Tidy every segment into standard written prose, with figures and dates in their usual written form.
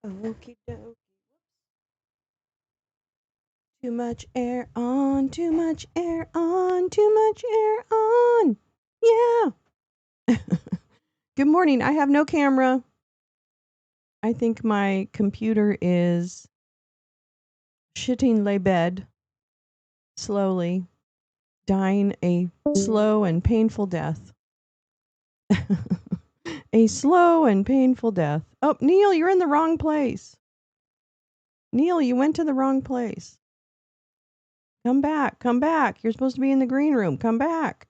Okie dokie. Too much air on, too much air on, too much air on. Yeah. Good morning. I have no camera. I think my computer is shitting le bed slowly, dying a slow and painful death. A slow and painful death. Oh, Neil, you're in the wrong place. Neil, you went to the wrong place. Come back. Come back. You're supposed to be in the green room. Come back.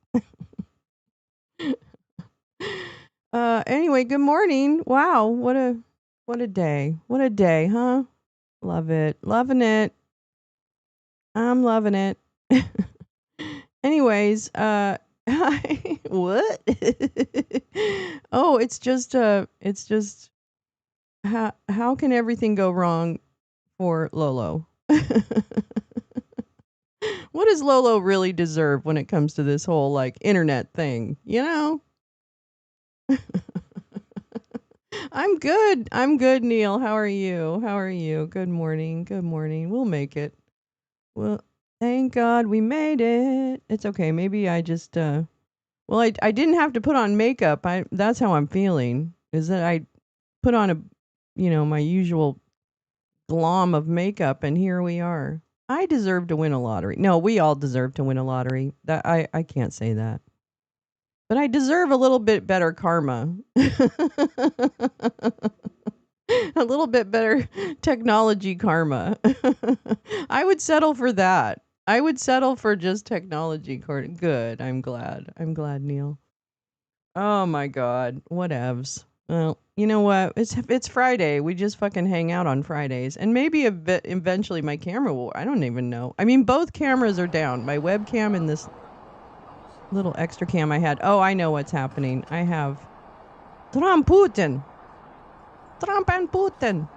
Anyway, good morning. Wow, what a day. What a day, huh? Love it. Loving it. I'm loving it. Anyways, what? Oh, it's just how can everything go wrong for Lolo? What does Lolo really deserve when it comes to this whole like internet thing, you know? I'm good. I'm good, Neil. How are you? How are you? Good morning. Good morning. We'll make it. Well, thank God we made it. It's okay. Maybe I just well, I didn't have to put on makeup. I That's how I'm feeling. Is that I put on a my usual glom of makeup and here we are. I deserve to win a lottery. No, we all deserve to win a lottery. That I can't say that. But I deserve a little bit better karma. A little bit better technology karma. I would settle for that. I would settle for just technology Good. I'm glad. I'm glad, Neil. Oh my God. Whatevs. Well, you know what? It's Friday. We just fucking hang out on Fridays, and maybe a bit eventually my camera will. I don't even know. I mean, both cameras are down. My webcam and this little extra cam I had. Oh, I know what's happening. I have Trump Putin. Trump and Putin.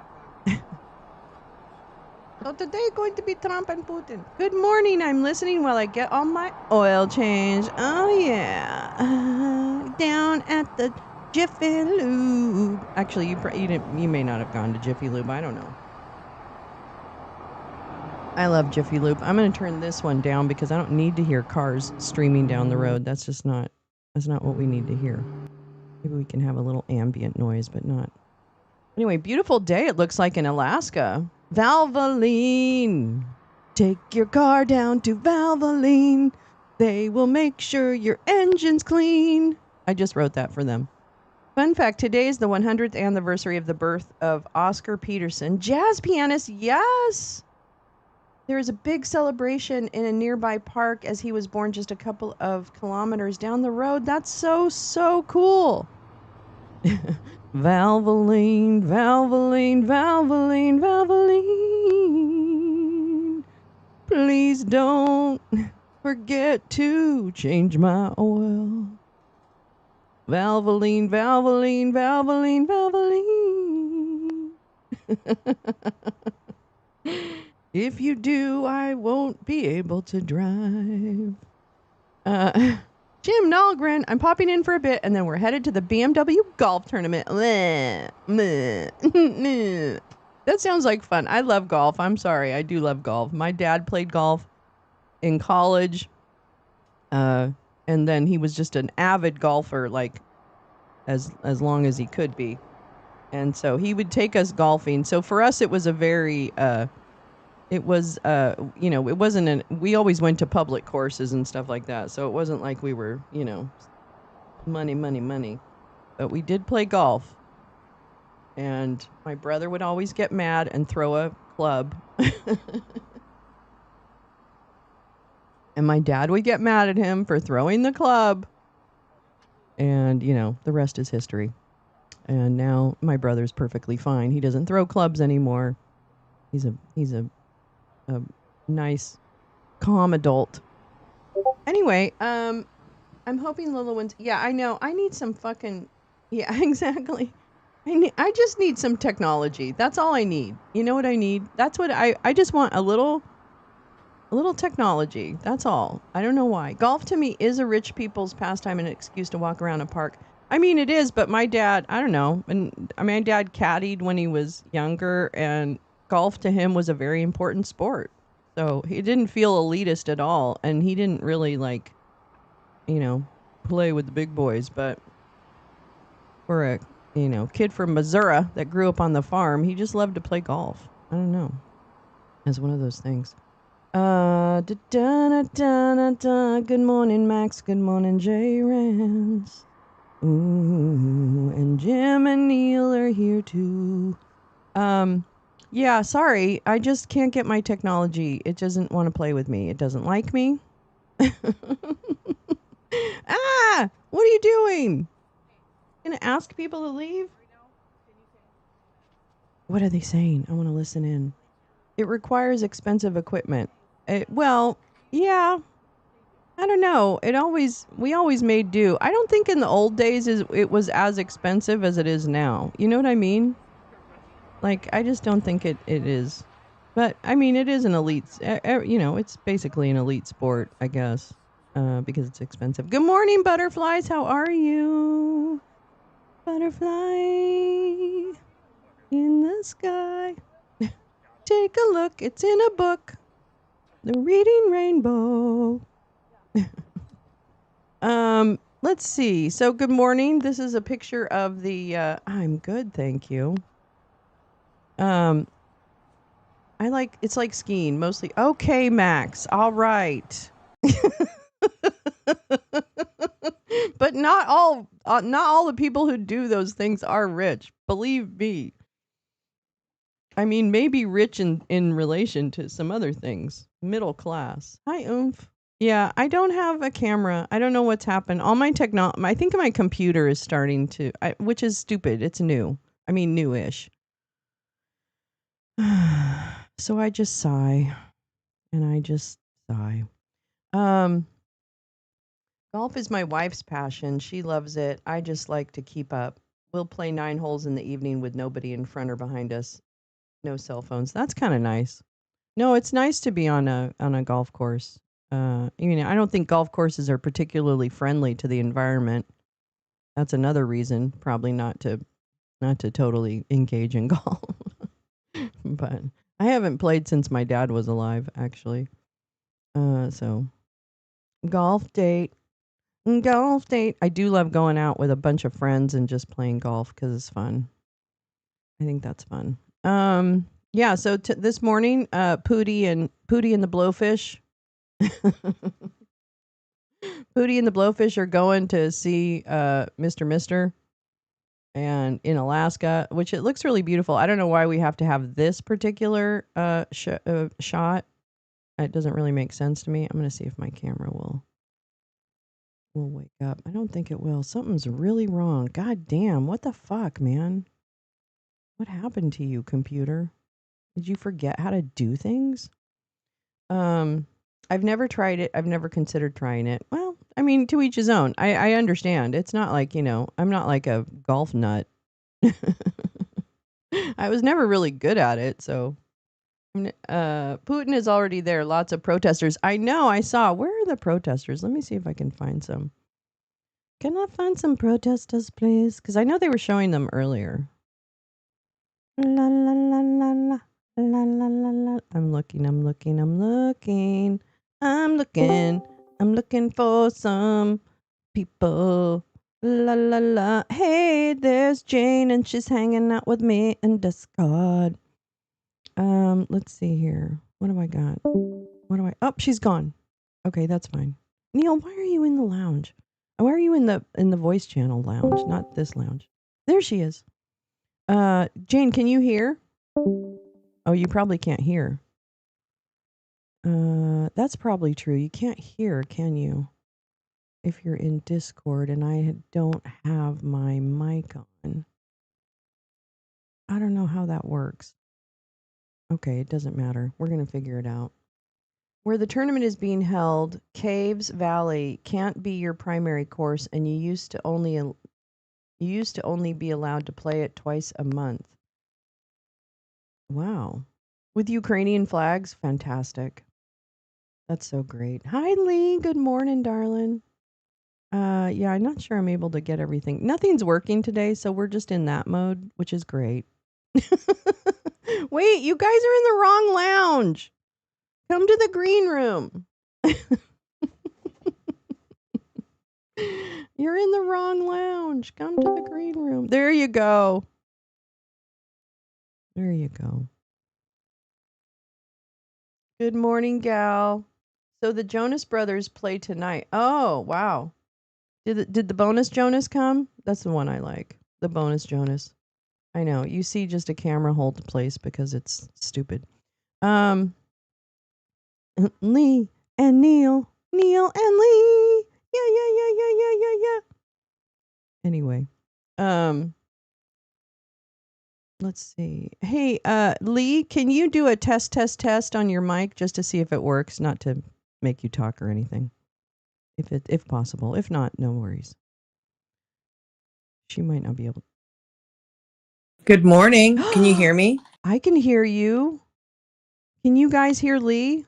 So today going to be Trump and Putin. Good morning. I'm listening while I get all my oil change. Oh yeah, down at the Jiffy Lube. Actually, you may not have gone to Jiffy Lube. I don't know. I love Jiffy Lube. I'm going to turn this one down because I don't need to hear cars streaming down the road. That's not what we need to hear. Maybe we can have a little ambient noise, but not. Anyway, beautiful day it looks like in Alaska. Valvoline. Take your car down to Valvoline. They will make sure your engine's clean. I just wrote that for them. Fun fact, today is the 100th anniversary of the birth of Oscar Peterson. Jazz pianist, yes! There is a big celebration in a nearby park as he was born just a couple of kilometers down the road. That's so cool. Valvoline, Valvoline, Valvoline, Valvoline. Please don't forget to change my oil. Valvoline, Valvoline, Valvoline, Valvoline. If you do, I won't be able to drive. Jim Nalgren, I'm popping in for a bit, and then we're headed to the BMW golf tournament. That sounds like fun. I love golf. I'm sorry. I do love golf. My dad played golf in college, and then he was just an avid golfer, like as long as he could be. And so he would take us golfing. So for us, it was a very... it wasn't we always went to public courses and stuff like that. So it wasn't like we were, money. But we did play golf. And my brother would always get mad and throw a club. And my dad would get mad at him for throwing the club. And, the rest is history. And now my brother's perfectly fine. He doesn't throw clubs anymore. He's a nice, calm adult. Anyway, I'm hoping Lolo wins. Yeah, I know. I need some fucking... Yeah, exactly. I just need some technology. That's all I need. You know what I need? That's what I just want a little technology. That's all. I don't know why. Golf to me is a rich people's pastime and an excuse to walk around a park. I mean, it is, but my dad, I don't know. And I mean, my dad caddied when he was younger, and golf to him was a very important sport. So he didn't feel elitist at all. And he didn't really like, you know, play with the big boys. But for a, kid from Missouri that grew up on the farm, he just loved to play golf. I don't know. It's one of those things. Da, da, da, da, da. Good morning, Max. Good morning, J. Rance. Ooh, and Jim and Neil are here too. Yeah, sorry. I just can't get my technology. It doesn't want to play with me. It doesn't like me. Ah! What are you doing? Gonna ask people to leave? What are they saying? I want to listen in. It requires expensive equipment. Well, yeah. I don't know. We always made do. I don't think in the old days it was as expensive as it is now. You know what I mean? Like, I just don't think it is. But I mean, it is an elite. It's basically an elite sport, I guess, because it's expensive. Good morning, butterflies. How are you, butterfly in the sky? Take a look. It's in a book. The Reading Rainbow. Let's see. So, good morning. This is a picture of the. I'm good, thank you. It's like skiing mostly. Okay, Max. All right. But not all the people who do those things are rich. Believe me. I mean, maybe rich in relation to some other things. Middle class. Hi, oomph. Yeah, I don't have a camera. I don't know what's happened. All my I think my computer is starting to, which is stupid. It's new. I mean, newish. So I just sigh, and I just sigh. Um, Golf is my wife's passion. She loves it. I just like to keep up. We'll play 9 holes in the evening with nobody in front or behind us. No cell phones. That's kind of nice. No, it's nice to be on a golf course. I don't think golf courses are particularly friendly to the environment. That's another reason probably not to totally engage in golf. But I haven't played since my dad was alive, actually. So golf date. Golf date. I do love going out with a bunch of friends and just playing golf because it's fun. I think that's fun. Yeah. So this morning, Pootie and the Blowfish, Pootie and the Blowfish are going to see Mr. Mister, and in Alaska, which it looks really beautiful. I don't know why we have to have this particular shot. It doesn't really make sense to me. I'm gonna see if my camera will wake up. I don't think it will. Something's really wrong. God damn, what the fuck, man? What happened to you, computer? Did you forget how to do things? Um, I've never tried it. I've never considered trying it. Well, I mean, to each his own. I understand. It's not like, I'm not like a golf nut. I was never really good at it, so Putin is already there. Lots of protesters. I know. I saw. Where are the protesters? Let me see if I can find some. Can I find some protesters, please? Because I know they were showing them earlier. La la la la la la la la la. I'm looking. I'm looking. I'm looking. I'm looking. I'm looking for some people. La la la. Hey, there's Jane, and she's hanging out with me in Discord. Let's see here. What do I got? What do I? Oh, she's gone. Okay, that's fine. Neil, why are you in the lounge? Why are you in the voice channel lounge, not this lounge? There she is. Jane, can you hear? Oh, you probably can't hear. That's probably true. You can't hear, can you? If you're in Discord and I don't have my mic on. I don't know how that works. Okay, it doesn't matter. We're going to figure it out. Where the tournament is being held, Caves Valley can't be your primary course, and you used to only be allowed to play it twice a month. Wow. With Ukrainian flags? Fantastic. That's so great. Hi, Lee. Good morning, darling. Yeah, I'm not sure I'm able to get everything. Nothing's working today, so we're just in that mode, which is great. Wait, you guys are in the wrong lounge. Come to the green room. You're in the wrong lounge. Come to the green room. There you go. There you go. Good morning, gal. So the Jonas Brothers play tonight. Oh, wow. Did the bonus Jonas come? That's the one I like. The bonus Jonas. I know. You see just a camera hold the place because it's stupid. Lee and Neil. Neil and Lee. Yeah. Anyway. Let's see. Hey, Lee, can you do a test on your mic just to see if it works, not to make you talk or anything? If possible. If not, no worries. She might not be able. Good morning. Can you hear me? I can hear you. Can you guys hear Lee?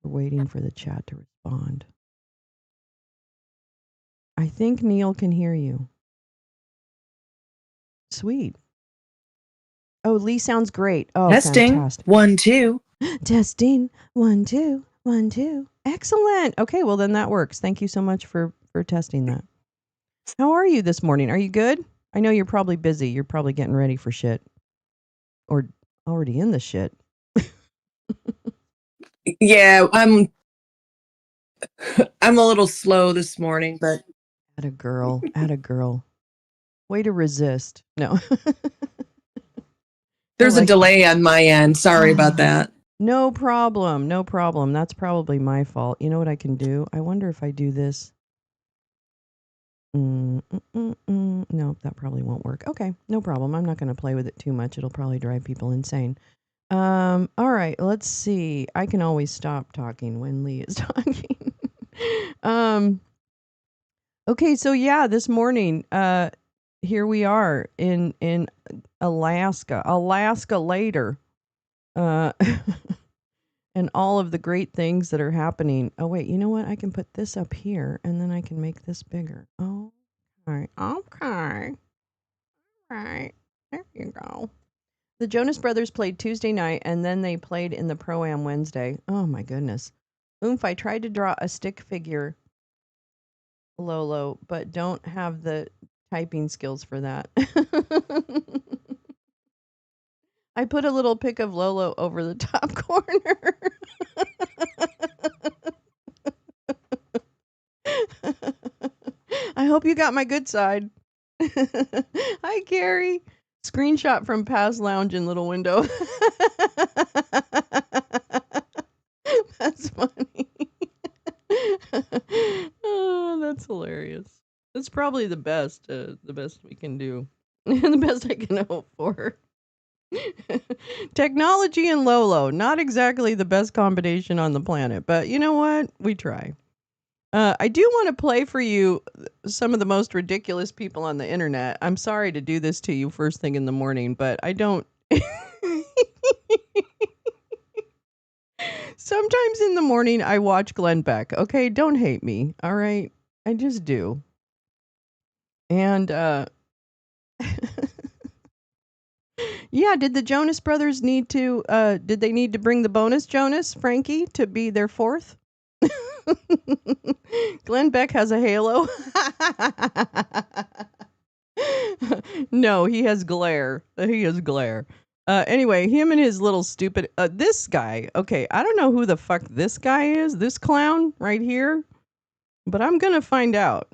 We're waiting for the chat to respond. I think Neil can hear you. Sweet. Oh, Lee sounds great. Oh, Testing. fantastic. 1, 2. Testing. 1, 2. 1, 2. Excellent. Okay, well then that works. Thank you so much for testing that. How are you this morning? Are you good? I know you're probably busy. You're probably getting ready for shit. Or already in the shit. Yeah, I'm a little slow this morning, but Atta girl. Way to resist. No. there's a delay on my end. Sorry about that. No problem. That's probably my fault. You know what I can do? I wonder if I do this. No, that probably won't work. Okay, no problem. I'm not going to play with it too much. It'll probably drive people insane. All right, let's see. I can always stop talking when Lee is talking. Okay, so yeah, this morning, here we are in Alaska. Alaska later. And all of the great things that are happening. Oh, wait, you know what? I can put this up here and then I can make this bigger. Oh, okay. Okay. Right. There you go. The Jonas Brothers played Tuesday night and then they played in the Pro-Am Wednesday. Oh, my goodness. Oomph, I tried to draw a stick figure, Lolo, but don't have the typing skills for that. I put a little pic of Lolo over the top corner. I hope you got my good side. Hi, Carrie. Screenshot from past lounge in little window. That's funny. Oh, that's hilarious. That's probably the best we can do. The best I can hope for. Technology and Lolo, not exactly the best combination on the planet, but you know what? We try. I do want to play for you some of the most ridiculous people on the internet. I'm sorry to do this to you first thing in the morning, but I don't. Sometimes in the morning, I watch Glenn Beck. Okay, don't hate me. All right, I just do. And yeah, did the Jonas Brothers need to? Did they need to bring the bonus Jonas, Frankie, to be their fourth? Glenn Beck has a halo. No, he has glare. Anyway, him and his little stupid this guy. Okay, I don't know who the fuck this guy is, this clown right here, but I'm going to find out.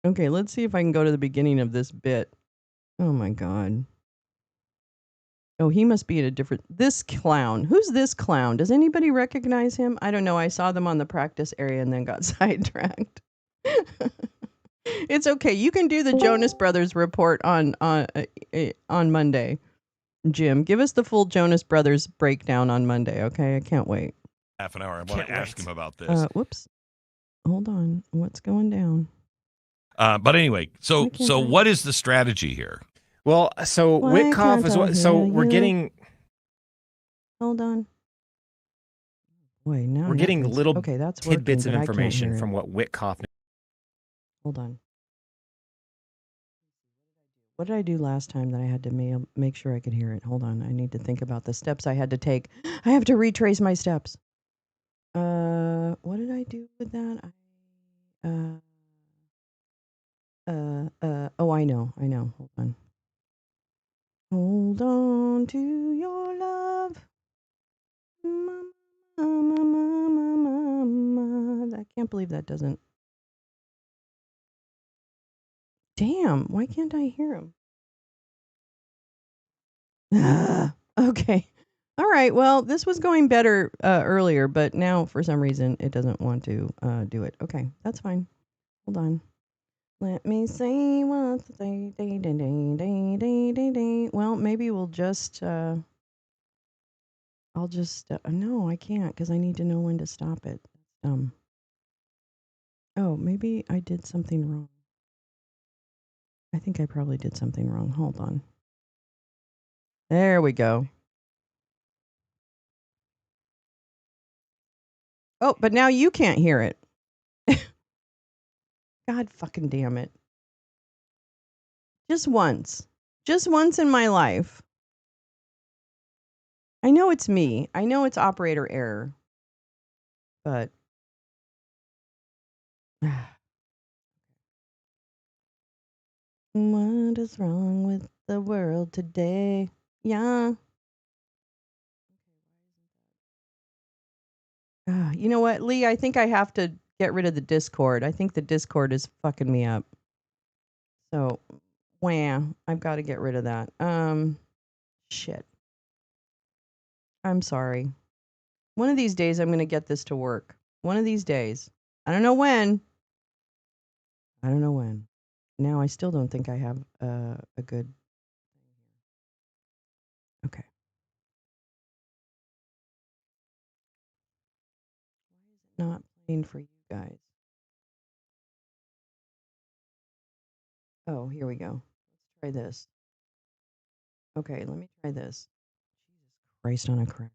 Okay, let's see if I can go to the beginning of this bit. Oh my god. Oh, he must be at a different... This clown. Who's this clown? Does anybody recognize him? I don't know. I saw them on the practice area and then got sidetracked. It's okay. You can do the Jonas Brothers report on Monday. Jim, give us the full Jonas Brothers breakdown on Monday, okay? I can't wait. Half an hour. I want to ask him about this. Whoops. Hold on. What's going down? But anyway, so what is the strategy here? Well, so Witkoff is what. So we're getting. Hold on. Boy, now We're getting nothing's- little okay, that's tidbits working, of but I can't information hear from it. what Witkoff. Hold on. What did I do last time that I had to make sure I could hear it? Hold on. I need to think about the steps I had to take. I have to retrace my steps. What did I do with that? Oh, I know. Hold on. Hold on to your love. Mama, mama, mama, mama. I can't believe that doesn't. Damn, why can't I hear him? Okay. All right. Well, this was going better earlier, but now for some reason it doesn't want to do it. Okay, that's fine. Hold on. Let me see what the Well, maybe we'll just. I'll just. No, I can't because I need to know when to stop it. Oh, maybe I did something wrong. I think I probably did something wrong. Hold on. There we go. Oh, but now you can't hear it. God fucking damn it. Just once. Just once in my life. I know it's me. I know it's operator error. But what is wrong with the world today? Yeah. You know what, Lee? I think I have to get rid of the Discord. I think the Discord is fucking me up. So, wham, I've got to get rid of that. Shit. I'm sorry. One of these days, I'm going to get this to work. One of these days. I don't know when. Now, I still don't think I have a good. Okay. Why is it not playing for you guys? Oh, here we go. Let's try this. Okay, let me try this. Jesus Christ on a cracker.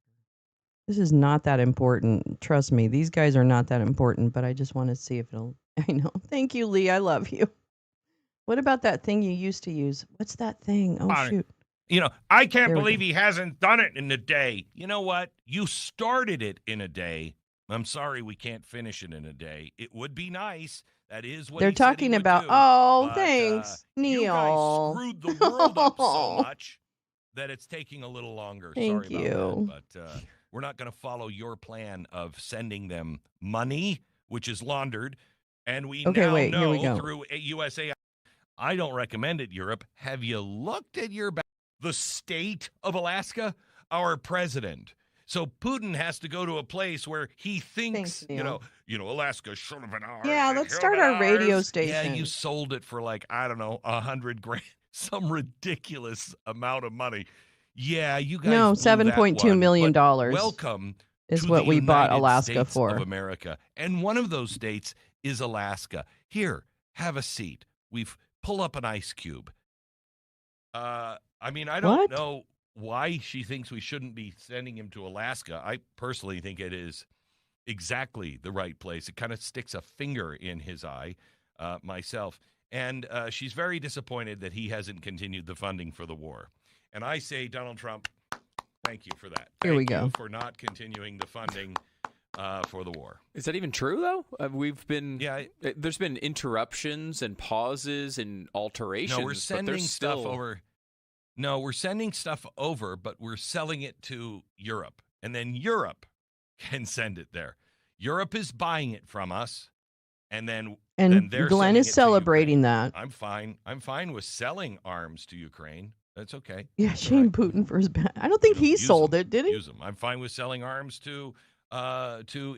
This is not that important. Trust me, these guys are not that important, but I just want to see if it'll. I know. Thank you, Lee. I love you. What about that thing you used to use? What's that thing? Oh, shoot. You know, I can't There we believe go. he hasn't done it in a day. You know what? You started it in a day. I'm sorry we can't finish it in a day. It would be nice. That is what They're he said he talking would about. do. Oh, But, thanks, you guys Neil. screwed the world up so much that it's taking a little longer. Thank Sorry you. about that. But we're not going to follow your plan of sending them money, which is laundered. And we Okay, now wait, here we know go. through USA. I don't recommend it, Europe. Have you looked at the state of Alaska? Our president. So Putin has to go to a place where he thinks, Thanks, Neil. Alaska should have been ours. Yeah, it let's should start have been our radio ours. station. Yeah, you sold it for like, I don't know, $100,000, some ridiculous amount of money. Yeah, you guys. No, blew that $7.2 one, million but welcome is to what the we bought United Alaska States for. of America, and one of those states is Alaska. Here, have a seat. We've pull up an ice cube. I mean, I don't know why she thinks we shouldn't be sending him to Alaska. I personally think it is exactly the right place. It kind of sticks a finger in his eye, myself. And she's very disappointed that he hasn't continued the funding for the war. And I say, Donald Trump, thank you for that. Here we Thank go. you for not continuing the funding for the war. Is that even true, though? We've been Yeah. There's been interruptions and pauses and alterations. No, we're sending stuff still... over. No, we're sending stuff over, but we're selling it to Europe, and then Europe can send it there. Europe is buying it from us, and then they're Glenn sending is it to celebrating Ukraine. that. I'm fine. I'm fine with selling arms to Ukraine. That's okay. Yeah, That's shame all right. Putin for his bad. I don't think he Use sold them. it, did he? Use them. I'm fine with selling arms to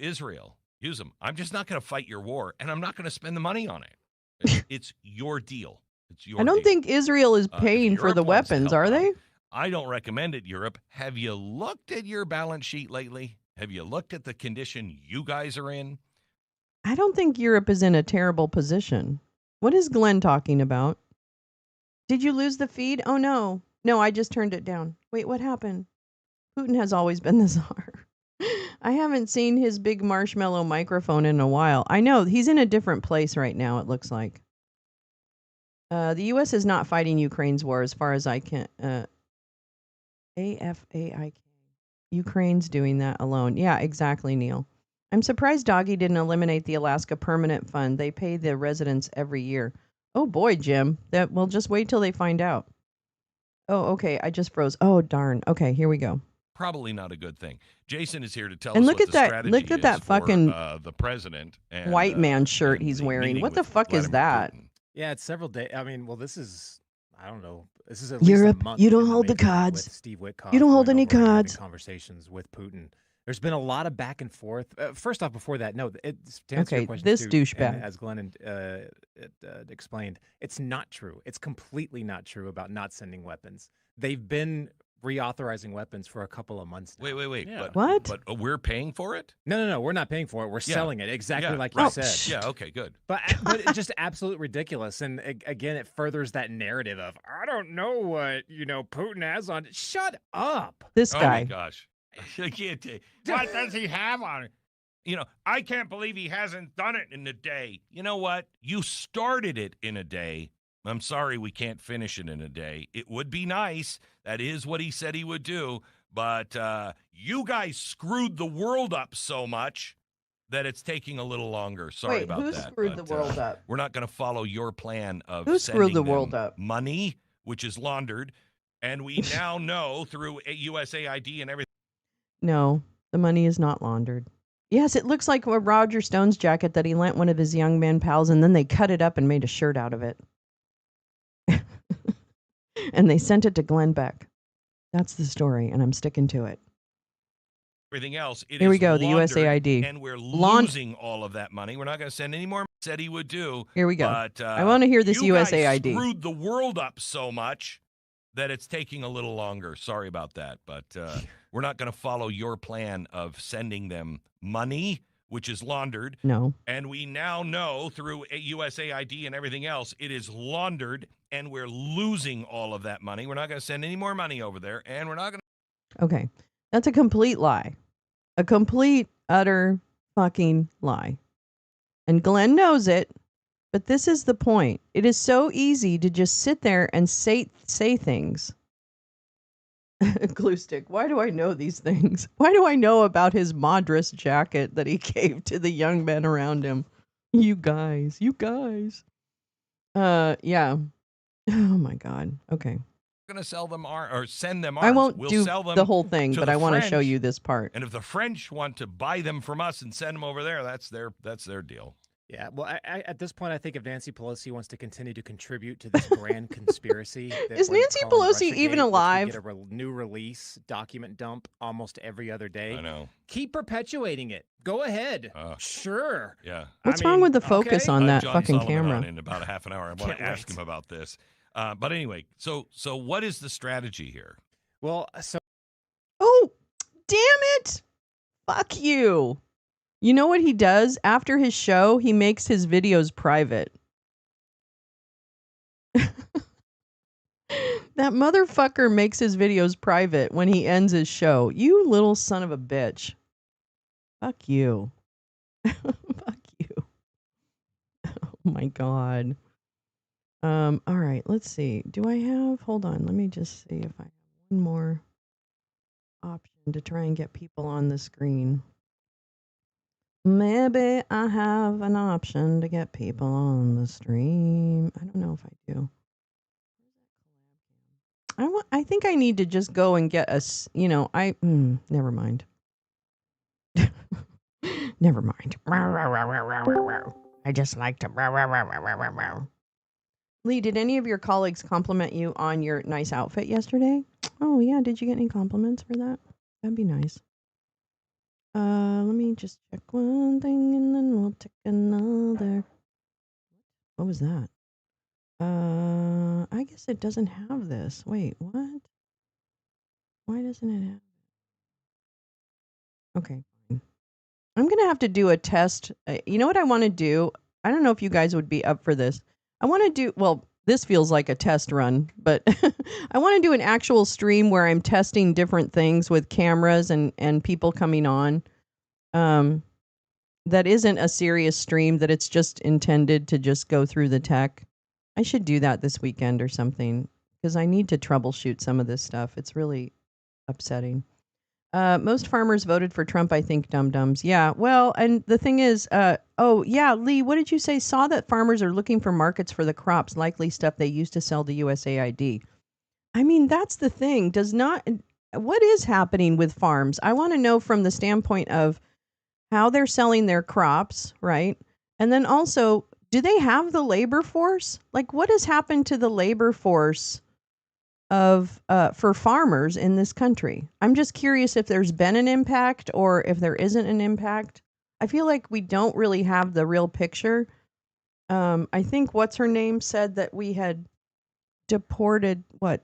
Israel. Use them. I'm just not going to fight your war, and I'm not going to spend the money on it. It's your deal. It's your I don't deal. think Israel is paying for Europe the wants to weapons, help are they? out, I don't recommend it, Europe. Have you looked at your balance sheet lately? Have you looked at the condition you guys are in? I don't think Europe is in a terrible position. What is Glenn talking about? Did you lose the feed? Oh, no. No, I just turned it down. Wait, what happened? Putin has always been the czar. I haven't seen his big marshmallow microphone in a while. I know he's in a different place right now. It looks like. The U.S. is not fighting Ukraine's war, as far as I can. AFAIK. Ukraine's doing that alone. Yeah, exactly, Neil. I'm surprised Doggy didn't eliminate the Alaska Permanent Fund. They pay the residents every year. Oh boy, Jim. That we'll just wait till they find out. Oh, okay. I just froze. Oh darn. Okay, here we go. Probably not a good thing. Jason is here to tell And us look what at the that- strategy look at that is for, fucking the president and white man shirt and he's the wearing. meeting What the with fuck is Vladimir that? Putin. Yeah, it's several days. I mean, well, this is, I don't know. This is at Europe, least a month. you don't in hold the making cards. With Steve Witkoff You don't hold going any over and having cards. conversations with Putin. There's been a lot of back and forth. First off, before that, no, to answer Okay, your question, this too, douchebag. and as Glenn explained, it's not true. It's completely not true about not sending weapons. They've been reauthorizing weapons for a couple of months now. Wait. Yeah. What? But we're paying for it? No, we're not paying for it. We're Yeah. selling it exactly Yeah, like right. you said. Yeah, okay, good. But it's just absolute ridiculous, and again, it furthers that narrative of I don't know what Putin has on. Shut up! This Oh guy. my gosh. I can't take. What does he have on it? I can't believe he hasn't done it in a day. You know what? You started it in a day. I'm sorry we can't finish it in a day. It would be nice. That is what he said he would do. But you guys screwed the world up so much that it's taking a little longer. Sorry Wait, about who that. screwed but, the world up? We're not going to follow your plan of Who screwed sending the world them up? money, which is laundered. And we now know through USAID and everything. No, the money is not laundered. Yes, it looks like a Roger Stone's jacket that he lent one of his young man pals, and then they cut it up and made a shirt out of it. And they sent it to Glenn Beck. That's the story, and I'm sticking to it. Everything else. Here we go, the USAID. And we're losing all of that money. We're not going to send any more. Said he would do. Here we go. But, I want to hear this you guys USAID. screwed the world up so much that it's taking a little longer. Sorry about that. But we're not going to follow your plan of sending them money, which is laundered. No. And we now know through USAID and everything else, it is laundered, and we're losing all of that money. We're not going to send any more money over there, and we're not going to. Okay. That's a complete lie. A complete, utter fucking lie. And Glenn knows it, but this is the point. It is so easy to just sit there and say things. Glue stick. Why do I know these things? Why do I know about his Madras jacket that he gave to the young men around him? You guys. Yeah. Oh my God. Okay. Going to sell them or send them arms. I won't we'll do sell them the whole thing, to but the I want to show French. you this part. And if the French want to buy them from us and send them over there, that's their deal. Yeah, well, at this point, I think if Nancy Pelosi wants to continue to contribute to this grand conspiracy, that Is we're Nancy calling Pelosi Russiagate, even which we alive? get a new release document dump almost every other day. I know. Keep perpetuating it. Go ahead. Sure. Yeah. What's wrong with the focus on that John fucking Solomon camera? on in about a half an hour. I want Can't to ask wait. him about this. But anyway, so what is the strategy here? Well, so Oh, damn it. Fuck you. You know what he does? After his show, he makes his videos private. That motherfucker makes his videos private when he ends his show. You little son of a bitch. Fuck you. Fuck you. Oh my God. All right, let's see. Do I have, hold on, let me just see if I have one more option to try and get people on the screen. Maybe I have an option to get people on the stream. I don't know if I do. I think I need to just go and get never mind. Never mind. I just like to. Lee, did any of your colleagues compliment you on your nice outfit yesterday? Oh yeah, did you get any compliments for that? That'd be nice. Let me just check one thing and then we'll check another. What was that? I guess it doesn't have this. Wait, what? Why doesn't it have? Okay, fine. I'm gonna have to do a test. You know what I want to do? I don't know if you guys would be up for this. I want to do, well, this feels like a test run, but I want to do an actual stream where I'm testing different things with cameras and people coming on. that isn't a serious stream, that it's just intended to just go through the tech. I should do that this weekend or something because I need to troubleshoot some of this stuff. It's really upsetting. Most farmers voted for Trump, I think, dum-dums. Yeah, well, and the thing is, oh, yeah, Lee, what did you say? Saw that farmers are looking for markets for the crops, likely stuff they used to sell to USAID. I mean, that's the thing. What is happening with farms? I want to know from the standpoint of how they're selling their crops, right? And then also, do they have the labor force? Like, what has happened to the labor force of for farmers in this country? I'm just curious if there's been an impact or if there isn't an impact. I feel like we don't really have the real picture. I think what's her name said that we had deported what?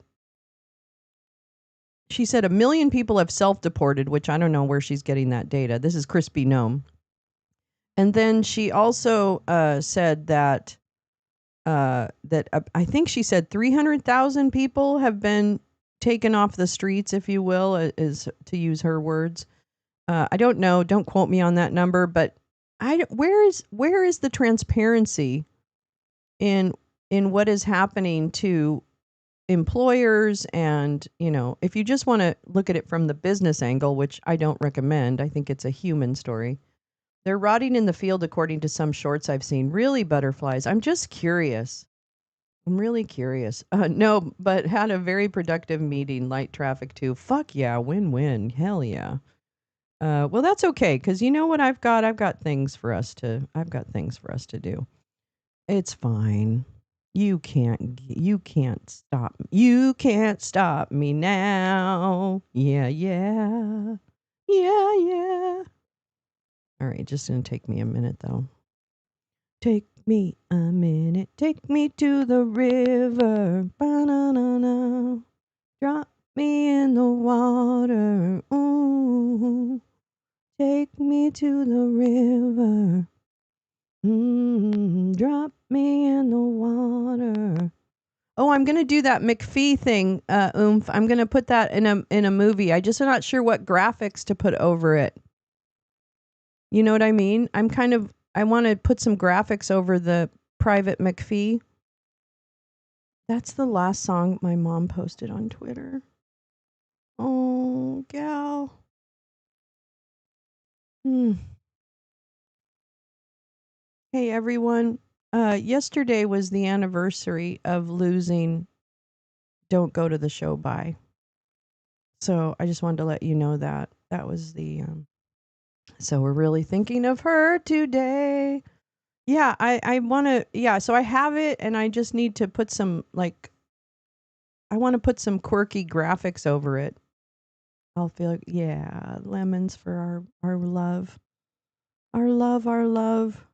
She said 1 million people have self-deported, which I don't know where she's getting that data. This is Crispy Gnome. And then she also said that I think she said 300,000 people have been taken off the streets, if you will, is to use her words. I don't know. Don't quote me on that number, but where is the transparency in what is happening to employers? And if you just want to look at it from the business angle, which I don't recommend, I think it's a human story. They're rotting in the field, according to some shorts I've seen. Really, butterflies. I'm just curious. I'm really curious. No, but had a very productive meeting. Light traffic too. Fuck yeah, win-win. Hell yeah. Well, that's okay, because you know what I've got? I've got things for us to do. It's fine. You can't stop. You can't stop me now. Yeah, yeah. Yeah, yeah. All right, just gonna take me a minute though. Take me a minute. Take me to the river. Ba-na-na-na. Drop me in the water. Ooh. Take me to the river. Drop me in the water. Oh, I'm gonna do that McPhee thing, Oomph. I'm gonna put that in a movie. I just am not sure what graphics to put over it. You know what I mean? I want to put some graphics over the Private McPhee. That's the last song my mom posted on Twitter. Oh, gal. Hey, everyone. Yesterday was the anniversary of losing Don't Go to the Show by. So I just wanted to let you know that. That was the... So we're really thinking of her today. Yeah, I want to... Yeah, so I have it, and I just need to put some, I want to put some quirky graphics over it. I'll feel like, yeah, lemons for our love. Our love, our love.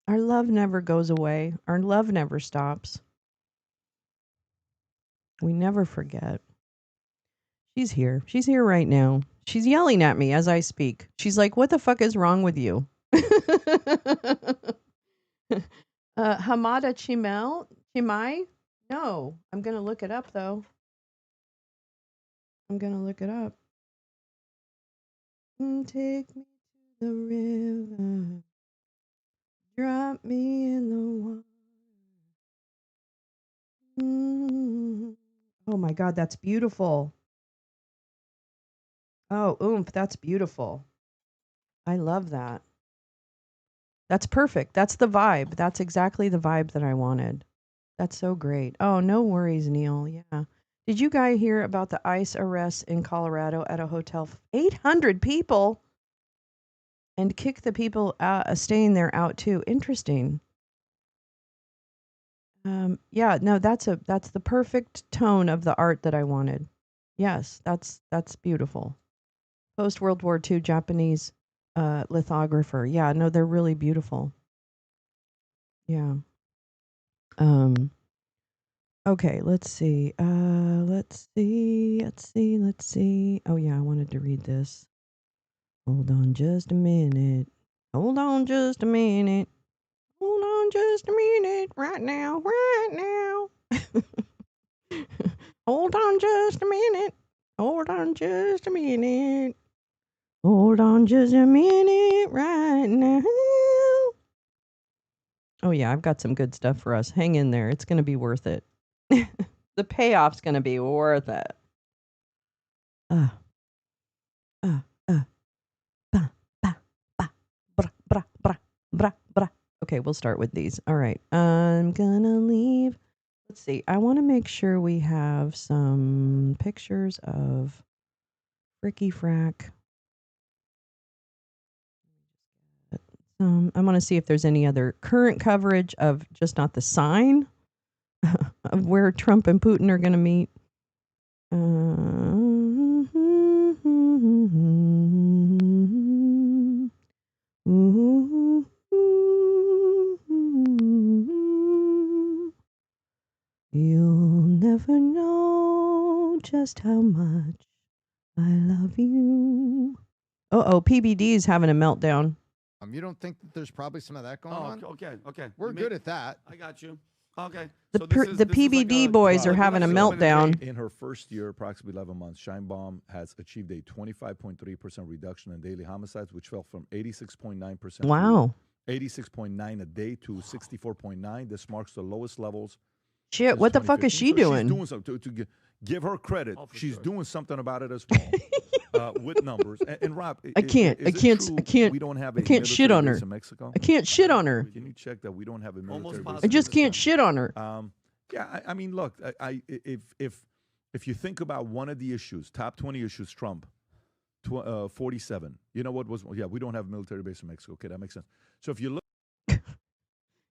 Our love never goes away. Our love never stops. We never forget. She's here. She's here right now. She's yelling at me as I speak. She's like, what the fuck is wrong with you? Hamada Chimai? No, I'm going to look it up, though. I'm going to look it up. Take me to the river. Drop me in the water. Oh my God, that's beautiful. Oh, oomph, that's beautiful. I love that. That's perfect. That's the vibe. That's exactly the vibe that I wanted. That's so great. Oh, no worries, Neil. Yeah. Did you guys hear about the ICE arrests in Colorado at a hotel? 800 people, and kick the people out, staying there out too. Interesting. Yeah, no, that's the perfect tone of the art that I wanted. Yes, that's beautiful. Post World War II Japanese lithographer. Yeah, no, they're really beautiful. Yeah. Okay, let's see. Let's see. Oh yeah, I wanted to read this. Hold on just a minute. Hold on just a minute. Hold on just a minute. Right now. Hold on just a minute. Hold on just a minute. Hold on just a minute right now. Oh, yeah, I've got some good stuff for us. Hang in there. It's going to be worth it. The payoff's going to be worth it. Uh, uh, uh. Ba, ba, ba, bra, bra, bra, bra, bra. Okay, we'll start with these. All right. I'm going to leave. Let's see. I want to make sure we have some pictures of Fricky Frack. I want to see if there's any other current coverage of just not the sign of where Trump and Putin are going to meet. You'll never know just how much I love you. Uh-oh, PBD's having a meltdown. You don't think that there's probably some of that going on? Okay. We're good at that. I got you. Okay. The PBD boys are having a meltdown. In her first year, approximately 11 months, Sheinbaum has achieved a 25.3% reduction in daily homicides, which fell from 86.9%. Wow. 86.9 a day to 64.9. This marks the lowest levels. Shit, what the fuck is she doing? She's doing something. To give her credit, she's doing something about it as well. With numbers. And Rob, I can't we don't have a I can't shit on her. in Mexico? I can't shit on her. Can you check that we don't have a military base? I just can't shit on her. Yeah, I mean, look, if you think about one of the issues, top 20 issues, Trump, 47. You know what was? Yeah, we don't have a military base in Mexico. Okay, that makes sense. So if you look.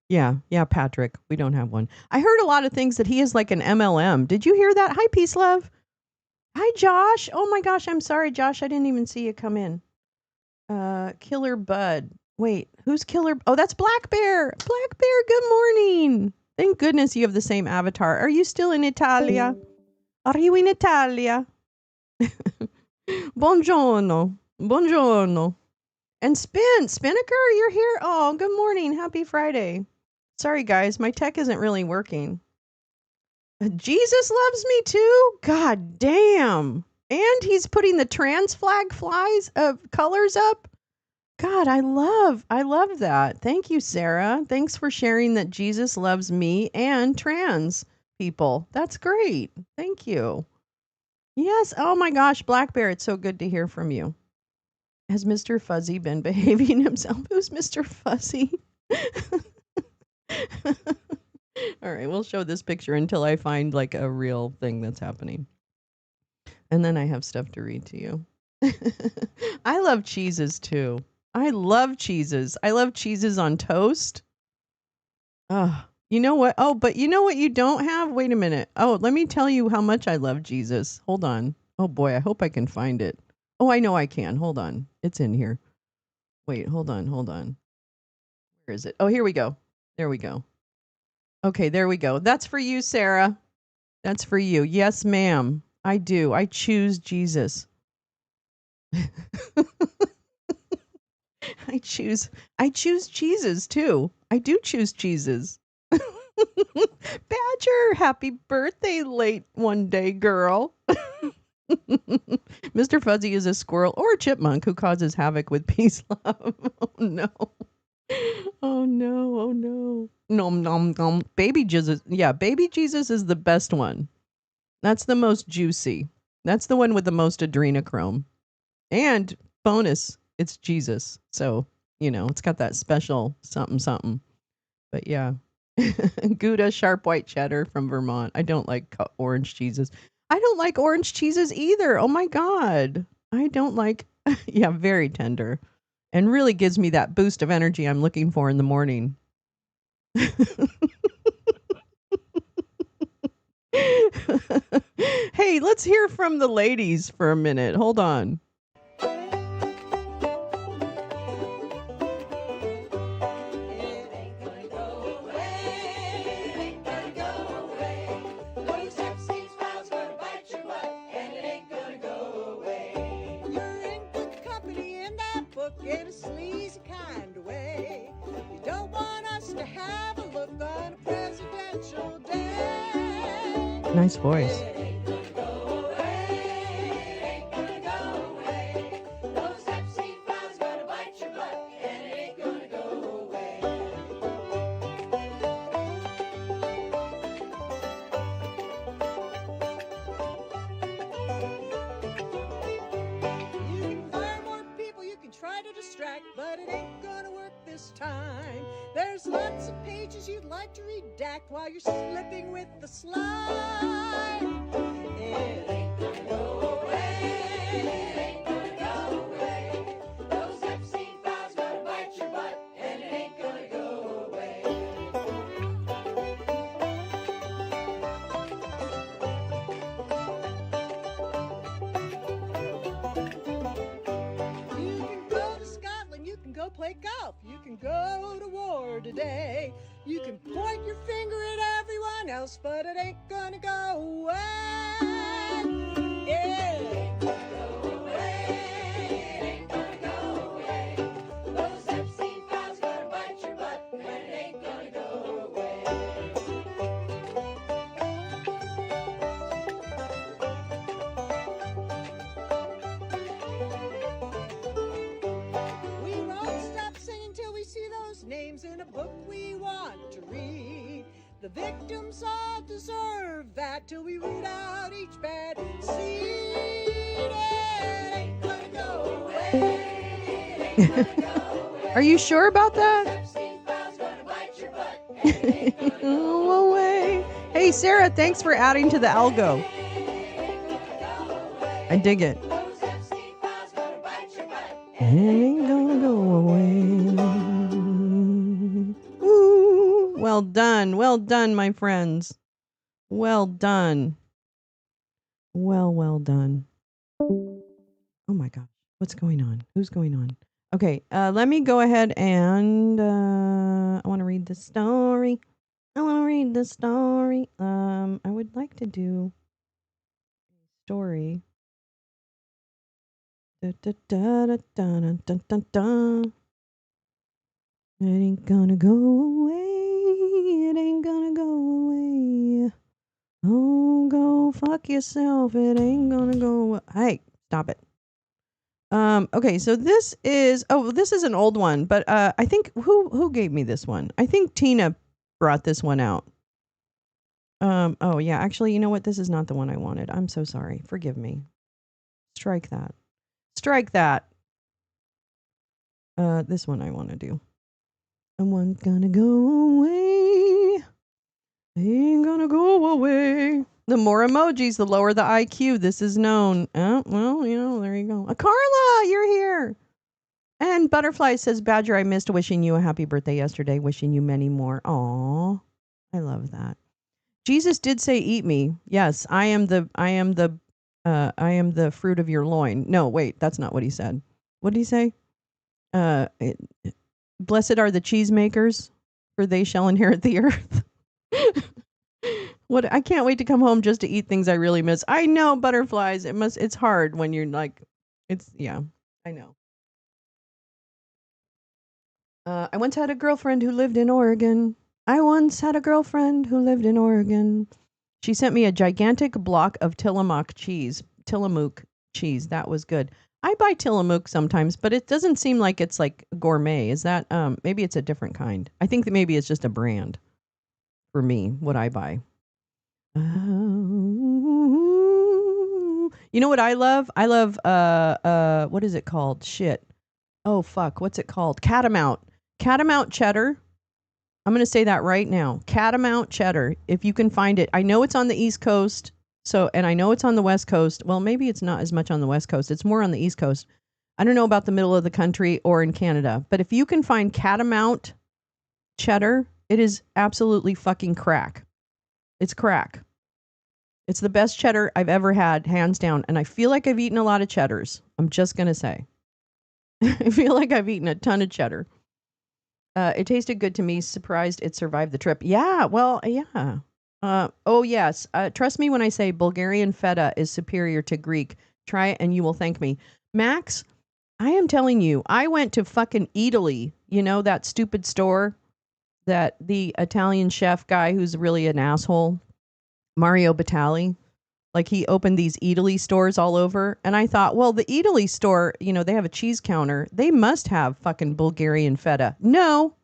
Yeah, Patrick, we don't have one. I heard a lot of things that he is like an MLM. Did you hear that? Hi, Peace Love. Hi, Josh. Oh my gosh, I'm sorry, Josh. I didn't even see you come in. Killer Bud. Wait, who's Killer? Oh, that's Black Bear. Black Bear, good morning. Thank goodness you have the same avatar. Are you still in Italia? Are you in Italia? Buongiorno. Buongiorno. And Spinnaker, you're here? Oh, good morning. Happy Friday. Sorry, guys. My tech isn't really working. Jesus loves me too? God damn. And he's putting the trans flag colors up. God, I love that. Thank you, Sarah. Thanks for sharing that Jesus loves me and trans people. That's great. Thank you. Yes. Oh my gosh, Black Bear, it's so good to hear from you. Has Mr. Fuzzy been behaving himself? Who's Mr. Fuzzy? All right, we'll show this picture until I find like a real thing that's happening. And then I have stuff to read to you. I love cheeses too. I love cheeses. I love cheeses on toast. Oh, you know what? Oh, but you know what you don't have? Wait a minute. Oh, let me tell you how much I love Jesus. Hold on. Oh boy, I hope I can find it. Oh, I know I can. Hold on. It's in here. Wait, hold on. Where is it? Oh, here we go. There we go. Okay, there we go. That's for you, Sarah. That's for you. Yes, ma'am. I do. I choose Jesus. I choose cheeses too. I do choose cheeses. Badger, happy birthday late one day, girl. Mr. Fuzzy is a squirrel or a chipmunk who causes havoc with peace love. Oh no. Oh no. Oh no. Nom nom nom. Baby Jesus. Yeah, baby Jesus is the best one. That's the most juicy. That's the one with the most adrenochrome. And bonus, it's Jesus. So, you know, it's got that special something something. But yeah. Gouda sharp white cheddar from Vermont. I don't like orange cheeses. I don't like orange cheeses either. Oh my God. I don't like, yeah, very tender. And really gives me that boost of energy I'm looking for in the morning. Hey, let's hear from the ladies for a minute. Hold on. In a sleazy kind of way. You don't want us to have a look on a presidential day. Nice voice. like to redact while you're slipping with the slime. It ain't gonna go away. It ain't gonna go away. Those Epstein files gonna bite your butt, and it ain't gonna go away. You can go to Scotland, you can go play golf, you can go to war today. You can point your finger at everyone else, but it ain't gonna go away. Yeah, it ain't gonna go away. It ain't gonna go away. Those Epstein files gonna bite your butt, and it ain't gonna go away. We won't stop singing till we see those names in a book we want to read. The victims all deserve that till we root out each bad seed. It ain't gonna go away. It ain't gonna go away. Are you sure about that? Epstein files gonna bite your butt, and it ain't gonna go Go away. Hey, Sarah, thanks for adding to the algo. I dig it. Those Epstein files gonna bite your butt. It ain't gonna go away. Ooh, well done, my friends. Well done. Well done. Oh my gosh, what's going on? Who's going on? Okay, let me go ahead and I want to read the story. I would like to do a story. Da, da, da, da, da, da, da, da, da. It ain't gonna go away. It ain't gonna go away. Oh, go fuck yourself. It ain't gonna go away. Hey, stop it. Okay, so this is an old one, but I think who gave me this one? I think Tina brought this one out. Oh yeah, actually, you know what? This is not the one I wanted. I'm so sorry. Forgive me. Strike that. This one I want to do. Someone's gonna go away. Ain't gonna go away. The more emojis, the lower the IQ. This is known. Well, there you go. Carla, you're here. And Butterfly says, Badger, I missed wishing you a happy birthday yesterday. Wishing you many more. Aw, I love that. Jesus did say, "Eat me." Yes, I am the fruit of your loin. No, wait, that's not what he said. What did he say? Blessed are the cheesemakers, for they shall inherit the earth. What? I can't wait to come home just to eat things I really miss. I know, Butterflies. It's hard when you're like, I know. I once had a girlfriend who lived in Oregon. She sent me a gigantic block of Tillamook cheese. That was good. I buy Tillamook sometimes, but it doesn't seem like it's like gourmet. Is that maybe it's a different kind? I think that maybe it's just a brand for me, what I buy. You know what I love? I love what is it called? Shit. Oh fuck, what's it called? Catamount cheddar. I'm going to say that right now. Catamount cheddar, if you can find it. I know it's on the East Coast, and I know it's on the West Coast. Well, maybe it's not as much on the West Coast. It's more on the East Coast. I don't know about the middle of the country or in Canada, but if you can find Catamount cheddar, it is absolutely fucking crack. It's crack. It's the best cheddar I've ever had, hands down. And I feel like I've eaten a lot of cheddars. I'm just going to say. I feel like I've eaten a ton of cheddar. It tasted good to me. Surprised it survived the trip. Yeah, well, yeah. Oh, yes. Trust me when I say Bulgarian feta is superior to Greek. Try it and you will thank me. Max, I am telling you, I went to fucking Italy. You know, that stupid store that the Italian chef guy who's really an asshole, Mario Batali, like he opened these Italy stores all over. And I thought, well, the Italy store, they have a cheese counter. They must have fucking Bulgarian feta. No,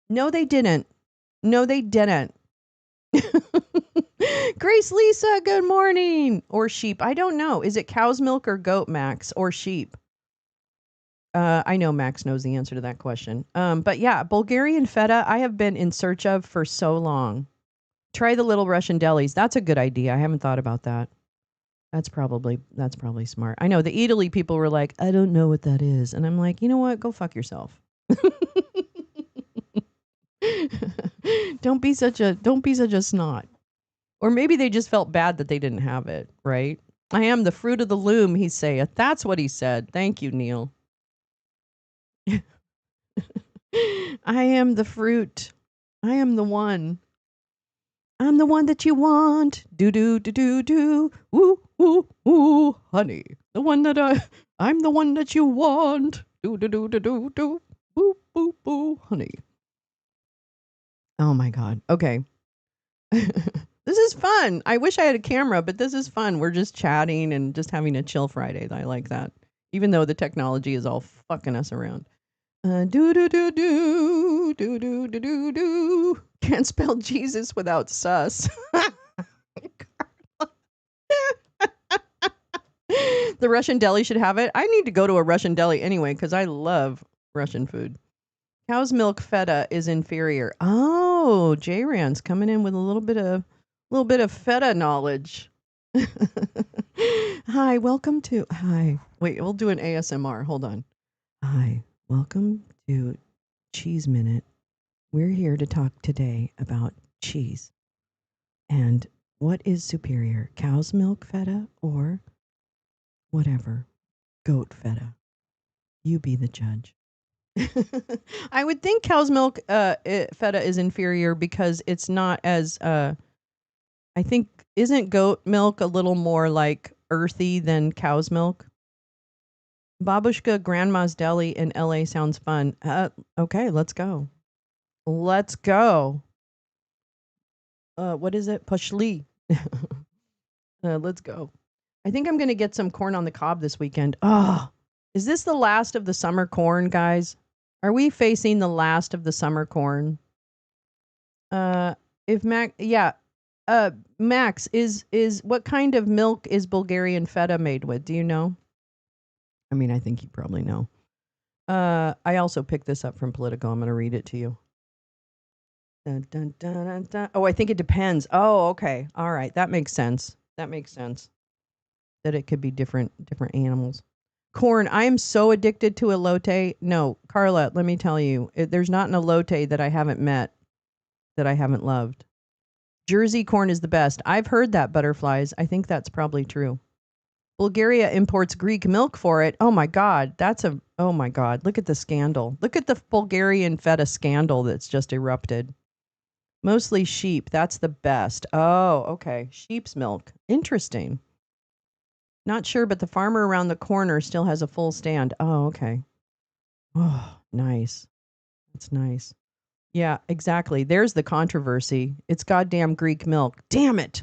they didn't. Grace Lisa, good morning. Or sheep. I don't know. Is it cow's milk or goat, Max? Or sheep? I know Max knows the answer to that question. But yeah, Bulgarian feta I have been in search of for so long. Try the Little Russian delis. That's a good idea. I haven't thought about that. That's probably smart. I know the Italy people were like, I don't know what that is, and I'm like, you know what? Go fuck yourself. Don't be such a snot. Or maybe they just felt bad that they didn't have it, right? I am the fruit of the loom, he saith. That's what he said. Thank you, Neil. I am the fruit. I am the one. I'm the one that you want. Do do do do do. Woo woo woo, honey. The one that I'm the one that you want. Do do do do do do. Boo boo boo, honey. Oh my God. Okay. This is fun. I wish I had a camera, but this is fun. We're just chatting and just having a chill Friday. I like that. Even though the technology is all fucking us around. Do do do do do do do do do. Can't spell Jesus without sus. The Russian deli should have it. I need to go to a Russian deli anyway because I love Russian food. Cow's milk feta is inferior. Oh, J-Ran's coming in with a little bit of feta knowledge. Hi, welcome to hi. Wait, we'll do an ASMR. Hold on. Hi, welcome to Cheese Minute. We're here to talk today about cheese. And what is superior, cow's milk feta or whatever, goat feta? You be the judge. I would think cow's milk feta is inferior because it's not as I think isn't goat milk a little more like earthy than cow's milk? Babushka Grandma's Deli in LA sounds fun. Okay, let's go. Let's go. What is it? Pashli. Let's go. I think I'm going to get some corn on the cob this weekend. Oh, is this the last of the summer corn, guys? Are we facing the last of the summer corn? If Max, yeah, Max is what kind of milk is Bulgarian feta made with? Do you know? I mean, I think you probably know. I also picked this up from Politico. I'm going to read it to you. Dun, dun, dun, dun, dun. Oh, I think it depends. Oh, okay. All right. That makes sense. That it could be different animals. Corn. I am so addicted to elote. No, Carla, let me tell you, there's not an elote that I haven't met, that I haven't loved. Jersey corn is the best. I've heard that, butterflies. I think that's probably true. Bulgaria imports Greek milk for it. Oh my God. Oh my God. Look at the scandal. Look at the Bulgarian feta scandal that's just erupted. Mostly sheep. That's the best. Oh, okay. Sheep's milk. Interesting. Not sure, but the farmer around the corner still has a full stand. Oh, okay. Oh, nice. That's nice. Yeah, exactly. There's the controversy. It's goddamn Greek milk. Damn it.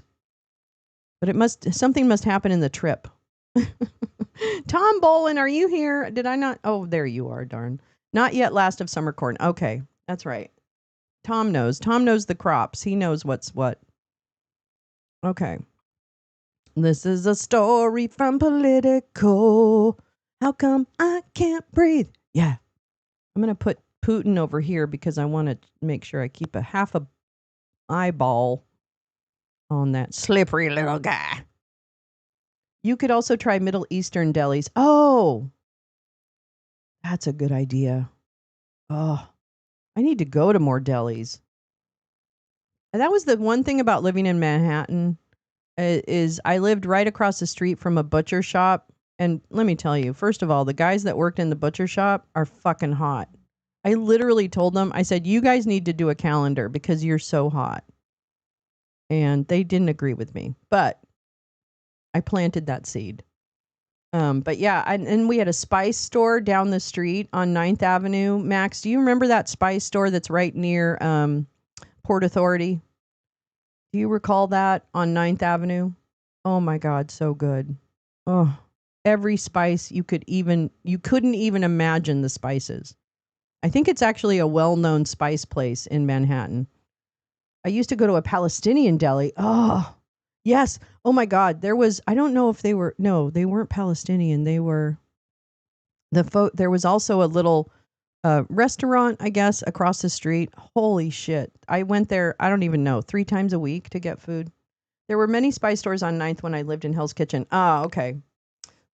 But something must happen in the trip. Tom Bolin, are you here? Did I not? Oh, there you are, darn. Not yet last of summer corn. Okay, that's right. Tom knows. Tom knows the crops. He knows what's what. Okay. This is a story from Politico. How come I can't breathe? Yeah. I'm going to put Putin over here because I want to make sure I keep a half a eyeball on that slippery little guy. You could also try Middle Eastern delis. Oh, that's a good idea. Oh, I need to go to more delis. And that was the one thing about living in Manhattan is I lived right across the street from a butcher shop. And let me tell you, first of all, the guys that worked in the butcher shop are fucking hot. I literally told them, I said, you guys need to do a calendar because you're so hot. And they didn't agree with me, but I planted that seed. But yeah, and we had a spice store down the street on 9th Avenue. Max, do you remember that spice store that's right near Port Authority? Do you recall that on 9th Avenue? Oh my God, so good. Oh, every spice you couldn't even imagine the spices. I think it's actually a well-known spice place in Manhattan. I used to go to a Palestinian deli. Oh, yes. Oh my God. I don't know if they weren't Palestinian. They were There was also a little restaurant, I guess, across the street. Holy shit. I went there, I don't even know, 3 times a week to get food. There were many spice stores on 9th when I lived in Hell's Kitchen. Ah, okay.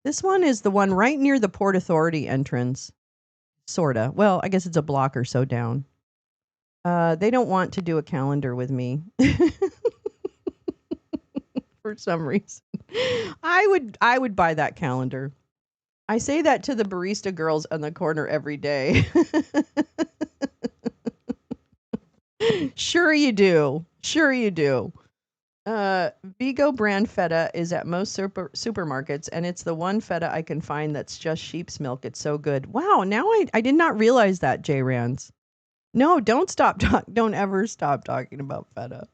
This one is the one right near the Port Authority entrance. Sorta. Well, I guess it's a block or so down. They don't want to do a calendar with me. For some reason. I would buy that calendar. I say that to the barista girls on the corner every day. Sure you do. Sure you do. Vigo brand feta is at most supermarkets, and it's the one feta I can find that's just sheep's milk. It's so good. Wow, now I did not realize that, J Rands. No, don't ever stop talking about feta.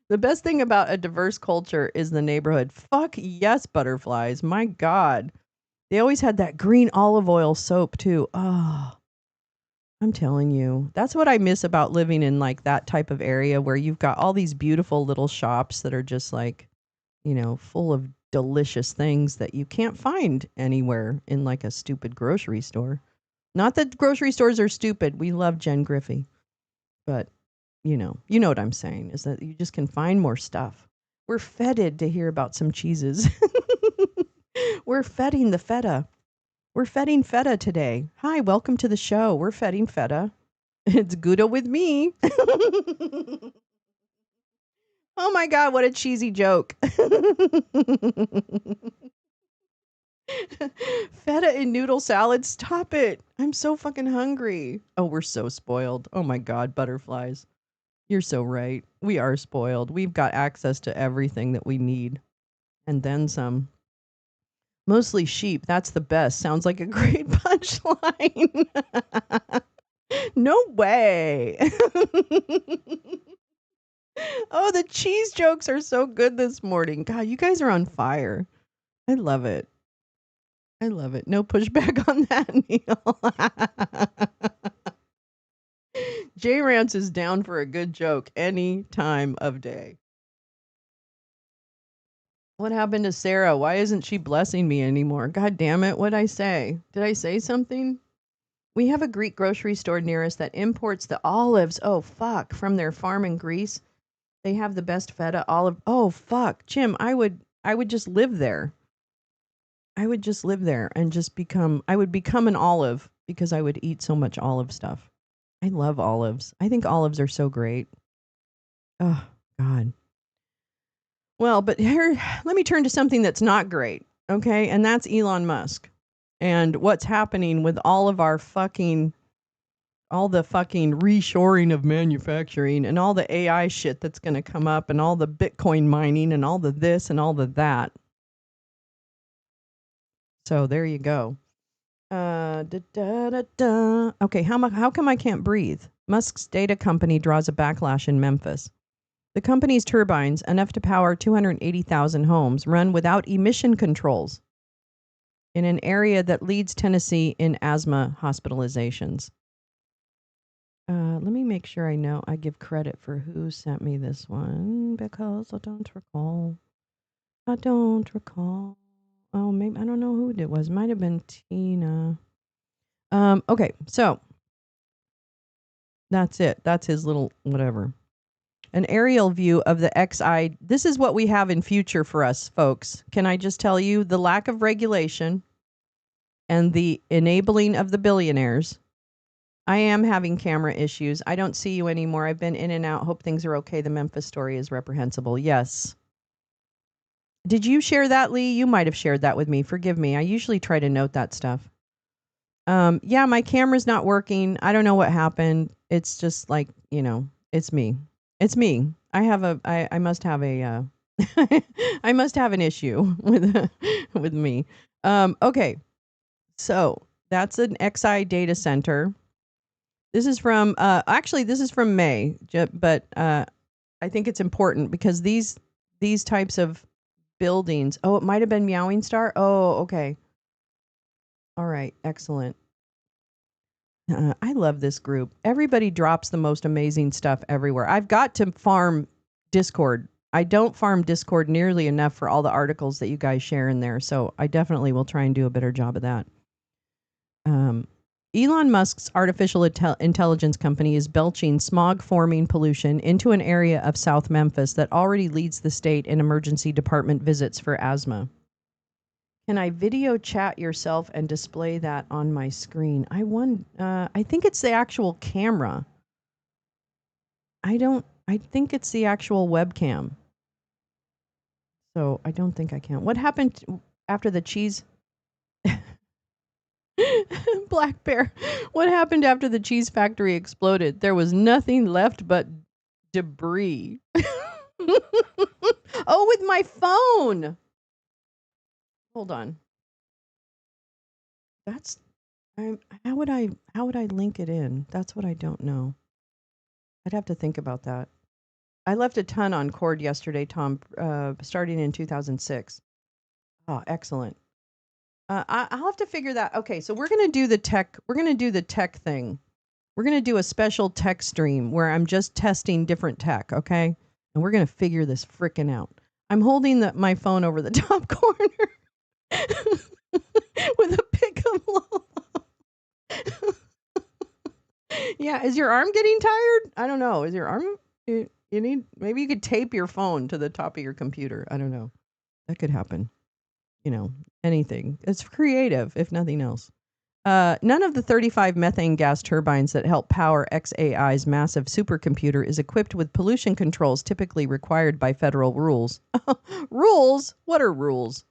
The best thing about a diverse culture is the neighborhood. Fuck yes, butterflies. My God. They always had that green olive oil soap too. Oh, I'm telling you. That's what I miss about living in like that type of area where you've got all these beautiful little shops that are just like, full of delicious things that you can't find anywhere in like a stupid grocery store. Not that grocery stores are stupid. We love Jen Griffey. But you know what I'm saying is that you just can find more stuff. We're feted to hear about some cheeses. We're feting the feta. We're feting feta today. Hi, welcome to the show. We're feting feta. It's Gouda with me. Oh my God, what a cheesy joke. Feta and noodle salad. Stop it. I'm so fucking hungry. Oh, we're so spoiled. Oh my God, butterflies. You're so right. We are spoiled. We've got access to everything that we need. And then some. Mostly sheep. That's the best. Sounds like a great punchline. No way. Oh, the cheese jokes are so good this morning. God, you guys are on fire. I love it. I love it. No pushback on that, Neil. J Rance is down for a good joke any time of day. What happened to Sarah? Why isn't she blessing me anymore? God damn it. What'd I say? Did I say something? We have a Greek grocery store near us that imports the olives. Oh, fuck. From their farm in Greece. They have the best feta olive. Oh, fuck. Jim, I would just live there. I would just live there and I would become an olive because I would eat so much olive stuff. I love olives. I think olives are so great. Oh, God. Well, but here, let me turn to something that's not great, okay? And that's Elon Musk and what's happening with all the fucking reshoring of manufacturing and all the AI shit that's going to come up and all the Bitcoin mining and all the this and all the that. So there you go. Okay, how come I can't breathe? Musk's data company draws a backlash in Memphis. The company's turbines, enough to power 280,000 homes, run without emission controls in an area that leads Tennessee in asthma hospitalizations. Let me make sure I give credit for who sent me this one because I don't recall. Oh, maybe I don't know who it was. Might have been Tina. Okay, so that's it. That's his little whatever. An aerial view of the XI. This is what we have in future for us, folks. Can I just tell you the lack of regulation and the enabling of the billionaires? I am having camera issues. I don't see you anymore. I've been in and out. Hope things are okay. The Memphis story is reprehensible. Yes. Did you share that, Lee? You might have shared that with me. Forgive me. I usually try to note that stuff. Yeah, my camera's not working. I don't know what happened. It's just like, it's me. It's me. I must have a I must have an issue with me. Okay. So, that's an XI data center. This is from this is from May, but I think it's important because these types of buildings. Oh, it might have been Meowing Star. Oh, okay. All right, excellent. I love this group. Everybody drops the most amazing stuff everywhere. I've got to farm Discord. I don't farm Discord nearly enough for all the articles that you guys share in there. So I definitely will try and do a better job of that. Elon Musk's artificial intelligence company is belching smog-forming pollution into an area of South Memphis that already leads the state in emergency department visits for asthma. Can I video chat yourself and display that on my screen? I think it's the actual camera. I think it's the actual webcam. So I don't think I can. What happened after the cheese? Black Bear. What happened after the cheese factory exploded? There was nothing left but debris. Oh, with my phone. Hold on. How would I link it in? That's what I don't know. I'd have to think about that. I left a ton on cord yesterday, Tom, starting in 2006. Oh, excellent. I'll have to figure that. Okay, so we're gonna do the tech. We're gonna do the tech thing. We're gonna do a special tech stream where I'm just testing different tech. Okay, and we're gonna figure this frickin' out. I'm holding my phone over the top corner with a pic of Lolo. Yeah, is your arm getting tired? I don't know. Is your arm? You need, maybe you could tape your phone to the top of your computer. I don't know. That could happen. Anything. It's creative, if nothing else. None of the 35 methane gas turbines that help power XAI's massive supercomputer is equipped with pollution controls typically required by federal rules. Rules? What are rules?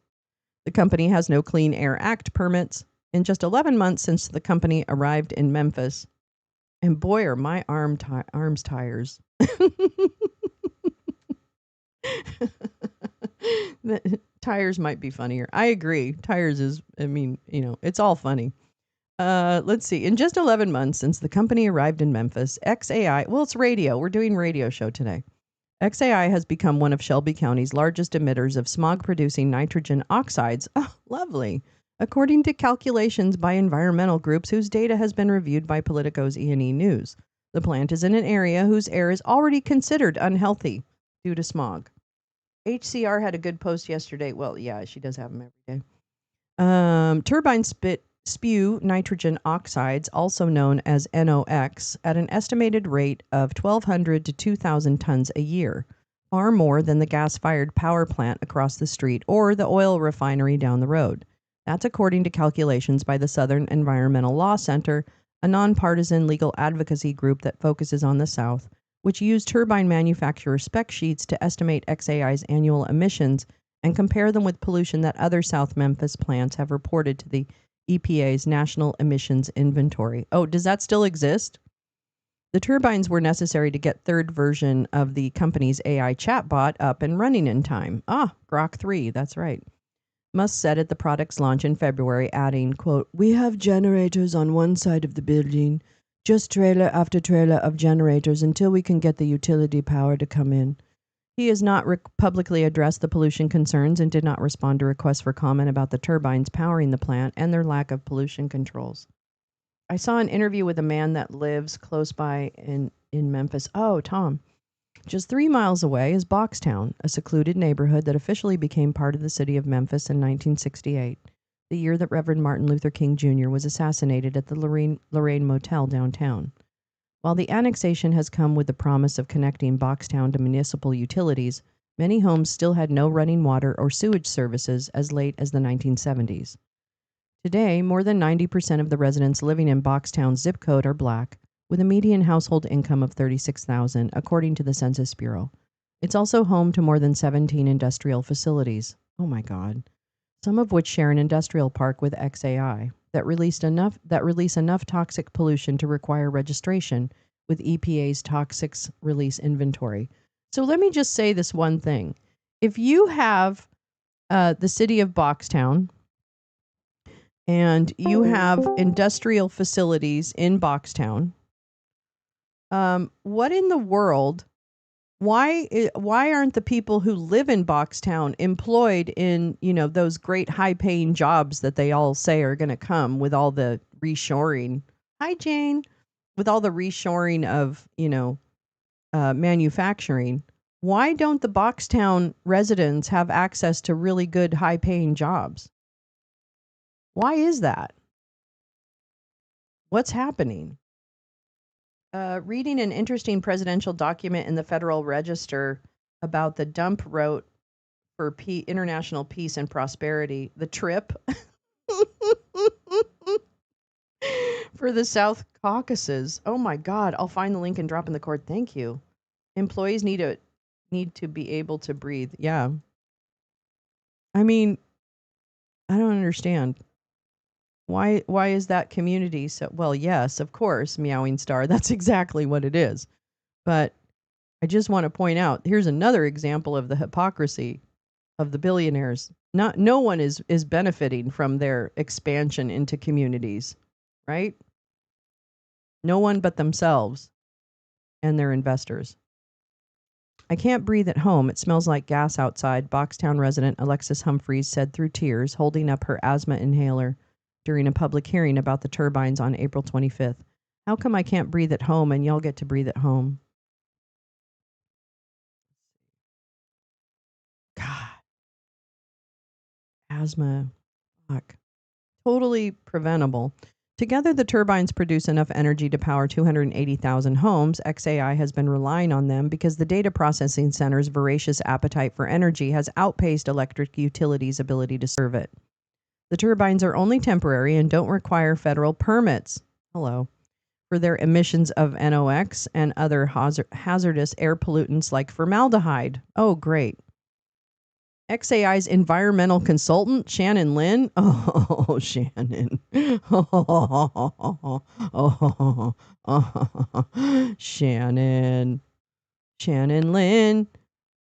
The company has no Clean Air Act permits. In just 11 months since the company arrived in Memphis, and boy, are my arms tires. The tires might be funnier. I agree. Tires is, it's all funny. Let's see. In just 11 months since the company arrived in Memphis, XAI, well, it's radio. We're doing radio show today. XAI has become one of Shelby County's largest emitters of smog-producing nitrogen oxides. Oh, lovely. According to calculations by environmental groups whose data has been reviewed by Politico's E&E News. The plant is in an area whose air is already considered unhealthy due to smog. HCR had a good post yesterday. Well, yeah, she does have them every day. Turbines spew nitrogen oxides, also known as NOx, at an estimated rate of 1,200 to 2,000 tons a year, far more than the gas-fired power plant across the street or the oil refinery down the road. That's according to calculations by the Southern Environmental Law Center, a nonpartisan legal advocacy group that focuses on the South, which used turbine manufacturer spec sheets to estimate XAI's annual emissions and compare them with pollution that other South Memphis plants have reported to the EPA's National Emissions Inventory. Oh, does that still exist? The turbines were necessary to get third version of the company's AI chatbot up and running in time. Grok 3, that's right. Musk said at the product's launch in February, adding, quote, "We have generators on one side of the building, just trailer after trailer of generators until we can get the utility power to come in." He has not publicly addressed the pollution concerns and did not respond to requests for comment about the turbines powering the plant and their lack of pollution controls. I saw an interview with a man that lives close by in Memphis. Oh, Tom. Just 3 miles away is Boxtown, a secluded neighborhood that officially became part of the city of Memphis in 1968, the year that Reverend Martin Luther King Jr. was assassinated at the Lorraine Motel downtown. While the annexation has come with the promise of connecting Boxtown to municipal utilities, many homes still had no running water or sewage services as late as the 1970s. Today, more than 90% of the residents living in Boxtown's zip code are Black, with a median household income of $36,000, according to the Census Bureau. It's also home to more than 17 industrial facilities. Oh my God. Some of which share an industrial park with XAI that release enough toxic pollution to require registration with EPA's Toxics Release Inventory. So let me just say this one thing. If you have the city of Boxtown and you have industrial facilities in Boxtown, what in the world? Why aren't the people who live in Boxtown employed in, those great high-paying jobs that they all say are going to come with all the reshoring? Hi, Jane. With all the reshoring of, manufacturing. Why don't the Boxtown residents have access to really good, high-paying jobs? Why is that? What's happening? Reading an interesting presidential document in the Federal Register about the dump route for international peace and prosperity, the TRIP, for the South Caucasus. Oh my God! I'll find the link and drop in the cord. Thank you. Employees need to be able to breathe. Yeah. I mean, I don't understand. Why is that community so well, yes, of course, Meowing Star. That's exactly what it is. But I just want to point out, here's another example of the hypocrisy of the billionaires. No one is benefiting from their expansion into communities, right? No one but themselves and their investors. I can't breathe at home. It smells like gas outside, Boxtown resident Alexis Humphreys said through tears, holding up her asthma inhaler during a public hearing about the turbines on April 25th. How come I can't breathe at home and y'all get to breathe at home? God. Asthma. Fuck. Totally preventable. Together, the turbines produce enough energy to power 280,000 homes. XAI has been relying on them because the data processing center's voracious appetite for energy has outpaced electric utilities' ability to serve it. The turbines are only temporary and don't require federal permits. Hello. For their emissions of NOx and other hazardous air pollutants like formaldehyde. Oh, great. XAI's environmental consultant, Shannon Lynn. Oh, Shannon. Shannon. Shannon Lynn.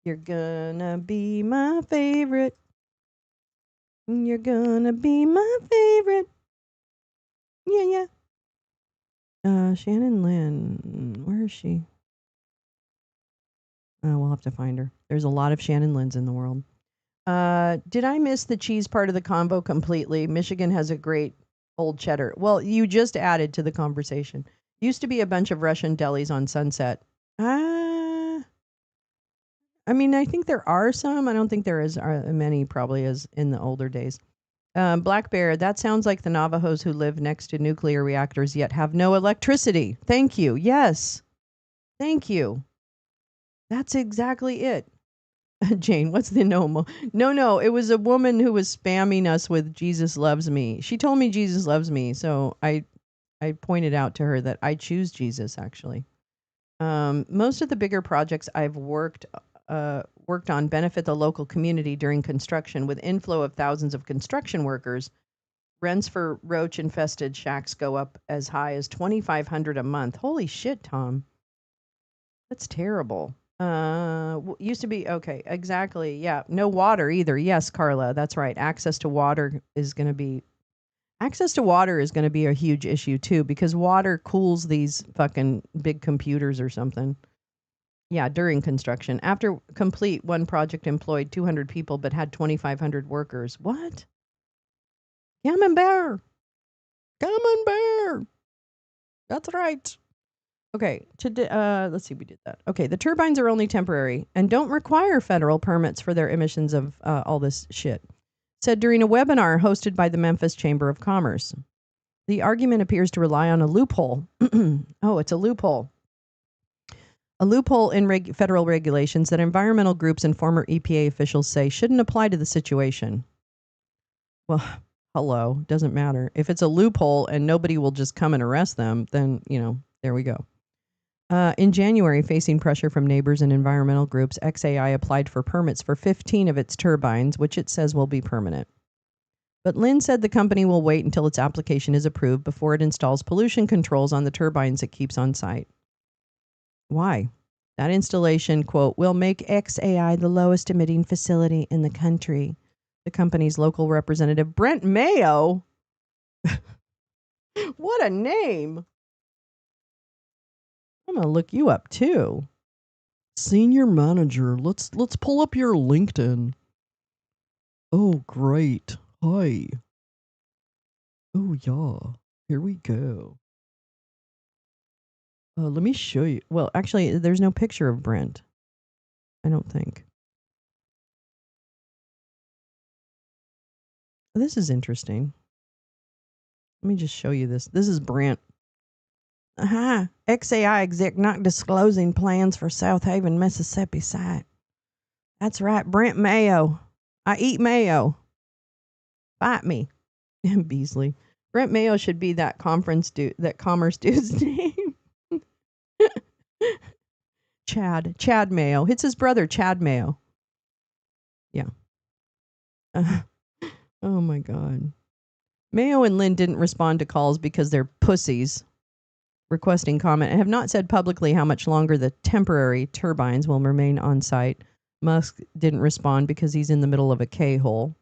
You're gonna be my favorite. You're gonna be my favorite. Yeah. Shannon Lynn. Where is she? We'll have to find her. There's a lot of Shannon Lynns in the world. Did I miss the cheese part of the convo completely? Michigan has a great old cheddar. Well, you just added to the conversation. Used to be a bunch of Russian delis on Sunset. I mean, I think there are some. I don't think there is many probably as in the older days. Black Bear, that sounds like the Navajos who live next to nuclear reactors yet have no electricity. Thank you. Yes. Thank you. That's exactly it. Jane, what's the no? No, it was a woman who was spamming us with Jesus loves me. She told me Jesus loves me, so I pointed out to her that I choose Jesus actually. Most of the bigger projects I've worked on benefit the local community during construction with inflow of thousands of construction workers. Rents for roach infested shacks go up as high as $2,500 a month. Holy shit, Tom. That's terrible. Used to be okay, exactly. Yeah, no water either. Yes, Carla, that's right. Access to water is going to be a huge issue too because water cools these fucking big computers or something. Yeah, during construction. After complete, one project employed 200 people but had 2,500 workers. What? Camembert. That's right. Okay, let's see, we did that. Okay, the turbines are only temporary and don't require federal permits for their emissions of all this shit. Said during a webinar hosted by the Memphis Chamber of Commerce. The argument appears to rely on a loophole. Oh, it's a loophole. A loophole in federal regulations that environmental groups and former EPA officials say shouldn't apply to the situation. Well, hello, doesn't matter. If it's a loophole and nobody will just come and arrest them, then, there we go. In January, facing pressure from neighbors and environmental groups, XAI applied for permits for 15 of its turbines, which it says will be permanent. But Lynn said the company will wait until its application is approved before it installs pollution controls on the turbines it keeps on site. Why? That installation, quote, will make XAI the lowest emitting facility in the country. The company's local representative, Brent Mayo. What a name. I'm going to look you up too. Senior manager. Let's pull up your LinkedIn. Oh, great. Hi. Oh, yeah. Here we go. Let me show you. Well, actually, there's no picture of Brent. I don't think. This is interesting. Let me just show you this. This is Brent. XAI exec not disclosing plans for South Haven, Mississippi site. That's right, Brent Mayo. I eat mayo. Fight me. Beasley. Brent Mayo should be that commerce dude's name. Chad Mayo. It's his brother, Chad Mayo. Yeah. Oh my God. Mayo and Lynn didn't respond to calls because they're pussies requesting comment and have not said publicly how much longer the temporary turbines will remain on site. Musk didn't respond because he's in the middle of a K-hole.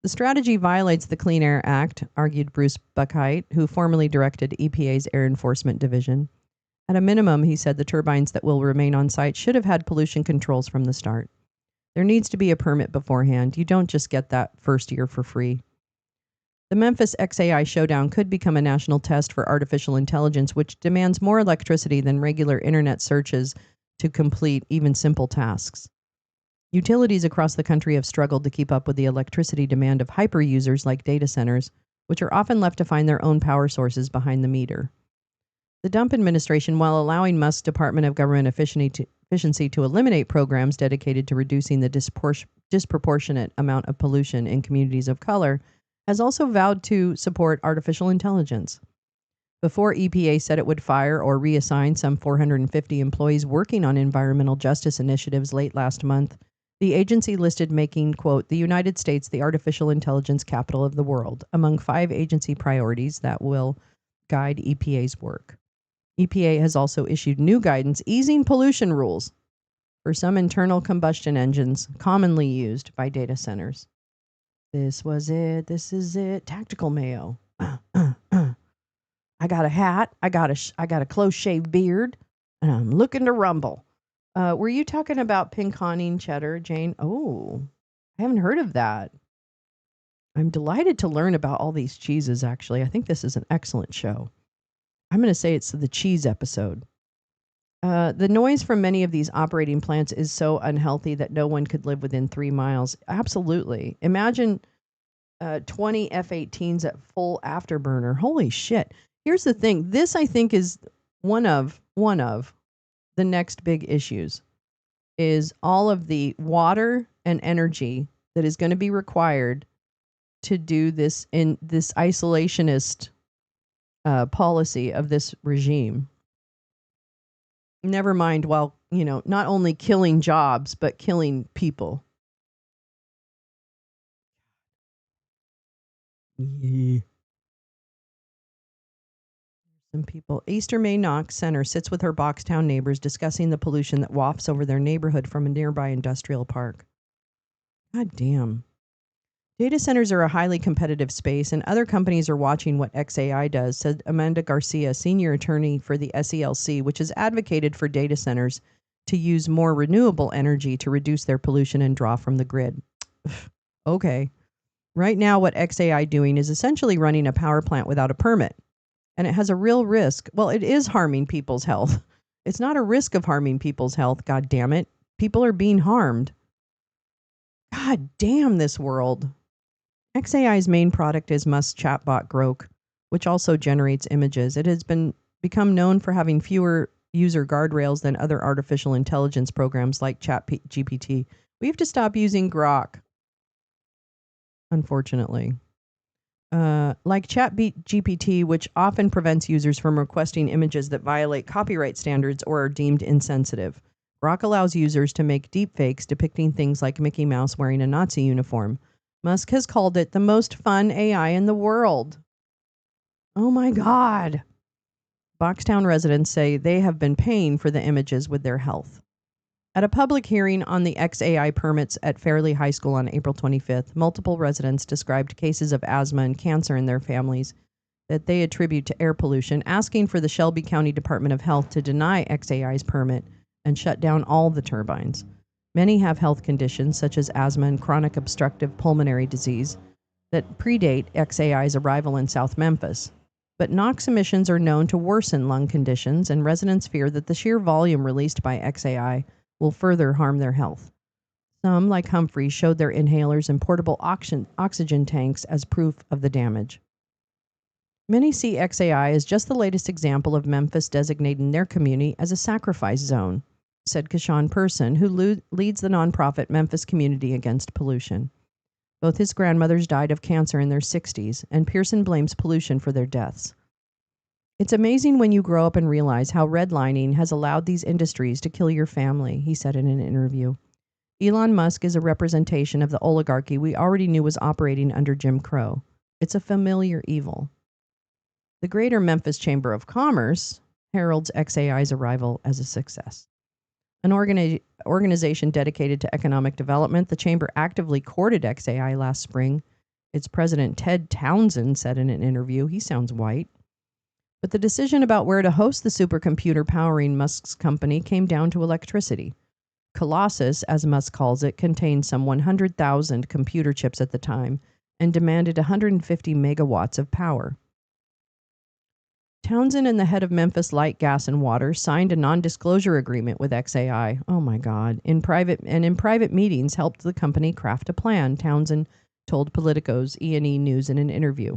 The strategy violates the Clean Air Act, argued Bruce Buckheit, who formerly directed EPA's Air Enforcement Division. At a minimum, he said the turbines that will remain on site should have had pollution controls from the start. There needs to be a permit beforehand. You don't just get that first year for free. The Memphis XAI showdown could become a national test for artificial intelligence, which demands more electricity than regular internet searches to complete even simple tasks. Utilities across the country have struggled to keep up with the electricity demand of hyper users like data centers, which are often left to find their own power sources behind the meter. The Dump administration, while allowing Musk's Department of Government Efficiency to eliminate programs dedicated to reducing the disproportionate amount of pollution in communities of color, has also vowed to support artificial intelligence. Before EPA said it would fire or reassign some 450 employees working on environmental justice initiatives late last month, the agency listed making, quote, the United States the artificial intelligence capital of the world among 5 agency priorities that will guide EPA's work. EPA has also issued new guidance easing pollution rules for some internal combustion engines commonly used by data centers. This was it. This is it. Tactical Mayo. I got a hat. I got a close shaved beard, and I'm looking to rumble. Were you talking about pinconning cheddar, Jane? Oh, I haven't heard of that. I'm delighted to learn about all these cheeses, actually. I think this is an excellent show. I'm going to say it's the cheese episode. The noise from many of these operating plants is so unhealthy that no one could live within 3 miles. Absolutely. Imagine 20 F-18s at full afterburner. Holy shit. Here's the thing. This, I think, is one of the next big issues is all of the water and energy that is going to be required to do this in this isolationist policy of this regime. Never mind, while, not only killing jobs, but killing people. Yeah. Some people. Easter May Knox Center sits with her Boxtown neighbors discussing the pollution that wafts over their neighborhood from a nearby industrial park. God damn. Data centers are a highly competitive space, and other companies are watching what XAI does, said Amanda Garcia, senior attorney for the SELC, which has advocated for data centers to use more renewable energy to reduce their pollution and draw from the grid. Okay. Right now, what XAI doing is essentially running a power plant without a permit. And it has a real risk. Well, it is harming people's health. It's not a risk of harming people's health, God damn it. People are being harmed. God damn this world. XAI's main product is Musk's chatbot Grok, which also generates images. It has become known for having fewer user guardrails than other artificial intelligence programs like ChatGPT. We have to stop using Grok, unfortunately. Like ChatGPT, which often prevents users from requesting images that violate copyright standards or are deemed insensitive. Grok allows users to make deepfakes depicting things like Mickey Mouse wearing a Nazi uniform. Musk has called it the most fun AI in the world. Oh my God. Boxtown residents say they have been paying for the images with their health. At a public hearing on the XAI permits at Fairleigh High School on April 25th, multiple residents described cases of asthma and cancer in their families that they attribute to air pollution, asking for the Shelby County Department of Health to deny XAI's permit and shut down all the turbines. Many have health conditions such as asthma and chronic obstructive pulmonary disease that predate XAI's arrival in South Memphis. But NOx emissions are known to worsen lung conditions, and residents fear that the sheer volume released by XAI will further harm their health. Some, like Humphrey, showed their inhalers and portable oxygen tanks as proof of the damage. Many see XAI as just the latest example of Memphis designating their community as a sacrifice zone, said Kashawn Person, who leads the nonprofit Memphis Community Against Pollution. Both his grandmothers died of cancer in their 60s, and Pearson blames pollution for their deaths. It's amazing when you grow up and realize how redlining has allowed these industries to kill your family, he said in an interview. Elon Musk is a representation of the oligarchy we already knew was operating under Jim Crow. It's a familiar evil. The Greater Memphis Chamber of Commerce heralds XAI's arrival as a success. An organization dedicated to economic development, the chamber actively courted XAI last spring. Its president, Ted Townsend, said in an interview, he sounds white. But the decision about where to host the supercomputer powering Musk's company came down to electricity. Colossus, as Musk calls it, contained some 100,000 computer chips at the time and demanded 150 megawatts of power. Townsend and the head of Memphis Light, Gas, and Water signed a non-disclosure agreement with XAI. Oh my God! In private meetings, helped the company craft a plan. Townsend told Politico's E&E News in an interview.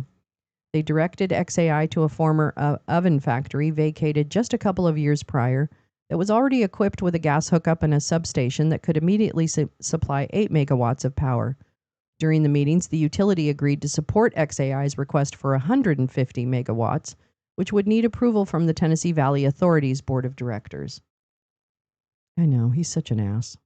They directed XAI to a former oven factory vacated just a couple of years prior that was already equipped with a gas hookup and a substation that could immediately supply 8 megawatts of power. During the meetings, the utility agreed to support XAI's request for 150 megawatts, which would need approval from the Tennessee Valley Authority's board of directors. I know, he's such an ass.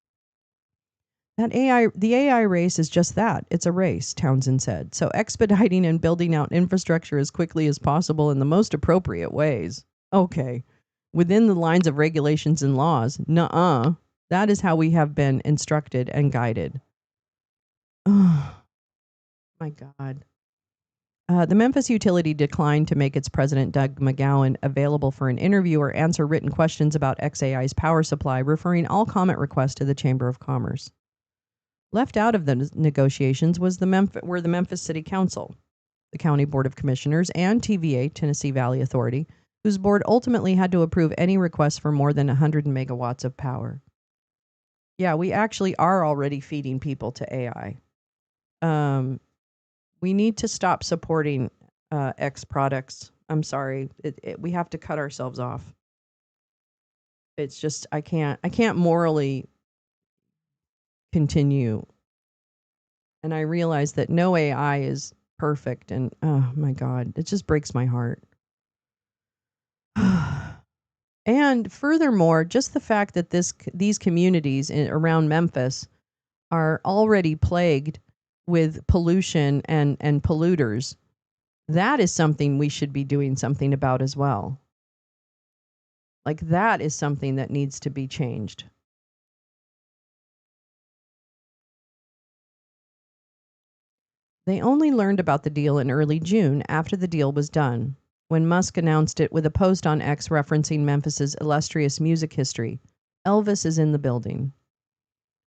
The AI race is just that. It's a race, Townsend said. So expediting and building out infrastructure as quickly as possible in the most appropriate ways. Okay. Within the lines of regulations and laws. Nuh-uh. That is how we have been instructed and guided. Oh, my God. The Memphis utility declined to make its president, Doug McGowan, available for an interview or answer written questions about XAI's power supply, referring all comment requests to the Chamber of Commerce. Left out of the negotiations were the Memphis City Council, the County Board of Commissioners, and TVA, Tennessee Valley Authority, whose board ultimately had to approve any requests for more than 100 megawatts of power. Yeah, we actually are already feeding people to AI. We need to stop supporting X products. I'm sorry. We have to cut ourselves off. It's just I can't morally continue. And I realize that no AI is perfect, and oh my God, it just breaks my heart. And furthermore, just the fact that these communities around Memphis are already plagued with pollution and polluters, that is something we should be doing something about as well. Like, that is something that needs to be changed. They only learned about the deal in early June after the deal was done, when Musk announced it with a post on X referencing Memphis's illustrious music history. Elvis is in the building.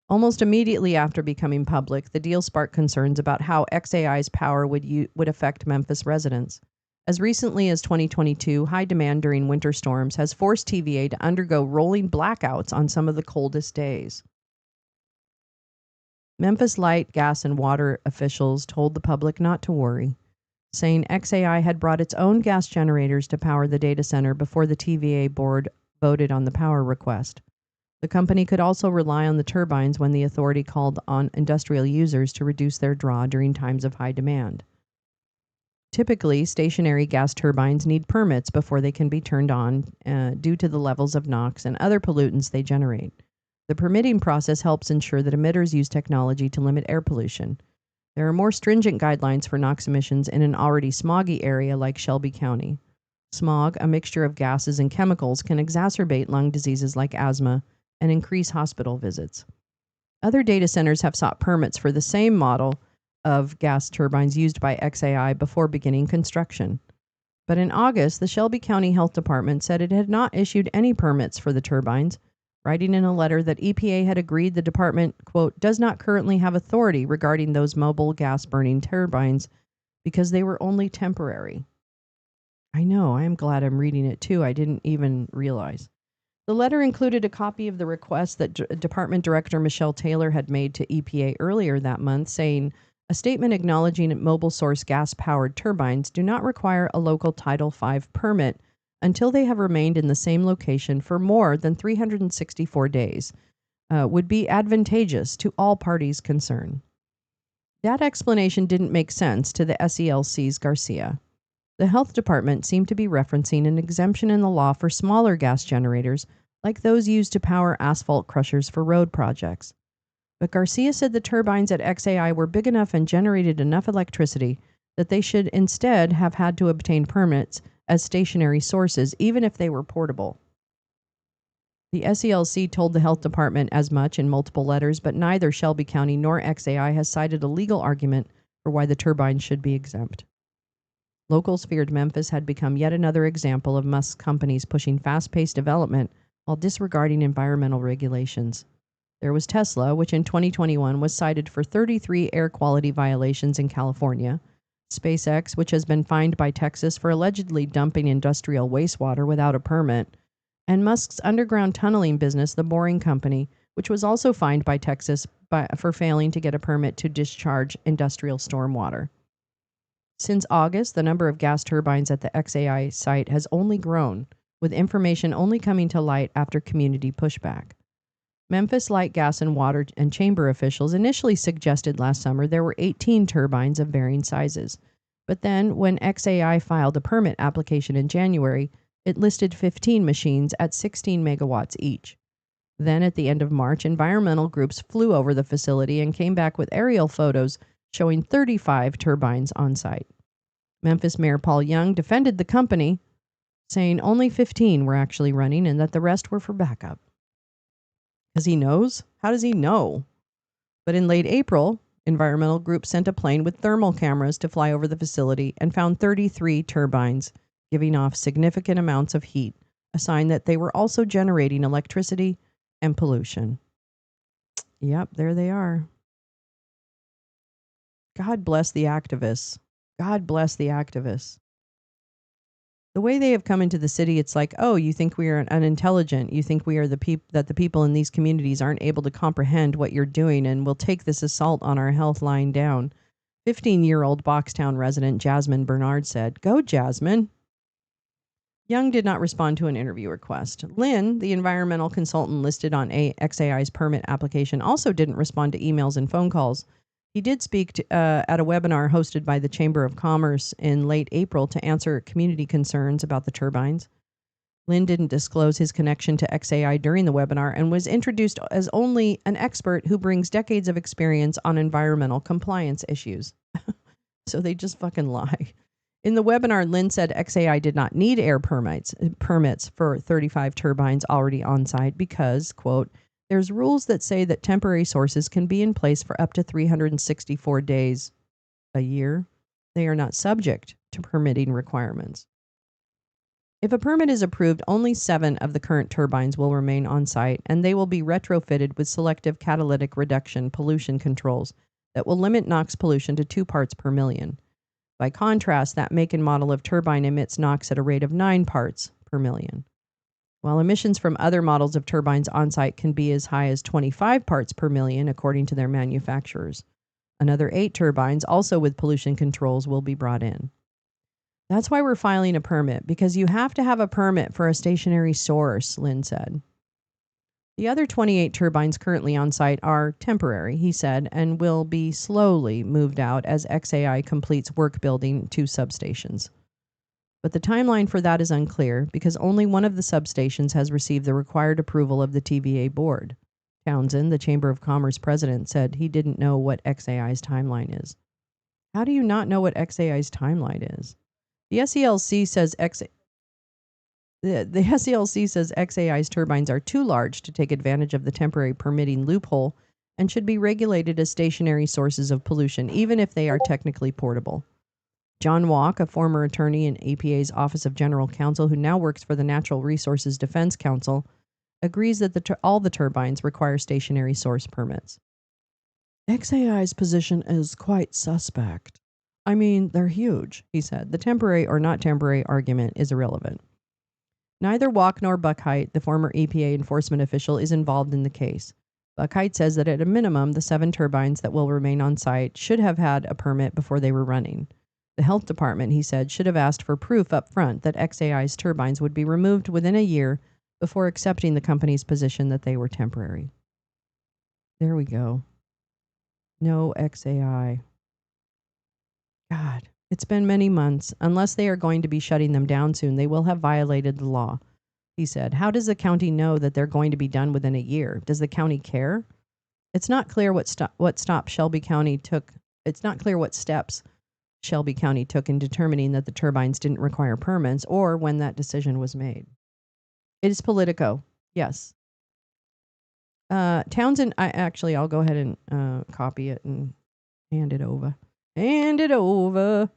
Almost immediately after becoming public, the deal sparked concerns about how XAI's power would affect Memphis residents. As recently as 2022, high demand during winter storms has forced TVA to undergo rolling blackouts on some of the coldest days. Memphis Light, Gas, and Water officials told the public not to worry, saying XAI had brought its own gas generators to power the data center before the TVA board voted on the power request. The company could also rely on the turbines when the authority called on industrial users to reduce their draw during times of high demand. Typically, stationary gas turbines need permits before they can be turned on due to the levels of NOx and other pollutants they generate. The permitting process helps ensure that emitters use technology to limit air pollution. There are more stringent guidelines for NOx emissions in an already smoggy area like Shelby County. Smog, a mixture of gases and chemicals, can exacerbate lung diseases like asthma and increase hospital visits. Other data centers have sought permits for the same model of gas turbines used by XAI before beginning construction. But in August, the Shelby County Health Department said it had not issued any permits for the turbines, writing in a letter that EPA had agreed the department, quote, does not currently have authority regarding those mobile gas-burning turbines because they were only temporary. I know, I am glad I'm reading it too. I didn't even realize. The letter included a copy of the request that Department Director Michelle Taylor had made to EPA earlier that month, saying a statement acknowledging that mobile source gas-powered turbines do not require a local Title V permit until they have remained in the same location for more than 364 days would be advantageous to all parties concerned. That explanation didn't make sense to the SELC's Garcia. The health department seemed to be referencing an exemption in the law for smaller gas generators, like those used to power asphalt crushers for road projects. But Garcia said the turbines at XAI were big enough and generated enough electricity that they should instead have had to obtain permits as stationary sources, even if they were portable. The SELC told the health department as much in multiple letters, but neither Shelby County nor XAI has cited a legal argument for why the turbines should be exempt. Locals feared Memphis had become yet another example of Musk's companies pushing fast-paced development while disregarding environmental regulations. There was Tesla, which in 2021 was cited for 33 air quality violations in California, SpaceX, which has been fined by Texas for allegedly dumping industrial wastewater without a permit, and Musk's underground tunneling business, the Boring Company, which was also fined by Texas for failing to get a permit to discharge industrial stormwater. Since August, the number of gas turbines at the XAI site has only grown, with information only coming to light after community pushback. Memphis Light, Gas and Water and Chamber officials initially suggested last summer there were 18 turbines of varying sizes. But then, when XAI filed a permit application in January, it listed 15 machines at 16 megawatts each. Then, at the end of March, environmental groups flew over the facility and came back with aerial photos showing 35 turbines on site. Memphis Mayor Paul Young defended the company, saying only 15 were actually running and that the rest were for backup. Because he knows? How does he know? But in late April, environmental groups sent a plane with thermal cameras to fly over the facility and found 33 turbines, giving off significant amounts of heat, a sign that they were also generating electricity and pollution. Yep, there they are. God bless the activists. God bless the activists. The way they have come into the city, it's like, oh, you think we are unintelligent. You think we are that the people in these communities aren't able to comprehend what you're doing and will take this assault on our health lying down. 15-year-old Boxtown resident Jasmine Bernard said, "Go, Jasmine." Young did not respond to an interview request. Lynn, the environmental consultant listed on XAI's permit application, also didn't respond to emails and phone calls. He did speak at a webinar hosted by the Chamber of Commerce in late April to answer community concerns about the turbines. Lynn didn't disclose his connection to XAI during the webinar and was introduced as only an expert who brings decades of experience on environmental compliance issues. So they just fucking lie. In the webinar, Lynn said XAI did not need air permits for 35 turbines already on site because, quote, there's rules that say that temporary sources can be in place for up to 364 days a year. They are not subject to permitting requirements. If a permit is approved, only 7 of the current turbines will remain on site, and they will be retrofitted with selective catalytic reduction pollution controls that will limit NOx pollution to 2 parts per million. By contrast, that make and model of turbine emits NOx at a rate of 9 parts per million. While emissions from other models of turbines on-site can be as high as 25 parts per million, according to their manufacturers. Another 8 turbines, also with pollution controls, will be brought in. That's why we're filing a permit, because you have to have a permit for a stationary source, Lynn said. The other 28 turbines currently on site are temporary, he said, and will be slowly moved out as XAI completes work building 2 substations. But the timeline for that is unclear because only one of the substations has received the required approval of the TVA board. Townsend, the Chamber of Commerce president, said he didn't know what XAI's timeline is. How do you not know what XAI's timeline is? The SELC says the SELC says XAI's turbines are too large to take advantage of the temporary permitting loophole and should be regulated as stationary sources of pollution, even if they are technically portable. John Walk, a former attorney in EPA's Office of General Counsel who now works for the Natural Resources Defense Council, agrees that all the turbines require stationary source permits. XAI's position is quite suspect. I mean, they're huge, he said. The temporary or not temporary argument is irrelevant. Neither Walk nor Buckheit, the former EPA enforcement official, is involved in the case. Buckheit says that at a minimum, the 7 turbines that will remain on site should have had a permit before they were running. The health department, he said, should have asked for proof up front that XAI's turbines would be removed within a year before accepting the company's position that they were temporary. There we go. No XAI. God, it's been many months. Unless they are going to be shutting them down soon, they will have violated the law, he said. How does the county know that they're going to be done within a year? Does the county care? It's not clear what steps Shelby County took in determining that the turbines didn't require permits or when that decision was made. It is Politico. Yes. Townsend, I'll go ahead and copy it and hand it over. Hand it over.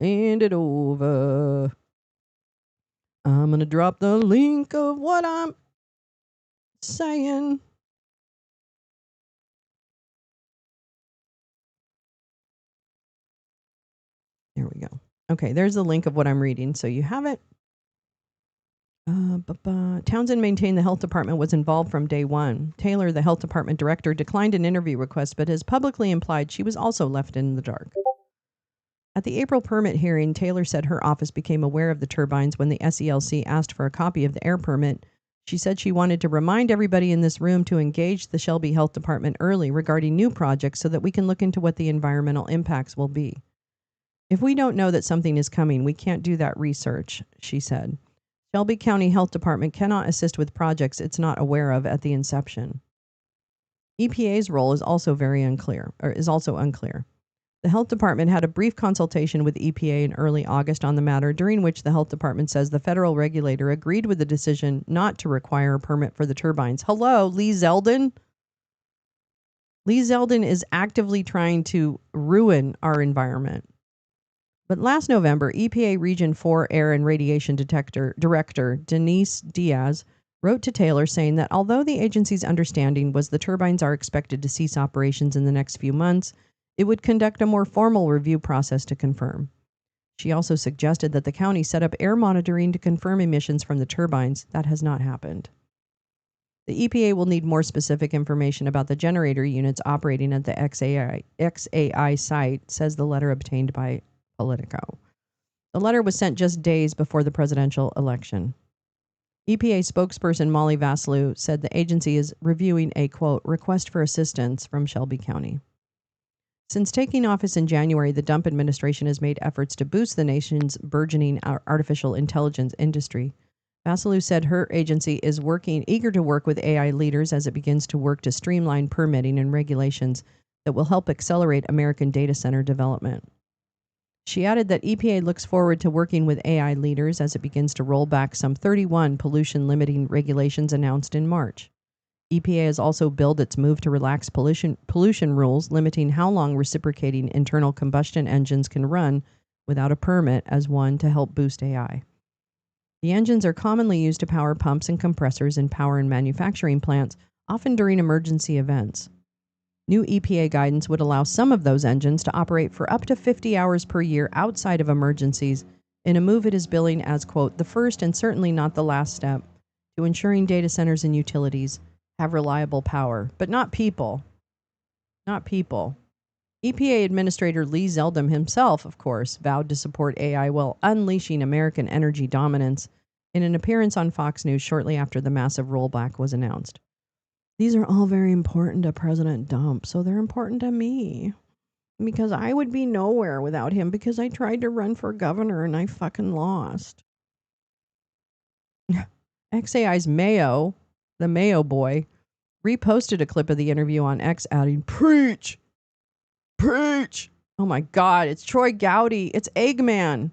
Hand it over. I'm going to drop the link of what I'm saying. There we go. Okay, there's the link of what I'm reading, so you have it. Townsend maintained the health department was involved from day one. Taylor, the health department director, declined an interview request, but has publicly implied she was also left in the dark. At the April permit hearing, Taylor said her office became aware of the turbines when the SELC asked for a copy of the air permit. She said she wanted to remind everybody in this room to engage the Shelby Health Department early regarding new projects so that we can look into what the environmental impacts will be. If we don't know that something is coming, we can't do that research, she said. Shelby County Health Department cannot assist with projects it's not aware of at the inception. EPA's role is also unclear. The health department had a brief consultation with EPA in early August on the matter, during which the health department says the federal regulator agreed with the decision not to require a permit for the turbines. Hello, Lee Zeldin? Lee Zeldin is actively trying to ruin our environment. But last November, EPA Region 4 Air and Radiation Director Denise Diaz wrote to Taylor saying that although the agency's understanding was the turbines are expected to cease operations in the next few months, it would conduct a more formal review process to confirm. She also suggested that the county set up air monitoring to confirm emissions from the turbines. That has not happened. The EPA will need more specific information about the generator units operating at the XAI site, says the letter obtained by Politico. The letter was sent just days before the presidential election. EPA spokesperson Molly Vassalou said the agency is reviewing a, quote, request for assistance from Shelby County. Since taking office in January, the Dump administration has made efforts to boost the nation's burgeoning artificial intelligence industry. Vassalou said her agency is eager to work with AI leaders as it begins to work to streamline permitting and regulations that will help accelerate American data center development. She added that EPA looks forward to working with AI leaders as it begins to roll back some 31 pollution-limiting regulations announced in March. EPA has also billed its move to relax pollution rules, limiting how long reciprocating internal combustion engines can run without a permit as one to help boost AI. The engines are commonly used to power pumps and compressors in power and manufacturing plants, often during emergency events. New EPA guidance would allow some of those engines to operate for up to 50 hours per year outside of emergencies, in a move it is billing as, quote, the first and certainly not the last step to ensuring data centers and utilities have reliable power, but not people. Not people. EPA Administrator Lee Zeldin himself, of course, vowed to support AI while unleashing American energy dominance in an appearance on Fox News shortly after the massive rollback was announced. These are all very important to President Dump, so they're important to me. Because I would be nowhere without him because I tried to run for governor and I fucking lost. XAI's Mayo, the Mayo boy, reposted a clip of the interview on X, adding, preach! Preach! Oh my God, it's Troy Gowdy. It's Eggman.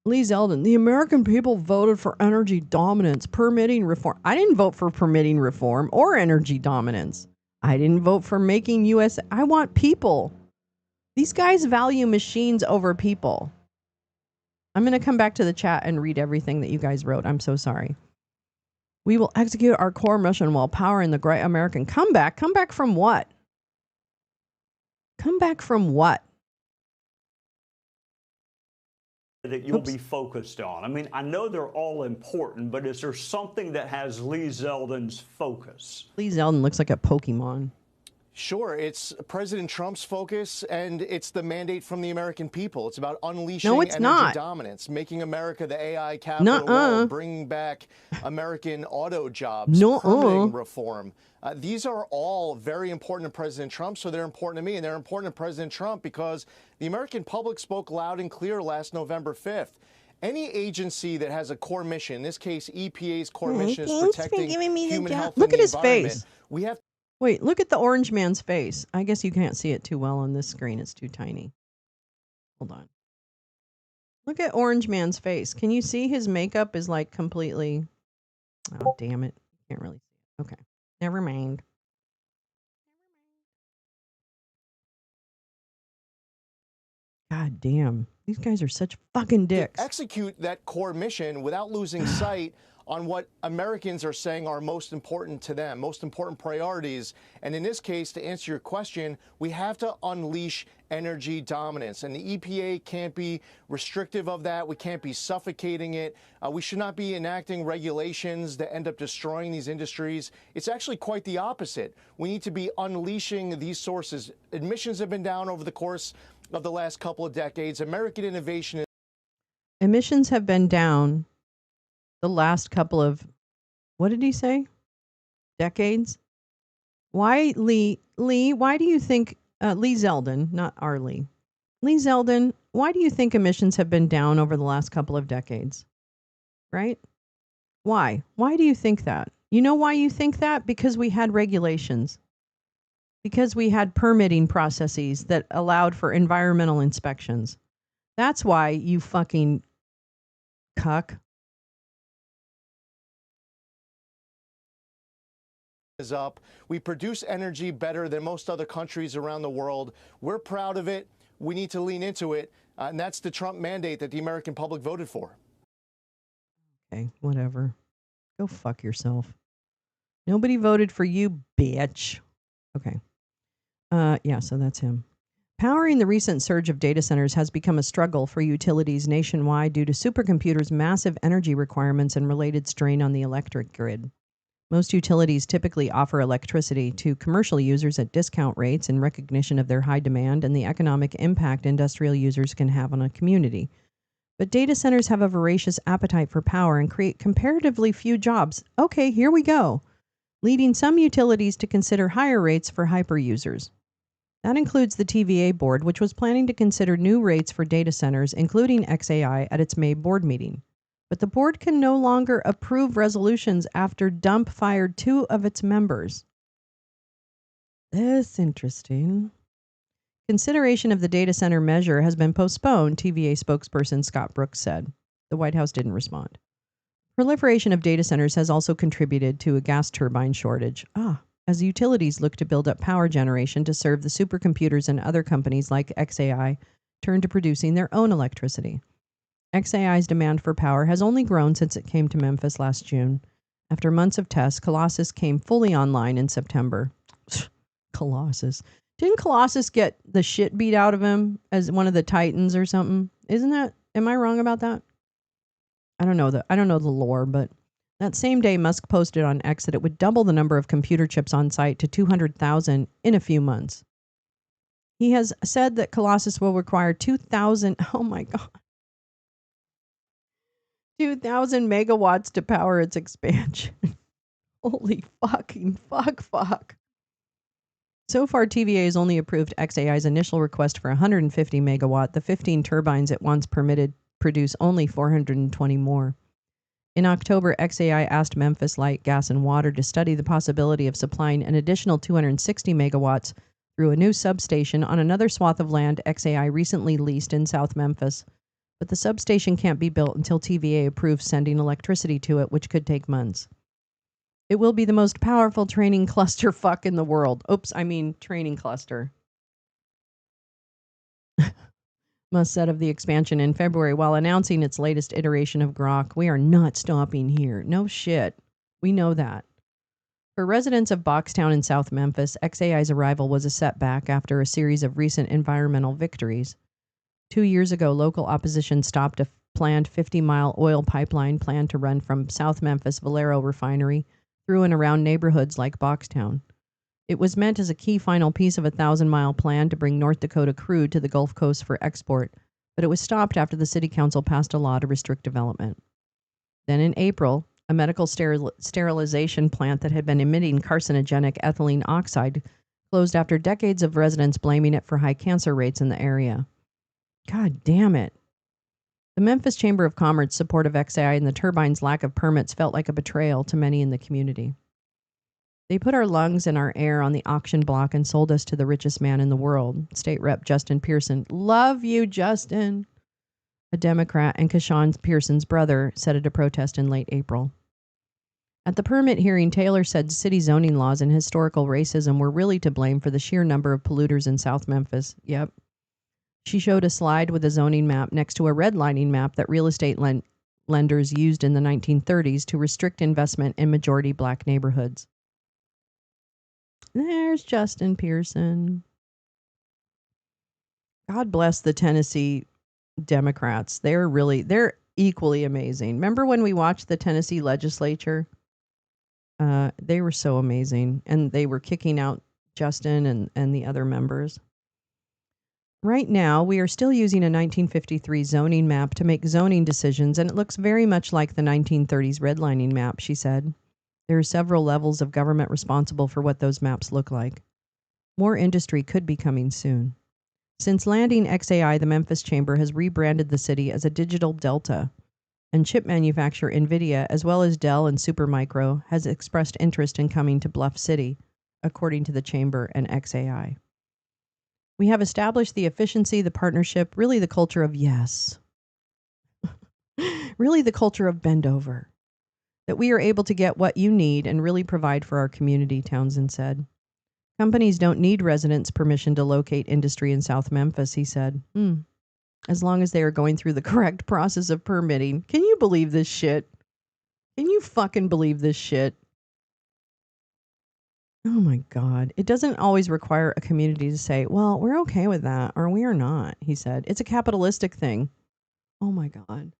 Lee Zeldin, the American people voted for energy dominance, permitting reform. I didn't vote for permitting reform or energy dominance. I didn't vote for making U.S. I want people. These guys value machines over people. I'm going to come back to the chat and read everything that you guys wrote. I'm so sorry. We will execute our core mission while powering the great American comeback. Come back from what? Come back from what? that you'll be focused on? I mean, I know they're all important, but is there something that has Lee Zeldin's focus? Lee Zeldin looks like a Pokemon. Sure, it's President Trump's focus, and it's the mandate from the American people. It's about unleashing energy dominance, making America the AI capital of the world, bringing back American auto jobs, permitting reform. These are all very important to President Trump, so they're important to me, and they're important to President Trump because the American public spoke loud and clear last November 5th. Any agency that has a core mission, in this case, EPA's core mission is protecting human health and the environment. Face. We have Wait, look at the orange man's face. I guess you can't see it too well on this screen. It's too tiny. Hold on. Look at orange man's face. Can you see his makeup is like completely... Oh, damn it. Can't really see it. Okay. Never mind. God damn. These guys are such fucking dicks. Execute that core mission without losing sight on what Americans are saying are most important to them, most important priorities. And in this case, to answer your question, we have to unleash energy dominance. And the EPA can't be restrictive of that. We can't be suffocating it. We should not be enacting regulations that end up destroying these industries. It's actually quite the opposite. We need to be unleashing these sources. Emissions have been down over the course of the last couple of decades. American innovation. Emissions have been down the last couple of, what did he say? Decades? Why, Lee, why do you think, Lee Zeldin, not our Lee. Lee Zeldin, why do you think emissions have been down over the last couple of decades? Right? Why? Why do you think that? You know why you think that? Because we had regulations. Because we had permitting processes that allowed for environmental inspections. That's why, you fucking cuck. Is up. We produce energy better than most other countries around the world. We're proud of it. We need to lean into it. And that's the Trump mandate that the American public voted for. Okay, whatever. Go fuck yourself. Nobody voted for you, bitch. Okay. Yeah, so that's him. Powering the recent surge of data centers has become a struggle for utilities nationwide due to supercomputers' massive energy requirements and related strain on the electric grid. Most utilities typically offer electricity to commercial users at discount rates in recognition of their high demand and the economic impact industrial users can have on a community. But data centers have a voracious appetite for power and create comparatively few jobs. Okay, here we go. Leading some utilities to consider higher rates for hyper users. That includes the TVA board, which was planning to consider new rates for data centers, including XAI, at its May board meeting. But the board can no longer approve resolutions after Dump fired 2 of its members. That's interesting. Consideration of the data center measure has been postponed, TVA spokesperson Scott Brooks said. The White House didn't respond. Proliferation of data centers has also contributed to a gas turbine shortage. As utilities look to build up power generation to serve the supercomputers and other companies like XAI turn to producing their own electricity. XAI's demand for power has only grown since it came to Memphis last June. After months of tests, Colossus came fully online in September. Colossus. Didn't Colossus get the shit beat out of him as one of the Titans or something? Am I wrong about that? I don't know the lore, but that same day Musk posted on X that it would double the number of computer chips on site to 200,000 in a few months. He has said that Colossus will require 2,000, oh my God, 2,000 megawatts to power its expansion. Holy fucking fuck. So far, TVA has only approved XAI's initial request for 150 megawatt. The 15 turbines it once permitted produce only 420 more. In October, XAI asked Memphis Light, Gas, and Water to study the possibility of supplying an additional 260 megawatts through a new substation on another swath of land XAI recently leased in South Memphis. But the substation can't be built until TVA approves sending electricity to it, which could take months. It will be the most powerful training clusterfuck in the world. Training cluster. Musk said of the expansion in February while announcing its latest iteration of Grok. We are not stopping here. No shit. We know that. For residents of Boxtown in South Memphis, XAI's arrival was a setback after a series of recent environmental victories. 2 years ago, local opposition stopped a planned 50-mile oil pipeline planned to run from South Memphis Valero refinery through and around neighborhoods like Boxtown. It was meant as a key final piece of a 1,000-mile plan to bring North Dakota crude to the Gulf Coast for export, but it was stopped after the city council passed a law to restrict development. Then in April, a medical sterilization plant that had been emitting carcinogenic ethylene oxide closed after decades of residents blaming it for high cancer rates in the area. God damn it. The Memphis Chamber of Commerce's support of XAI and the turbine's lack of permits felt like a betrayal to many in the community. They put our lungs and our air on the auction block and sold us to the richest man in the world, State Rep Justin Pearson. Love you, Justin. A Democrat and Keshawn Pearson's brother said at a protest in late April. At the permit hearing, Taylor said city zoning laws and historical racism were really to blame for the sheer number of polluters in South Memphis. Yep. She showed a slide with a zoning map next to a redlining map that real estate lenders used in the 1930s to restrict investment in majority black neighborhoods. There's Justin Pearson. God bless the Tennessee Democrats. They're equally amazing. Remember when we watched the Tennessee legislature? They were so amazing. And they were kicking out Justin and the other members. Right now, we are still using a 1953 zoning map to make zoning decisions, and it looks very much like the 1930s redlining map, she said. There are several levels of government responsible for what those maps look like. More industry could be coming soon. Since landing XAI, the Memphis Chamber has rebranded the city as a digital delta, and chip manufacturer NVIDIA, as well as Dell and Supermicro, has expressed interest in coming to Bluff City, according to the Chamber and XAI. We have established the efficiency, the partnership, really the culture of yes. Really the culture of bend over. That we are able to get what you need and really provide for our community, Townsend said. Companies don't need residents' permission to locate industry in South Memphis, he said. As long as they are going through the correct process of permitting. Can you believe this shit? Can you fucking believe this shit? Oh my God. It doesn't always require a community to say, well, we're okay with that, or we are not, he said. It's a capitalistic thing. Oh my God.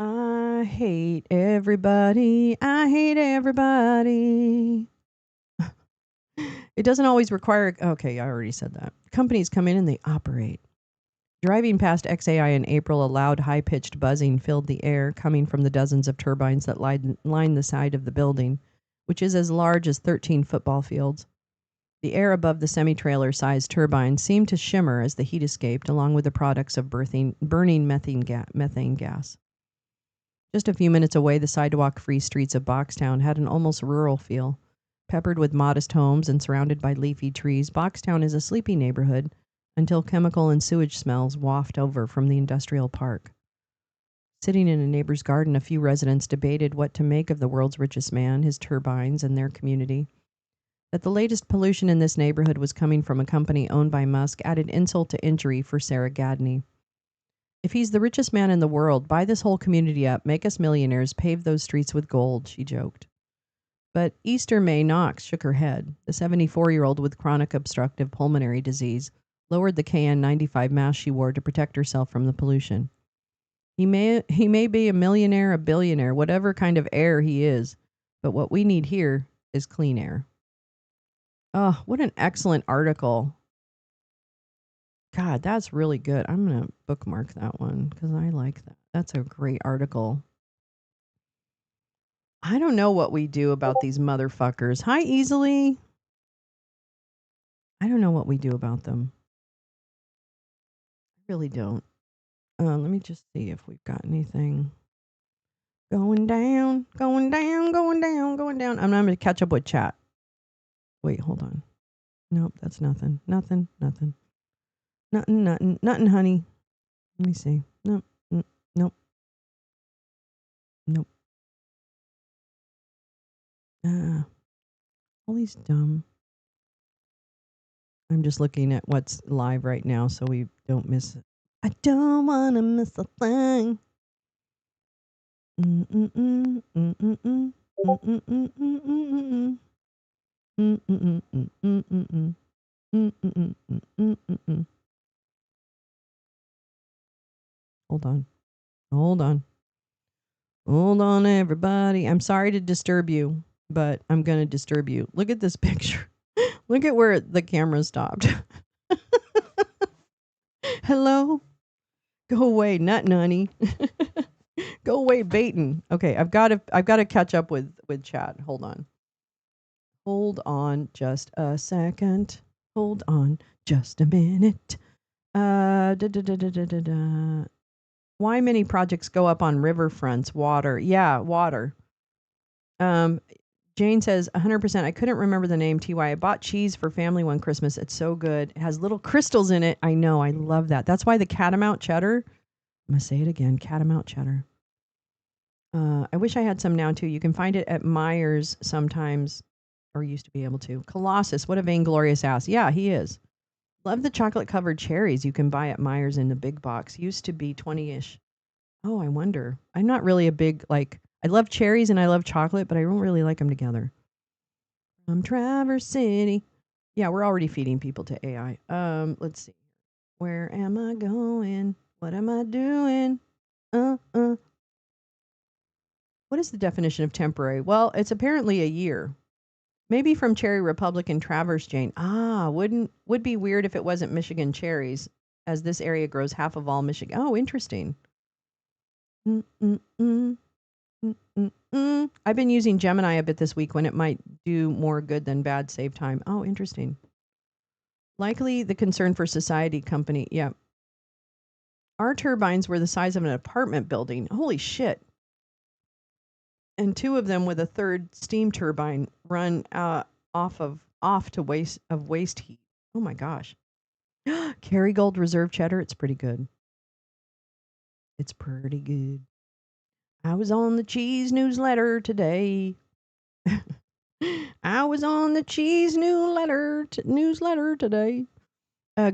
I hate everybody. I hate everybody. It doesn't always require, okay, I already said that. Companies come in and they operate. Driving past XAI in April, a loud, high-pitched buzzing filled the air, coming from the dozens of turbines that line the side of the building, which is as large as 13 football fields. The air above the semi-trailer-sized turbines seemed to shimmer as the heat escaped, along with the products of burning methane gas. Just a few minutes away, the sidewalk-free streets of Boxtown had an almost rural feel. Peppered with modest homes and surrounded by leafy trees, Boxtown is a sleepy neighborhood until chemical and sewage smells waft over from the industrial park. Sitting in a neighbor's garden, a few residents debated what to make of the world's richest man, his turbines, and their community. That the latest pollution in this neighborhood was coming from a company owned by Musk added insult to injury for Sarah Gadney. If he's the richest man in the world, buy this whole community up, make us millionaires, pave those streets with gold, she joked. But Easter May Knox shook her head. The 74-year-old with chronic obstructive pulmonary disease lowered the KN95 mask she wore to protect herself from the pollution. He may be a millionaire, a billionaire, whatever kind of air he is, but what we need here is clean air. Oh, what an excellent article. God, that's really good. I'm going to bookmark that one because I like that. That's a great article. I don't know what we do about these motherfuckers. Hi, Easily. I don't know what we do about them. I really don't. Let me just see if we've got anything. Going down, going down, going down, going down. I'm going to catch up with chat. Wait, hold on. Nope, that's nothing. Nothing, nothing. Nothing, nothing, nothing, honey. Let me see. Nope, nope. Nope. All these dumb. I'm just looking at what's live right now so we don't miss it. I don't want to miss a thing. Hold on. Hold on. Hold on, everybody. I'm sorry to disturb you, but I'm going to disturb you. Look at this picture. Look at where the camera stopped. Hello? Go away, nut nunny. Go away, baiting. Okay, I've got to catch up with chat. Hold on. Hold on just a second. Hold on just a minute. Why many projects go up on riverfronts? Water. Yeah, water. Jane says 100%. I couldn't remember the name. TY. I bought cheese for family one Christmas. It's so good. It has little crystals in it. I know. I love that. That's why the Catamount cheddar. I'm gonna say it again. Catamount cheddar. I wish I had some now too. You can find it at Myers sometimes, or used to be able to. Colossus. What a vainglorious ass. Yeah, he is. Love the chocolate covered cherries you can buy at Myers in the big box. Used to be 20-ish. Oh, I wonder. I'm not really a big, like, I love cherries and I love chocolate, but I don't really like them together. From Traverse City. Yeah, we're already feeding people to AI. Let's see. Where am I going? What am I doing? What is the definition of temporary? Well, it's apparently a year. Maybe from Cherry Republic and Traverse, Jane. Would be weird if it wasn't Michigan cherries, as this area grows half of all Michigan. Oh, interesting. I've been using Gemini a bit this week when it might do more good than bad, save time. Oh, interesting. Likely the concern for society company. Yeah. Our turbines were the size of an apartment building. Holy shit. And two of them with a third steam turbine run off to waste heat. Oh my gosh. Kerrygold Reserve Cheddar. It's pretty good. It's pretty good. I was on the cheese newsletter today. I was on the cheese newsletter today.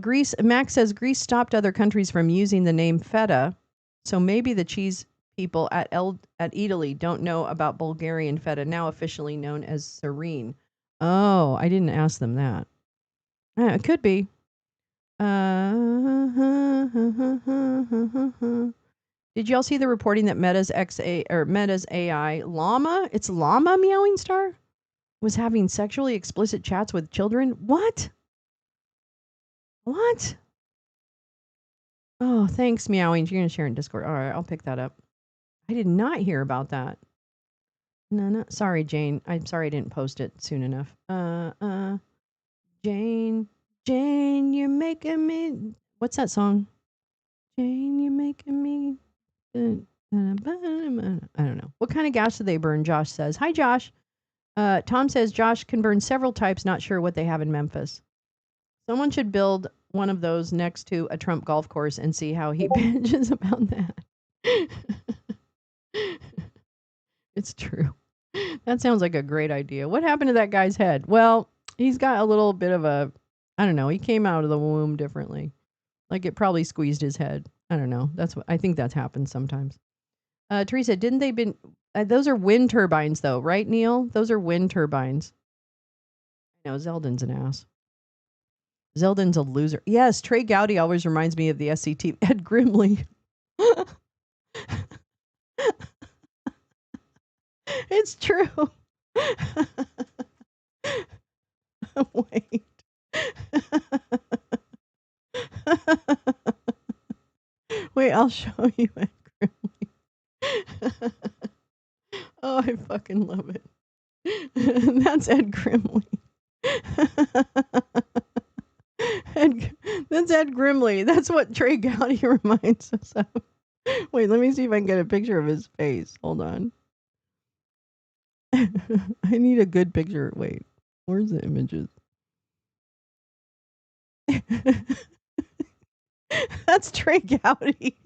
Greece. Max says Greece stopped other countries from using the name feta, so maybe the cheese people at Italy don't know about Bulgarian feta, now officially known as serene. Oh, I didn't ask them that. It could be. Did y'all see the reporting that Meta's AI Llama? It's Llama Meowing Star was having sexually explicit chats with children. What? What? Oh, thanks, Meowing. You're gonna share in Discord. All right, I'll pick that up. I did not hear about that. No. Sorry, Jane. I'm sorry I didn't post it soon enough. Jane, you're making me. What's that song? Jane, you're making me. I don't know. What kind of gas do they burn? Josh says. Hi, Josh. Tom says Josh can burn several types. Not sure what they have in Memphis. Someone should build one of those next to a Trump golf course and see how he bitches about that. It's true. That sounds like a great idea. What happened to that guy's head? Well, he's got a little bit of a, I don't know, he came out of the womb differently. Like it probably squeezed his head. I don't know. I think that's happened sometimes. Teresa, didn't they been, those are wind turbines though, right, Neil? Those are wind turbines. No, Zeldin's an ass. Zeldin's a loser. Yes, Trey Gowdy always reminds me of the SCT. Ed Grimley. It's true. Wait. Wait, I'll show you Ed Grimley. Oh, I fucking love it. That's Ed Grimley. That's Ed Grimley. That's what Trey Gowdy reminds us of. Wait, let me see if I can get a picture of his face. Hold on. I need a good picture. Wait, where's the images? That's Trey Gowdy.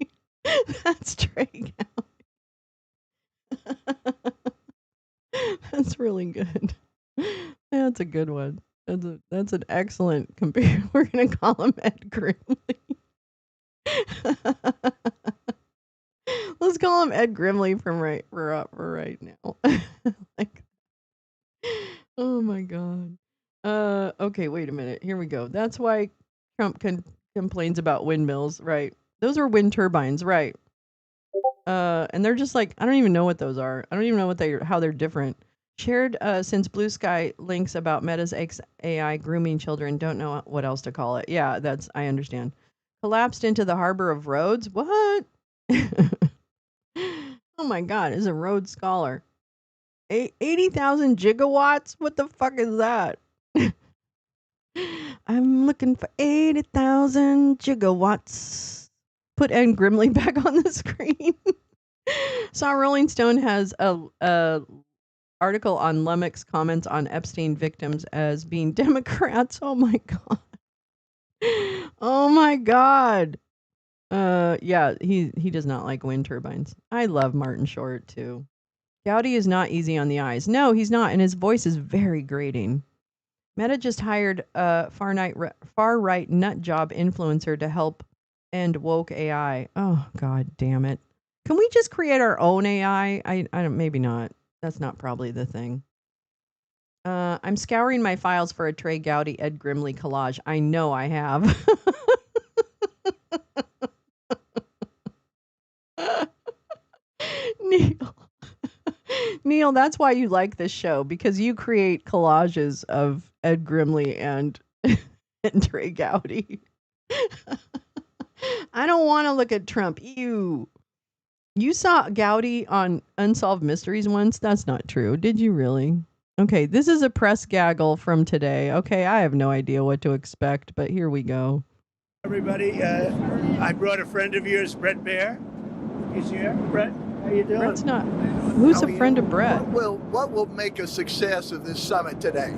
That's Trey Gowdy. That's really good. That's a good one. That's an excellent compare. We're gonna call him Ed Grimley. Let's call him Ed Grimley from right now. Like, oh my god. Okay, wait a minute. Here we go. That's why Trump complains about windmills, right? Those are wind turbines, right? And they're just like, I don't even know what those are. I don't even know how they're different. Shared since Blue Sky links about Meta's AI grooming children. Don't know what else to call it. Yeah, I understand. Collapsed into the harbor of Rhodes. What? Oh my God, is a Rhodes scholar. 80,000 gigawatts? What the fuck is that? I'm looking for 80,000 gigawatts. Put Ed Grimley back on the screen. Saw Rolling Stone has a article on Lummix comments on Epstein victims as being Democrats. Oh my God. Oh my God. Yeah, he does not like wind turbines. I love Martin Short too. Gowdy is not easy on the eyes. No, he's not, and his voice is very grating. Meta just hired a far-right nut job influencer to help end woke AI. Oh God damn it. Can we just create our own AI? I don't, maybe not. That's not probably the thing. I'm scouring my files for a Trey Gowdy Ed Grimley collage. I know I have. Neil. Neil, that's why you like this show, because you create collages of Ed Grimley and Trey Gowdy. I don't want to look at Trump. Ew. You saw Gowdy on Unsolved Mysteries once? That's not true. Did you really? Okay, this is a press gaggle from today. Okay, I have no idea what to expect, but here we go. Everybody, I brought a friend of yours, Brett Baer. He's here. Brett, how you doing? Brett's not. Who's a friend of Brett? What will make a success of this summit today?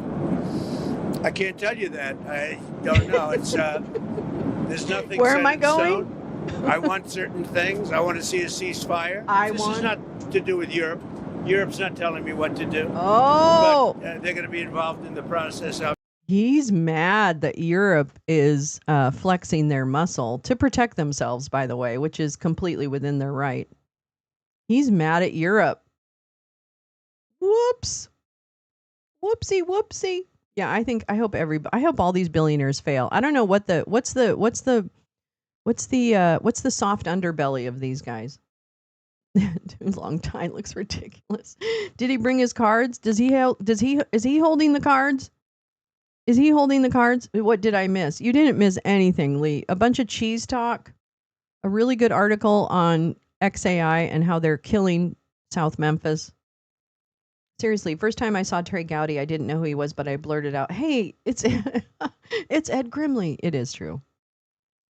I can't tell you that. I don't know. It's there's nothing. Where set am I in going? stone. I want certain things. I want to see a ceasefire. This is not to do with Europe. Europe's not telling me what to do. Oh. But they're going to be involved in the process of. He's mad that Europe is flexing their muscle to protect themselves, by the way, which is completely within their right. He's mad at Europe. Whoops. Whoopsie whoopsie. Yeah, I hope all these billionaires fail. I don't know what's the soft underbelly of these guys. Too long time looks ridiculous. Did he bring his cards? Is he holding the cards? Is he holding the cards? What did I miss? You didn't miss anything, Lee. A bunch of cheese talk. A really good article on XAI and how they're killing South Memphis. Seriously, first time I saw Trey Gowdy, I didn't know who he was, but I blurted out, "Hey, it's it's Ed Grimley." It is true.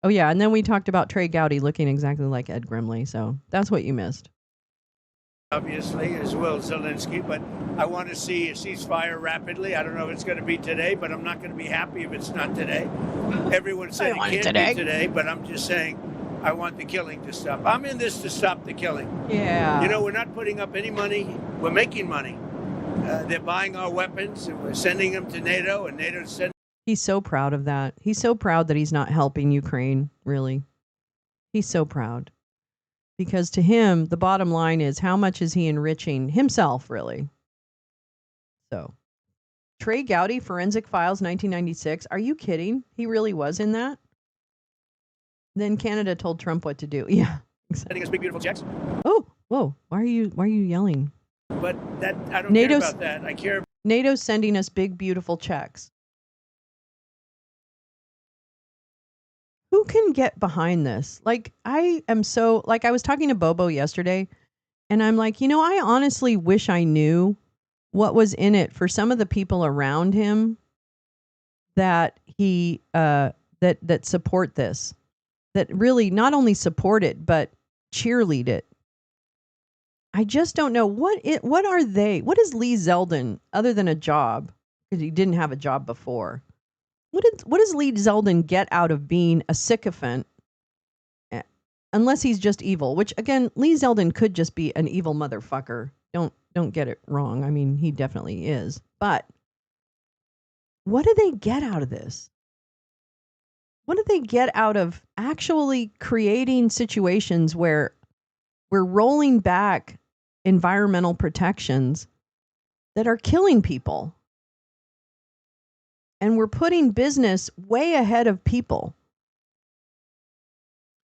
Oh yeah, and then we talked about Trey Gowdy looking exactly like Ed Grimley, so that's what you missed. Obviously, as well as Zelensky, but I want to see a ceasefire rapidly. I don't know if it's going to be today, but I'm not going to be happy if it's not today. Everyone said it can't be today, but I'm just saying I want the killing to stop. I'm in this to stop the killing. Yeah. You know, we're not putting up any money. We're making money. They're buying our weapons, and we're sending them to NATO, and NATO's sending. He's so proud of that. He's so proud that he's not helping Ukraine, really. He's so proud. Because to him, the bottom line is how much is he enriching himself, really? So, Trey Gowdy, Forensic Files, 1996. Are you kidding? He really was in that? Then Canada told Trump what to do. Yeah, exactly. Sending us big, beautiful checks. Oh, whoa. Why are you yelling? But that I don't care about that. I care. NATO's sending us big, beautiful checks. Who can get behind this? Like, I was talking to Bobo yesterday, and I'm like, I honestly wish I knew what was in it for some of the people around him that that support this, that really not only support it, but cheerlead it. I just don't know what are they? What is Lee Zeldin other than a job? Because he didn't have a job before. What does Lee Zeldin get out of being a sycophant? Unless he's just evil, which again, Lee Zeldin could just be an evil motherfucker. Don't get it wrong. I mean, he definitely is. But what do they get out of this? What do they get out of actually creating situations where we're rolling back environmental protections that are killing people? And we're putting business way ahead of people.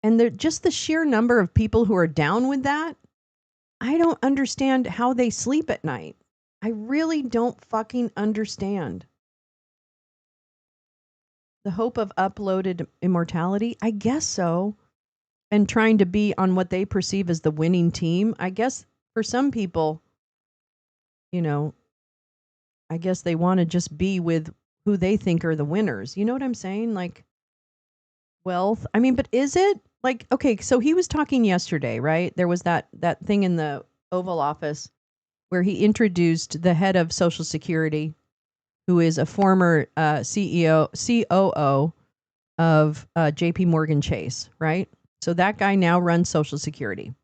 And just the sheer number of people who are down with that, I don't understand how they sleep at night. I really don't fucking understand. The hope of uploaded immortality? I guess so. And trying to be on what they perceive as the winning team. I guess for some people, I guess they want to just be with who they think are the winners. You know what I'm saying? Like wealth. I mean, but is it? Like, okay, so he was talking yesterday, right? There was that thing in the Oval Office where he introduced the head of Social Security, who is a former COO of JP Morgan Chase, right? So that guy now runs Social Security.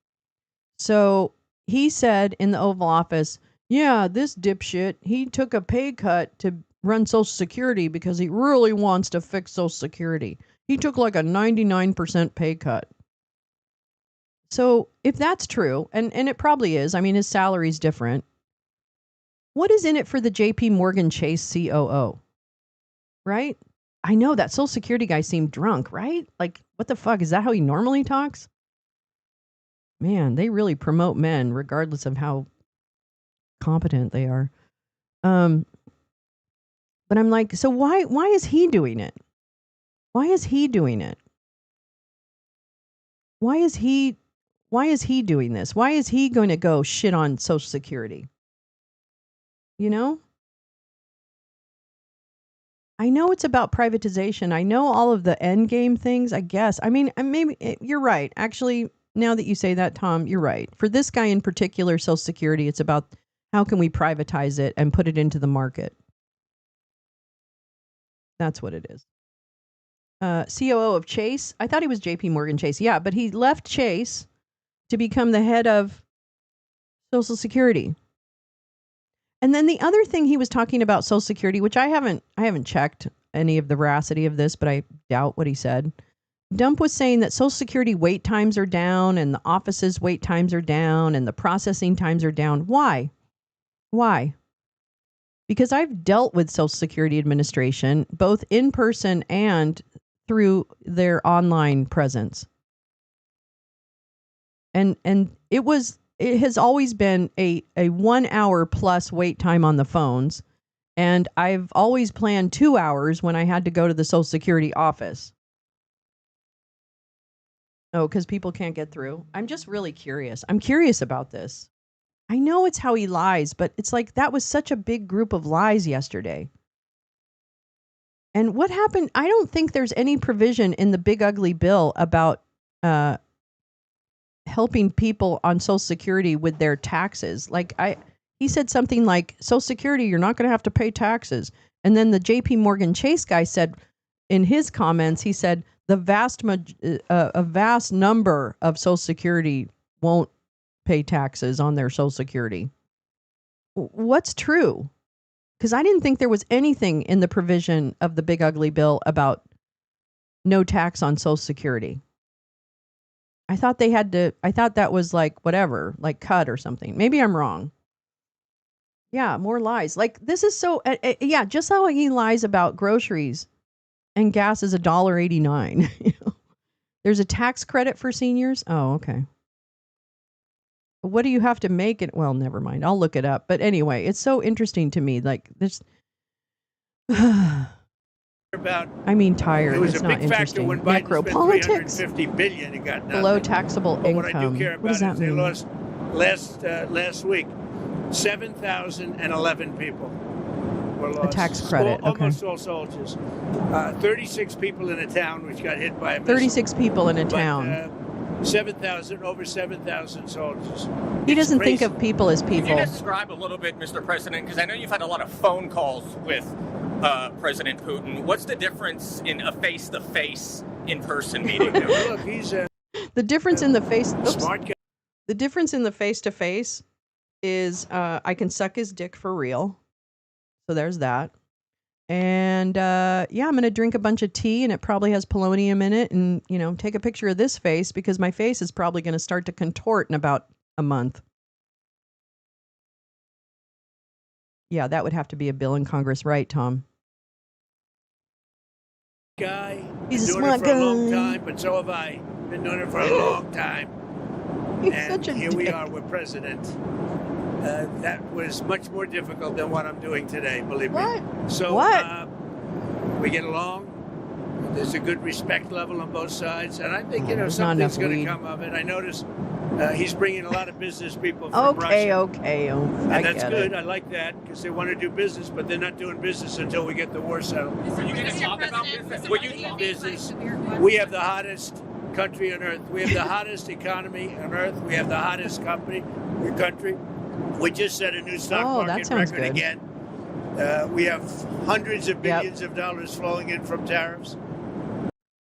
So he said in the Oval Office, yeah, this dipshit, he took a pay cut to run Social Security because he really wants to fix Social Security. He took like a 99% pay cut. So if that's true, and it probably is, I mean, his salary's different. What is in it for the JP Morgan Chase COO? Right? I know that Social Security guy seemed drunk, right? Like, what the fuck? Is that how he normally talks? Man, they really promote men regardless of how competent they are. But I'm like, so why is he doing it? Why is he doing it? Why is he doing this? Why is he going to go shit on Social Security? I know it's about privatization. I know all of the end game things, I guess. I mean, maybe you're right. Actually, now that you say that, Tom, you're right. For this guy in particular, Social Security, it's about how can we privatize it and put it into the market. That's what it is. COO of Chase. I thought he was JP Morgan Chase. Yeah, but he left Chase to become the head of Social Security. And then the other thing he was talking about Social Security, which I haven't checked any of the veracity of this, but I doubt what he said. Dump was saying that Social Security wait times are down and the office's wait times are down and the processing times are down. Why? Because I've dealt with Social Security Administration, both in person and through their online presence. And it has always been a 1 hour plus wait time on the phones. And I've always planned 2 hours when I had to go to the Social Security office. Oh, because people can't get through. I'm just really curious. I'm curious about this. I know it's how he lies, but it's like that was such a big group of lies yesterday. And what happened? I don't think there's any provision in the big ugly bill about helping people on Social Security with their taxes. Like he said something like, Social Security, you're not going to have to pay taxes. And then the JP Morgan Chase guy said in his comments, he said a vast number of Social Security won't pay taxes on their Social Security. What's true? Because I didn't think there was anything in the provision of the big ugly bill about no tax on Social Security. I thought that was like whatever, like cut or something. Maybe I'm wrong. Yeah, more lies. Like this is so, yeah, just how he lies about groceries and gas is $1.89. There's a tax credit for seniors. Oh, okay. What do you have to make it? Well, never mind. I'll look it up. But anyway, it's so interesting to me. Like this. I mean, tired. It was it's a not big factor interesting. when Biden Necropolitics. spent $350 billion. It got nothing. Below taxable but income. What I do care what does about that is mean? they lost last week 7,011 people were lost. A tax credit. Almost all soldiers. 36 people in a town which got hit by a missile. 36 people in a town. 7,000, over 7,000 soldiers. He doesn't think of people as people. Can you describe a little bit, Mr. President, because I know you've had a lot of phone calls with President Putin. What's the difference in a face-to-face, in-person meeting? Look, he's the difference in the face. Smart guy. The difference in the face-to-face is I can suck his dick for real. So there's that. And yeah, I'm going to drink a bunch of tea and it probably has polonium in it and, take a picture of this face because my face is probably going to start to contort in about a month. Yeah, that would have to be a bill in Congress, right, Tom? Guy. He's been a doing smart it for guy. a long time, but so have I. Been doing it for a long time. He's and such a here we dick. are with president. That was much more difficult than what I'm doing today, believe me. So we get along. There's a good respect level on both sides, and I think There's not something's enough going to weed. come of it. I noticed he's bringing a lot of business people from Russia. Okay. Oh, I And that's get good. it. I like that because they want to do business, but they're not doing business until we get the war settled. Are you going to talk about business? Will you do business? We have the hottest country on earth. We have the hottest economy on earth. We have the hottest country. We just set a new stock market sounds record good. again. We have hundreds of billions of dollars flowing in from tariffs.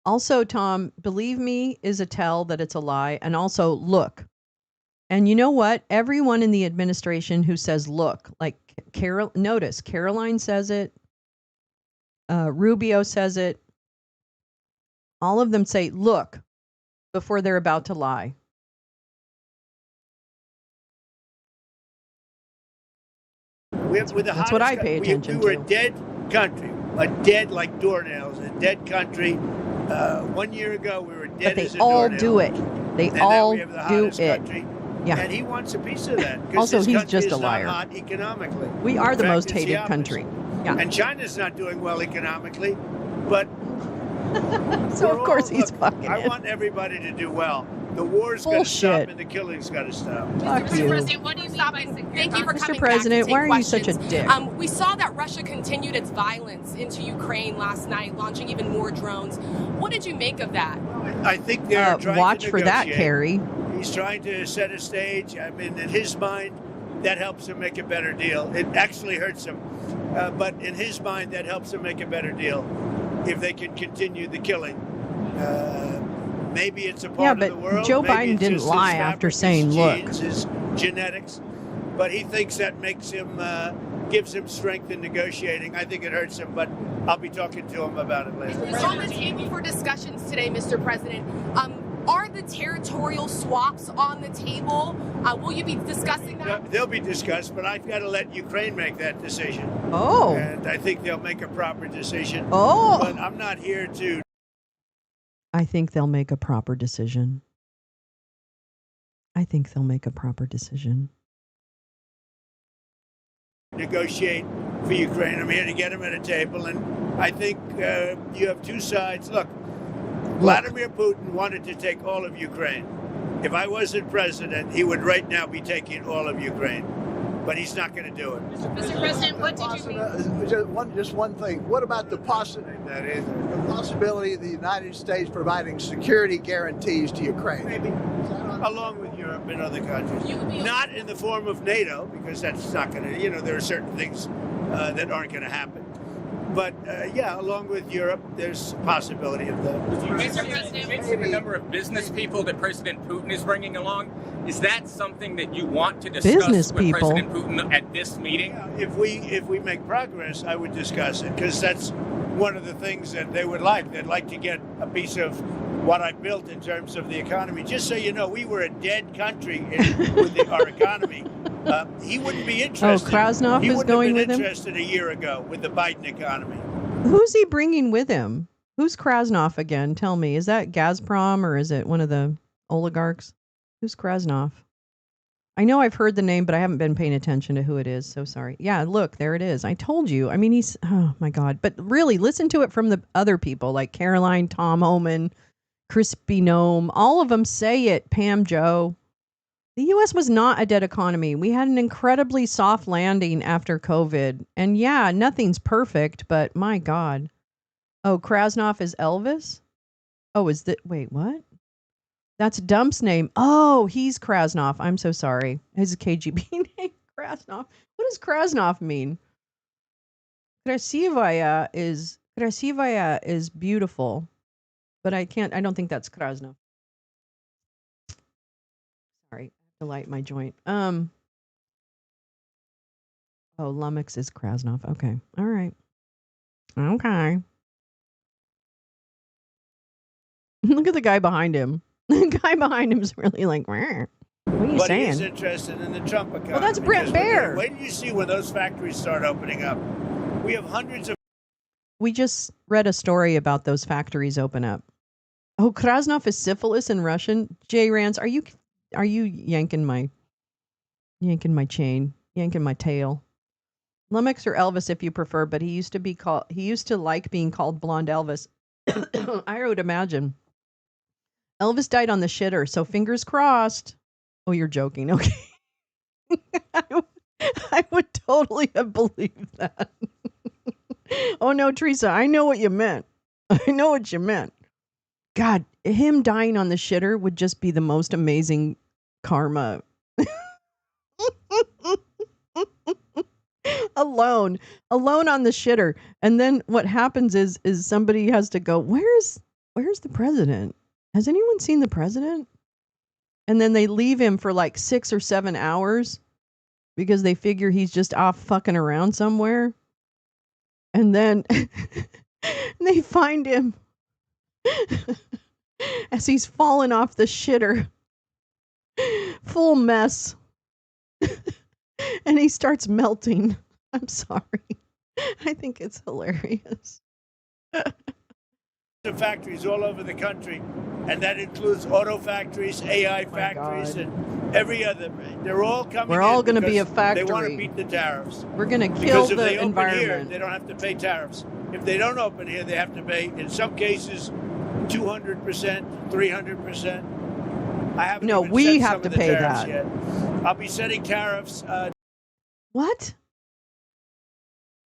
Also, Tom, believe me is a tell that it's a lie. And also, look. And you know what? Everyone in the administration who says look, like Caroline says it, Rubio says it. All of them say look before they're about to lie. We're the That's what I hottest pay attention we were to. a dead country, a dead like doornails, a dead country. 1 year ago, we were dead But as they a all doornail. do it. They And now all we have the do hottest it. country. Yeah. And he wants a piece of that. 'cause Also, this he's country just is a liar. Not hot economically. We are In the fact, most it's the hated opposite. country. Yeah. And China's not doing well economically, but So of course he's fucking I it. want everybody to do well. The war's got to stop Bullshit. and the killing's got to stop. Fuck Mr. you. President, what do you stop? Thank you for Mr. coming President, back why to are take you such a questions. dick? We saw that Russia continued its violence into Ukraine last night, launching even more drones. What did you make of that? I think they're trying watch to for that, negotiate. Carrie. He's trying to set a stage. I mean, in his mind, that helps him make a better deal. It actually hurts him. But in his mind, that helps him make a better deal if they can continue the killing. Maybe it's a part of the world. Joe Maybe Biden it's didn't just his lie fabric, after his saying, look. genes, his genetics. But he thinks that makes him, gives him strength in negotiating. I think it hurts him, but I'll be talking to him about it later. It's on the table for discussions today, Mr. President. Are the territorial swaps on the table? Will you be discussing that? They'll be discussed, but I've got to let Ukraine make that decision. Oh. And I think they'll make a proper decision. Oh. But I'm not here to I think they'll make a proper decision. I think they'll make a proper decision. negotiate for Ukraine. I'm here to get them at a table, and I think you have two sides. Look, Vladimir Putin wanted to take all of Ukraine. If I wasn't president, he would right now be taking all of Ukraine. But he's not going to do it. Mr. President, what did you mean? Just one thing. What about the possibility of the United States providing security guarantees to Ukraine? Maybe. Along with Europe and other countries. Not in the form of NATO, because that's not going to, there are certain things that aren't going to happen. But yeah, along with Europe, there's a possibility of that. Mr. President, the number of business people that President Putin is bringing along, is that something that you want to discuss with President Putin at this meeting? If we make progress, I would discuss it, because that's one of the things that they would like. They'd like to get a piece of what I built in terms of the economy. Just so you know, we were a dead country with our economy. He wouldn't be interested. Oh, Krasnov is going with him? He wouldn't have been interested a year ago with the Biden economy. Who's he bringing with him? Who's Krasnov again? Tell me. Is that Gazprom or is it one of the oligarchs? Who's Krasnov? I know I've heard the name, but I haven't been paying attention to who it is. So sorry. Yeah, look, there it is. I told you. I mean, he's, oh my God. But really, listen to it from the other people like Caroline, Tom Homan, Crispy Gnome. All of them say it, Pam Joe. The U.S. was not a dead economy. We had an incredibly soft landing after COVID. And yeah, nothing's perfect, but my God. Oh, Krasnov is Elvis? Oh, is that, wait, what? That's Dump's name. Oh, he's Krasnov. I'm so sorry. His KGB name, Krasnov. What does Krasnov mean? Krasivaya is beautiful, but I don't think that's Krasnov. Sorry, I have to light my joint. Oh, Lummox is Krasnov. Okay. All right. Okay. Look at the guy behind him. The guy behind him is really like, "Rrr. What are you But saying?" he is interested in the Trump economy. Well, that's Brett Baer. Wait till you see when those factories start opening up. We have hundreds of. We just read a story about those factories open up. Oh, Krasnov is syphilis in Russian. Jay Rance, are you yanking my chain, yanking my tail? Lummox or Elvis if you prefer, but he used to like being called Blonde Elvis. I would imagine. Elvis died on the shitter, so fingers crossed. Oh, you're joking. Okay. I would totally have believed that. Oh no, Teresa, I know what you meant. I know what you meant. God, him dying on the shitter would just be the most amazing karma. alone on the shitter. And then what happens is somebody has to go, where's the president? Has anyone seen the president? And then they leave him for like 6 or 7 hours because they figure he's just off fucking around somewhere. And then they find him as he's fallen off the shitter, full mess. And he starts melting. I'm sorry. I think it's hilarious. The factories all over the country, and that includes auto factories, AI factories, and every other. They're all coming. We're all going to be a factory. They want to beat the tariffs. We're going to kill because if the they environment. Open here, they don't have to pay tariffs. If they don't open here, they have to pay, in some cases, 200%, 300%. I haven't. No, even we set have some to of the pay tariffs that. Yet. I'll be setting tariffs. What?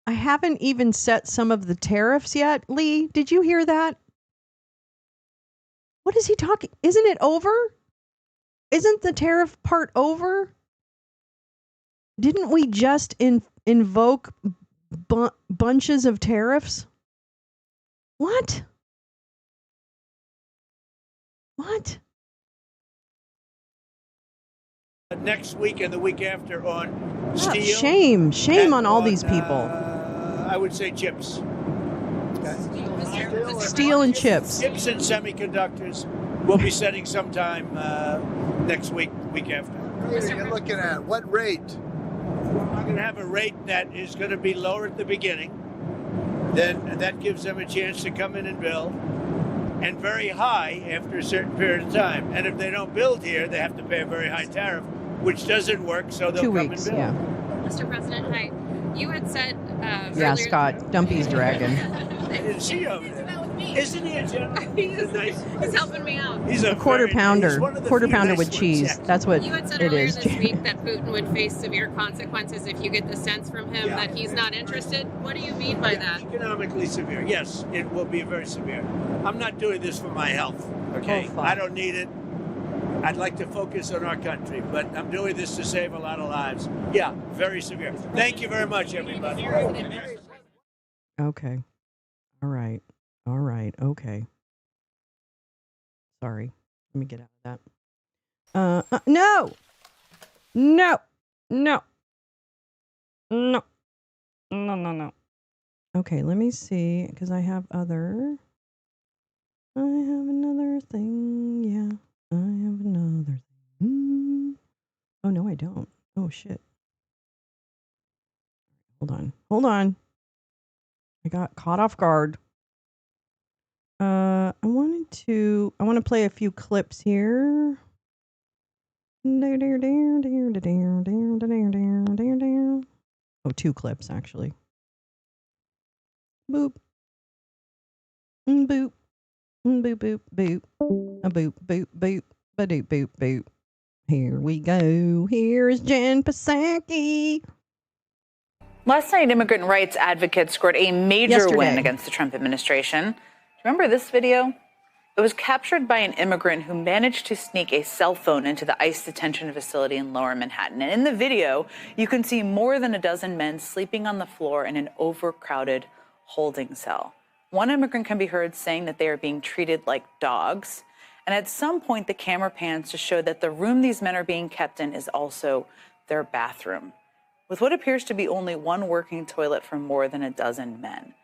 I haven't even set some of the tariffs yet. Lee, did you hear that? What is he talking? Isn't it over? Isn't the tariff part over? Didn't we just invoke bunches of tariffs? What? What? Next week and the week after on steel. Shame on all these people. I would say chips. Steel and chips. Chips and semiconductors. We'll be setting sometime next week, week after. What are you looking at? What rate? I'm going to have a rate that is going to be lower at the beginning. Then that gives them a chance to come in and build. And very high after a certain period of time. And if they don't build here, they have to pay a very high tariff, which doesn't work, so they'll 2 come weeks, and build. yeah. Mr. President, hi. You had said Yeah, earlier Scott, Dumpy's dragon. Is he over there? Isn't he a gentleman? He's helping me out. He's A quarter pounder. Quarter pounder with nice cheese. ones, yeah. That's what You had said it earlier is. this week that Putin would face severe consequences if you get the sense from him Yeah. that he's not interested. What do you mean by that? Economically severe. Yes, it will be very severe. I'm not doing this for my health, okay? Oh, I don't need it. I'd like to focus on our country, but I'm doing this to save a lot of lives. Yeah, very severe. Thank you very much, everybody. Okay. All right. Okay. Sorry. Let me get out of that. No. Okay, let me see, because I have another thing. Yeah, I have another thing. Oh, no, I don't. Oh, shit. Hold on. I got caught off guard. I want to play a few clips here. Oh, 2 clips actually. Boop. Boop. Boop boop boop. A boop boop boop. Ba doop boop boop. Here we go. Here's Jen Psaki. Last night, immigrant rights advocates scored a major win against the Trump administration. Do you remember this video? It was captured by an immigrant who managed to sneak a cell phone into the ICE detention facility in Lower Manhattan. And in the video, you can see more than a dozen men sleeping on the floor in an overcrowded holding cell. One immigrant can be heard saying that they are being treated like dogs. And at some point, the camera pans to show that the room these men are being kept in is also their bathroom, with what appears to be only one working toilet for more than a dozen men.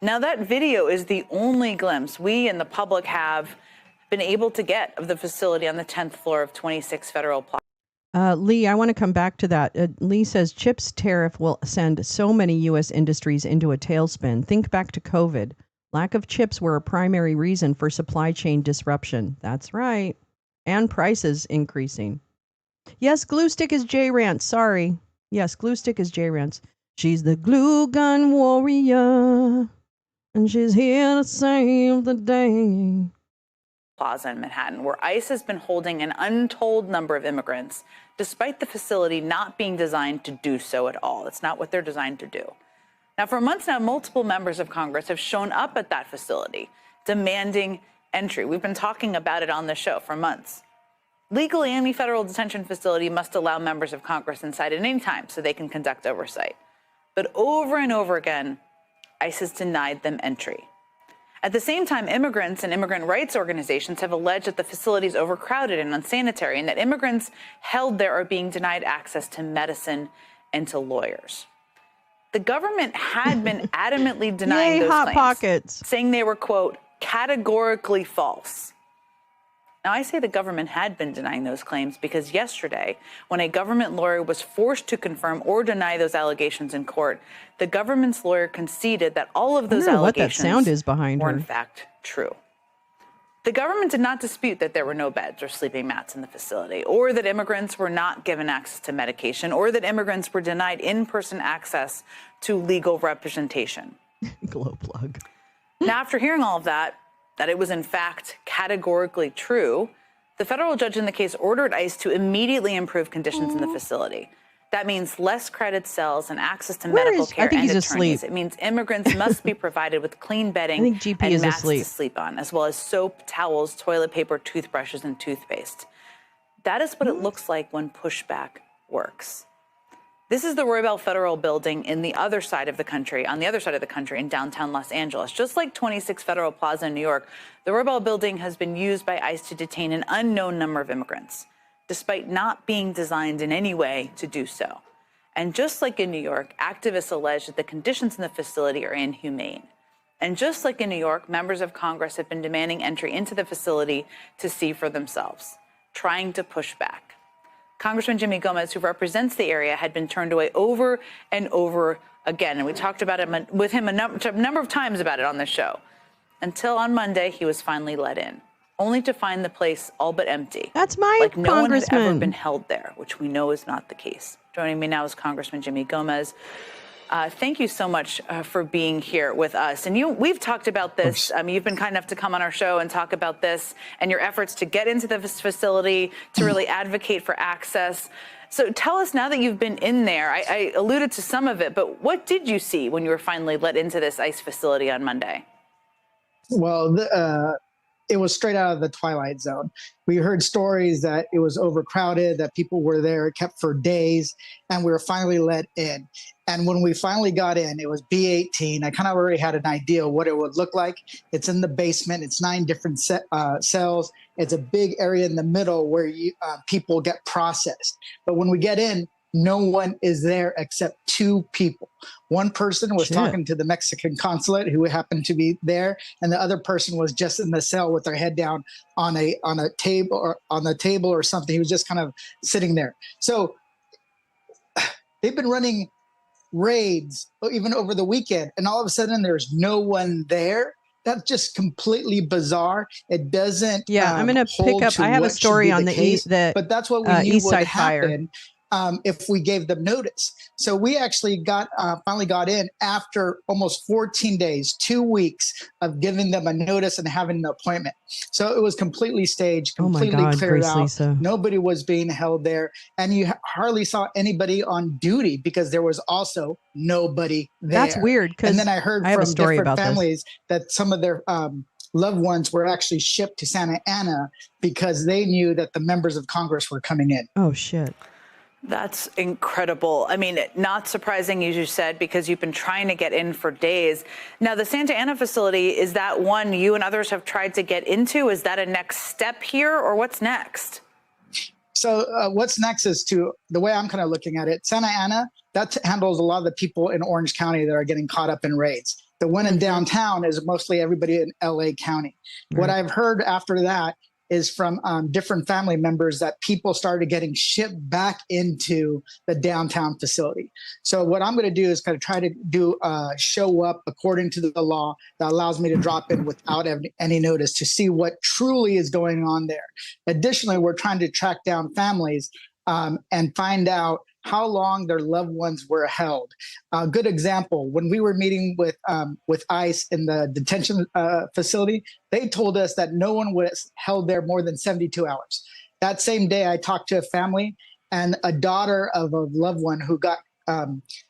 Now, that video is the only glimpse we and the public have been able to get of the facility on the 10th floor of 26 Federal Plaza. Lee, I want to come back to that. Lee says CHIPS tariff will send so many U.S. industries into a tailspin. Think back to COVID. Lack of chips were a primary reason for supply chain disruption. That's right. And prices increasing. Yes, glue stick is J-Rance. Sorry. Yes, glue stick is J-Rance. She's the glue gun warrior, and she's here to save the day. Plaza in Manhattan, where ICE has been holding an untold number of immigrants, despite the facility not being designed to do so at all. It's not what they're designed to do. Now, for months now, multiple members of Congress have shown up at that facility, demanding entry. We've been talking about it on the show for months. Legally, any federal detention facility must allow members of Congress inside at any time so they can conduct oversight. But over and over again, ICE has denied them entry. At the same time, immigrants and immigrant rights organizations have alleged that the facility is overcrowded and unsanitary, and that immigrants held there are being denied access to medicine and to lawyers. The government had been adamantly denying those Hot claims, Pockets, saying they were, quote, categorically false. Now, I say the government had been denying those claims because yesterday, when a government lawyer was forced to confirm or deny those allegations in court, the government's lawyer conceded that all of those allegations what that sound is behind were her. in fact true. The government did not dispute that there were no beds or sleeping mats in the facility, or that immigrants were not given access to medication, or that immigrants were denied in-person access to legal representation. Glow plug. Now, after hearing all of that it was in fact categorically true, the federal judge in the case ordered ICE to immediately improve conditions in the facility. That means less crowded cells and access to medical care and attorneys. Asleep. It means immigrants must be provided with clean bedding and mats to sleep on, as well as soap, towels, toilet paper, toothbrushes, and toothpaste. That is what it looks like when pushback works. This is the Roybal Federal Building in the other side of the country, on the other side of the country in downtown Los Angeles. Just like 26 Federal Plaza in New York, the Roybal Building has been used by ICE to detain an unknown number of immigrants, despite not being designed in any way to do so. And just like in New York, activists allege that the conditions in the facility are inhumane. And just like in New York, members of Congress have been demanding entry into the facility to see for themselves, trying to push back. Congressman Jimmy Gomez, who represents the area, had been turned away over and over again. And we talked about it with him a number of times about it on this show. Until on Monday, he was finally let in, only to find the place all but empty. That's my like no one had ever congressman. been held there, which we know is not the case. Joining me now is Congressman Jimmy Gomez. Thank you so much for being here with us. And we've talked about this. You've been kind enough to come on our show and talk about this and your efforts to get into the facility, to really advocate for access. So tell us, now that you've been in there, I alluded to some of it, but what did you see when you were finally let into this ICE facility on Monday? Well, it was straight out of the Twilight Zone. We heard stories that it was overcrowded, that people were there, kept for days, and we were finally let in. And when we finally got in, it was B18. I kind of already had an idea what it would look like. It's in the basement. It's 9 different cells. It's a big area in the middle where people get processed. But when we get in, no one is there except 2 people. One person was talking to the Mexican consulate who happened to be there, and the other person was just in the cell with their head down on a table or something. He was just kind of sitting there. So they've been running raids even over the weekend, and all of a sudden there's no one there. That's just completely bizarre. It doesn't. I'm going to pick up. I have a story on the but that's what we knew East would Side happen if we gave them notice. So we actually finally got in after almost 14 days, 2 weeks of giving them a notice and having an appointment. So it was completely staged, completely cleared out. Lisa. Nobody was being held there, and you hardly saw anybody on duty because there was also nobody there. That's weird. And then I heard from story different about families that some of their loved ones were actually shipped to Santa Ana because they knew that the members of Congress were coming in. Oh, shit. That's incredible. I mean, not surprising, as you said, because you've been trying to get in for days. Now, the Santa Ana facility, is that one you and others have tried to get into? Is that a next step here, or what's next? So what's next is the way I'm kind of looking at it, Santa Ana, that handles a lot of the people in Orange County that are getting caught up in raids. The one in downtown is mostly everybody in LA County. Right. What I've heard after that is from different family members that people started getting shipped back into the downtown facility. So what I'm going to do is kind of try to do show up according to the law that allows me to drop in without any notice to see what truly is going on there. Additionally, we're trying to track down families and find out how long their loved ones were held. A good example, when we were meeting with ICE in the detention facility, they told us that no one was held there more than 72 hours. That same day, I talked to a family and a daughter of a loved one who got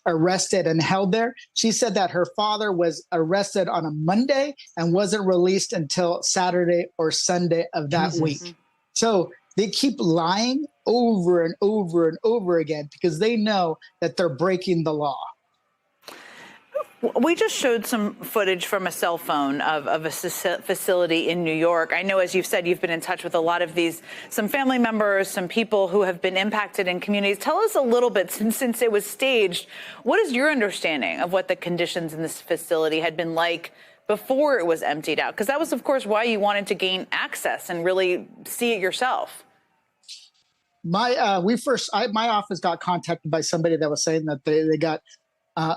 arrested and held there. She said that her father was arrested on a Monday and wasn't released until Saturday or Sunday of that week. So they keep lying over and over and over again because they know that they're breaking the law. We just showed some footage from a cell phone of a facility in New York. I know, as you've said, you've been in touch with a lot of some family members, some people who have been impacted in communities. Tell us a little bit, since it was staged, what is your understanding of what the conditions in this facility had been like before it was emptied out? Because that was, of course, why you wanted to gain access and really see it yourself. My office got contacted by somebody that was saying that they got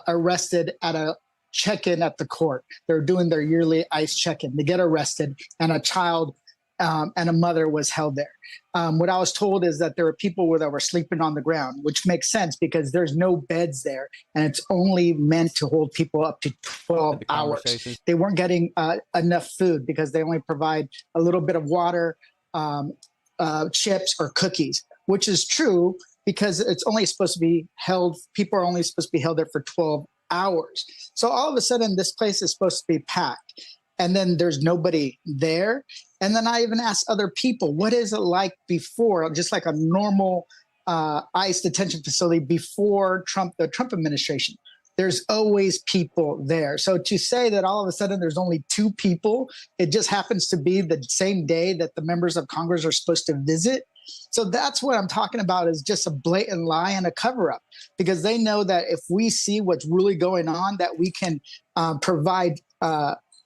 arrested at a check-in at the court. They're doing their yearly ICE check-in. They get arrested, and a child and a mother was held there. What I was told is that there were people that were sleeping on the ground, which makes sense because there's no beds there, and it's only meant to hold people up to 12 hours. They weren't getting enough food because they only provide a little bit of water, chips, or cookies, which is true because it's only supposed to be held, people are only supposed to be held there for 12 hours. So all of a sudden, this place is supposed to be packed, and then there's nobody there. And then I even asked other people, what is it like before, just like a normal ICE detention facility before the Trump administration? There's always people there. So to say that all of a sudden there's only 2 people, it just happens to be the same day that the members of Congress are supposed to visit. So that's what I'm talking about, is just a blatant lie and a cover-up, because they know that if we see what's really going on, that we can provide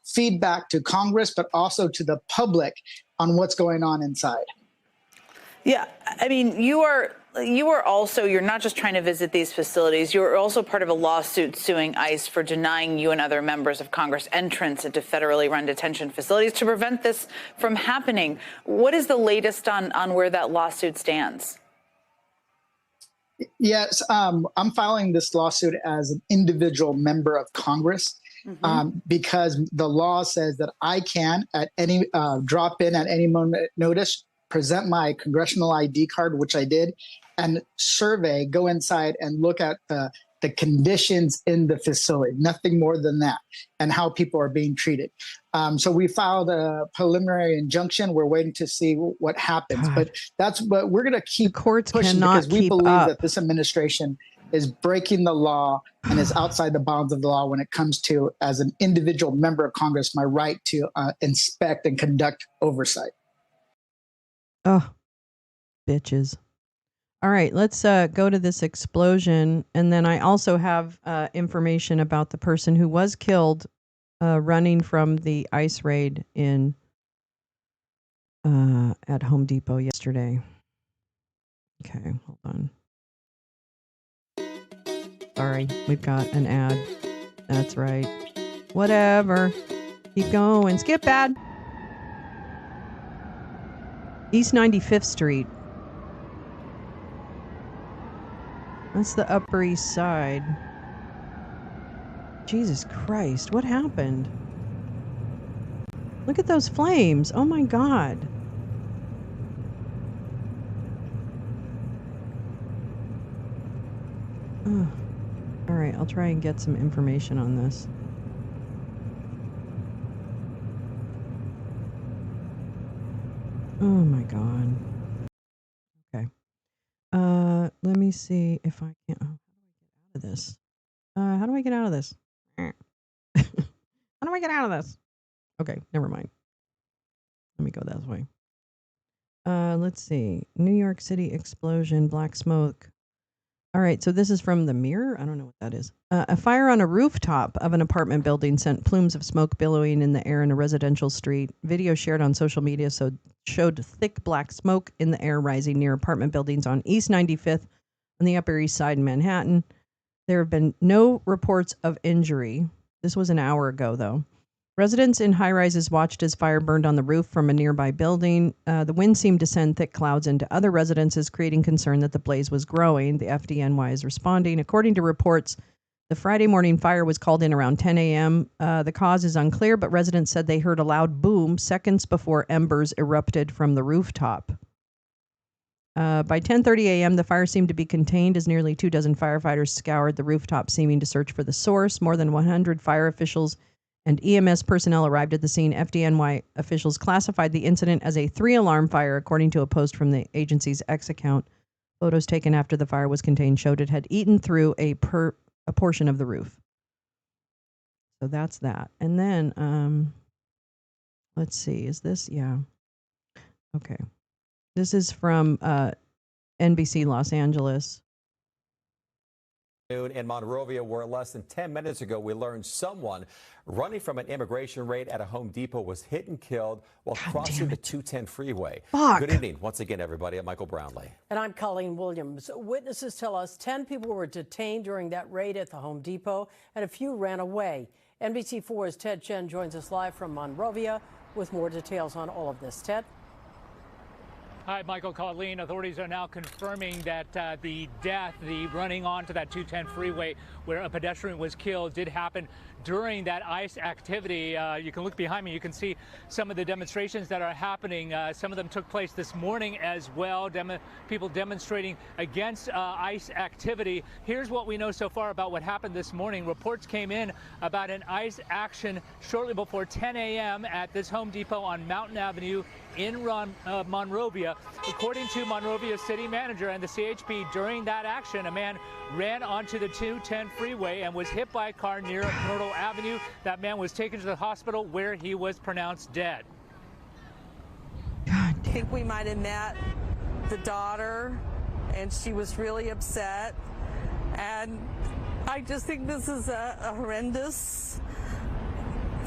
feedback to Congress, but also to the public on what's going on inside. Yeah, I mean, you're not just trying to visit these facilities, you're also part of a lawsuit suing ICE for denying you and other members of Congress entrance into federally run detention facilities to prevent this from happening. What is the latest on where that lawsuit stands? Yes, I'm filing this lawsuit as an individual member of Congress. Because the law says that I can, at any drop in at any moment notice, present my congressional ID card, which I did, and go inside and look at the conditions in the facility, nothing more than that, and how people are being treated. So we filed a preliminary injunction. We're waiting to see what happens, but we're going to keep pushing because we believe that this administration is breaking the law and is outside the bounds of the law when it comes to, as an individual member of Congress, my right to inspect and conduct oversight. Oh, bitches. All right, let's go to this explosion. And then I also have information about the person who was killed running from the ICE raid at Home Depot yesterday. Okay, hold on. Sorry, we've got an ad. That's right. Whatever. Keep going. Skip ad. East 95th Street. That's the Upper East Side. Jesus Christ, what happened? Look at those flames. Oh my God. Ugh. All right, I'll try and get some information on this. Oh my God. Okay. Let me see if I can. Oh, how do I get out of this? How do I get out of this? How do I get out of this? Okay, never mind. Let me go that way. Let's see. New York City explosion, black smoke. All right, so this is from the Mirror. I don't know what that is. A fire on a rooftop of an apartment building sent plumes of smoke billowing in the air in a residential street. Video shared on social media showed thick black smoke in the air rising near apartment buildings on East 95th on the Upper East Side in Manhattan. There have been no reports of injury. This was an hour ago, though. Residents in high-rises watched as fire burned on the roof from a nearby building. The wind seemed to send thick clouds into other residences, creating concern that the blaze was growing. The FDNY is responding. According to reports, the Friday morning fire was called in around 10 a.m. The cause is unclear, but residents said they heard a loud boom seconds before embers erupted from the rooftop. By 10:30 a.m., the fire seemed to be contained as nearly 24 firefighters scoured the rooftop, seeming to search for the source. More than 100 fire officials and EMS personnel arrived at the scene. FDNY officials classified the incident as a 3-alarm fire, according to a post from the agency's X account. Photos taken after the fire was contained showed it had eaten through a portion of the roof. So that's that. And then, let's see, is this? Yeah. Okay. This is from NBC Los Angeles. In Monrovia, where less than 10 minutes ago we learned someone running from an immigration raid at a Home Depot was hit and killed while crossing the 210 freeway. Fuck. Good evening once again, everybody. I'm Michael Brownlee. And I'm Colleen Williams. Witnesses tell us 10 people were detained during that raid at the Home Depot and a few ran away. NBC4's Ted Chen joins us live from Monrovia with more details on all of this. Ted? Hi, Michael, Colleen. Authorities are now confirming that the running onto that 210 freeway where a pedestrian was killed did happen during that ICE activity. You can look behind me. You can see some of the demonstrations that are happening. Some of them took place this morning as well. People demonstrating against ICE activity. Here's what we know so far about what happened this morning. Reports came in about an ICE action shortly before 10 a.m. at this Home Depot on Mountain Avenue in Monrovia. According to Monrovia city manager and the CHP, during that action, a man ran onto the 210 freeway and was hit by a car near Myrtle Avenue. That man was taken to the hospital where he was pronounced dead. I think we might have met the daughter, and she was really upset. And I just think this is a horrendous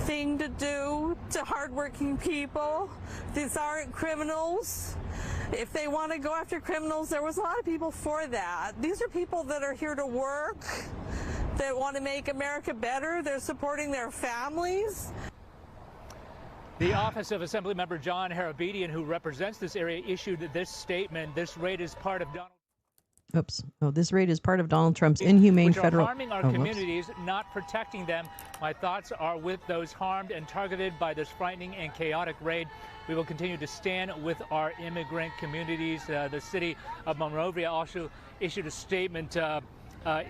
thing to do to hardworking people. These aren't criminals. If they want to go after criminals, there was a lot of people for that. These are people that are here to work, that want to make America better. They're supporting their families. The office of Assemblymember John Harabedian, who represents this area, issued this statement. This raid is part of Donald. Oops. Oh, this raid is part of Donald Trump's inhumane which federal. are harming our communities, not protecting them. My thoughts are with those harmed and targeted by this frightening and chaotic raid. We will continue to stand with our immigrant communities. The city of Monrovia also issued a statement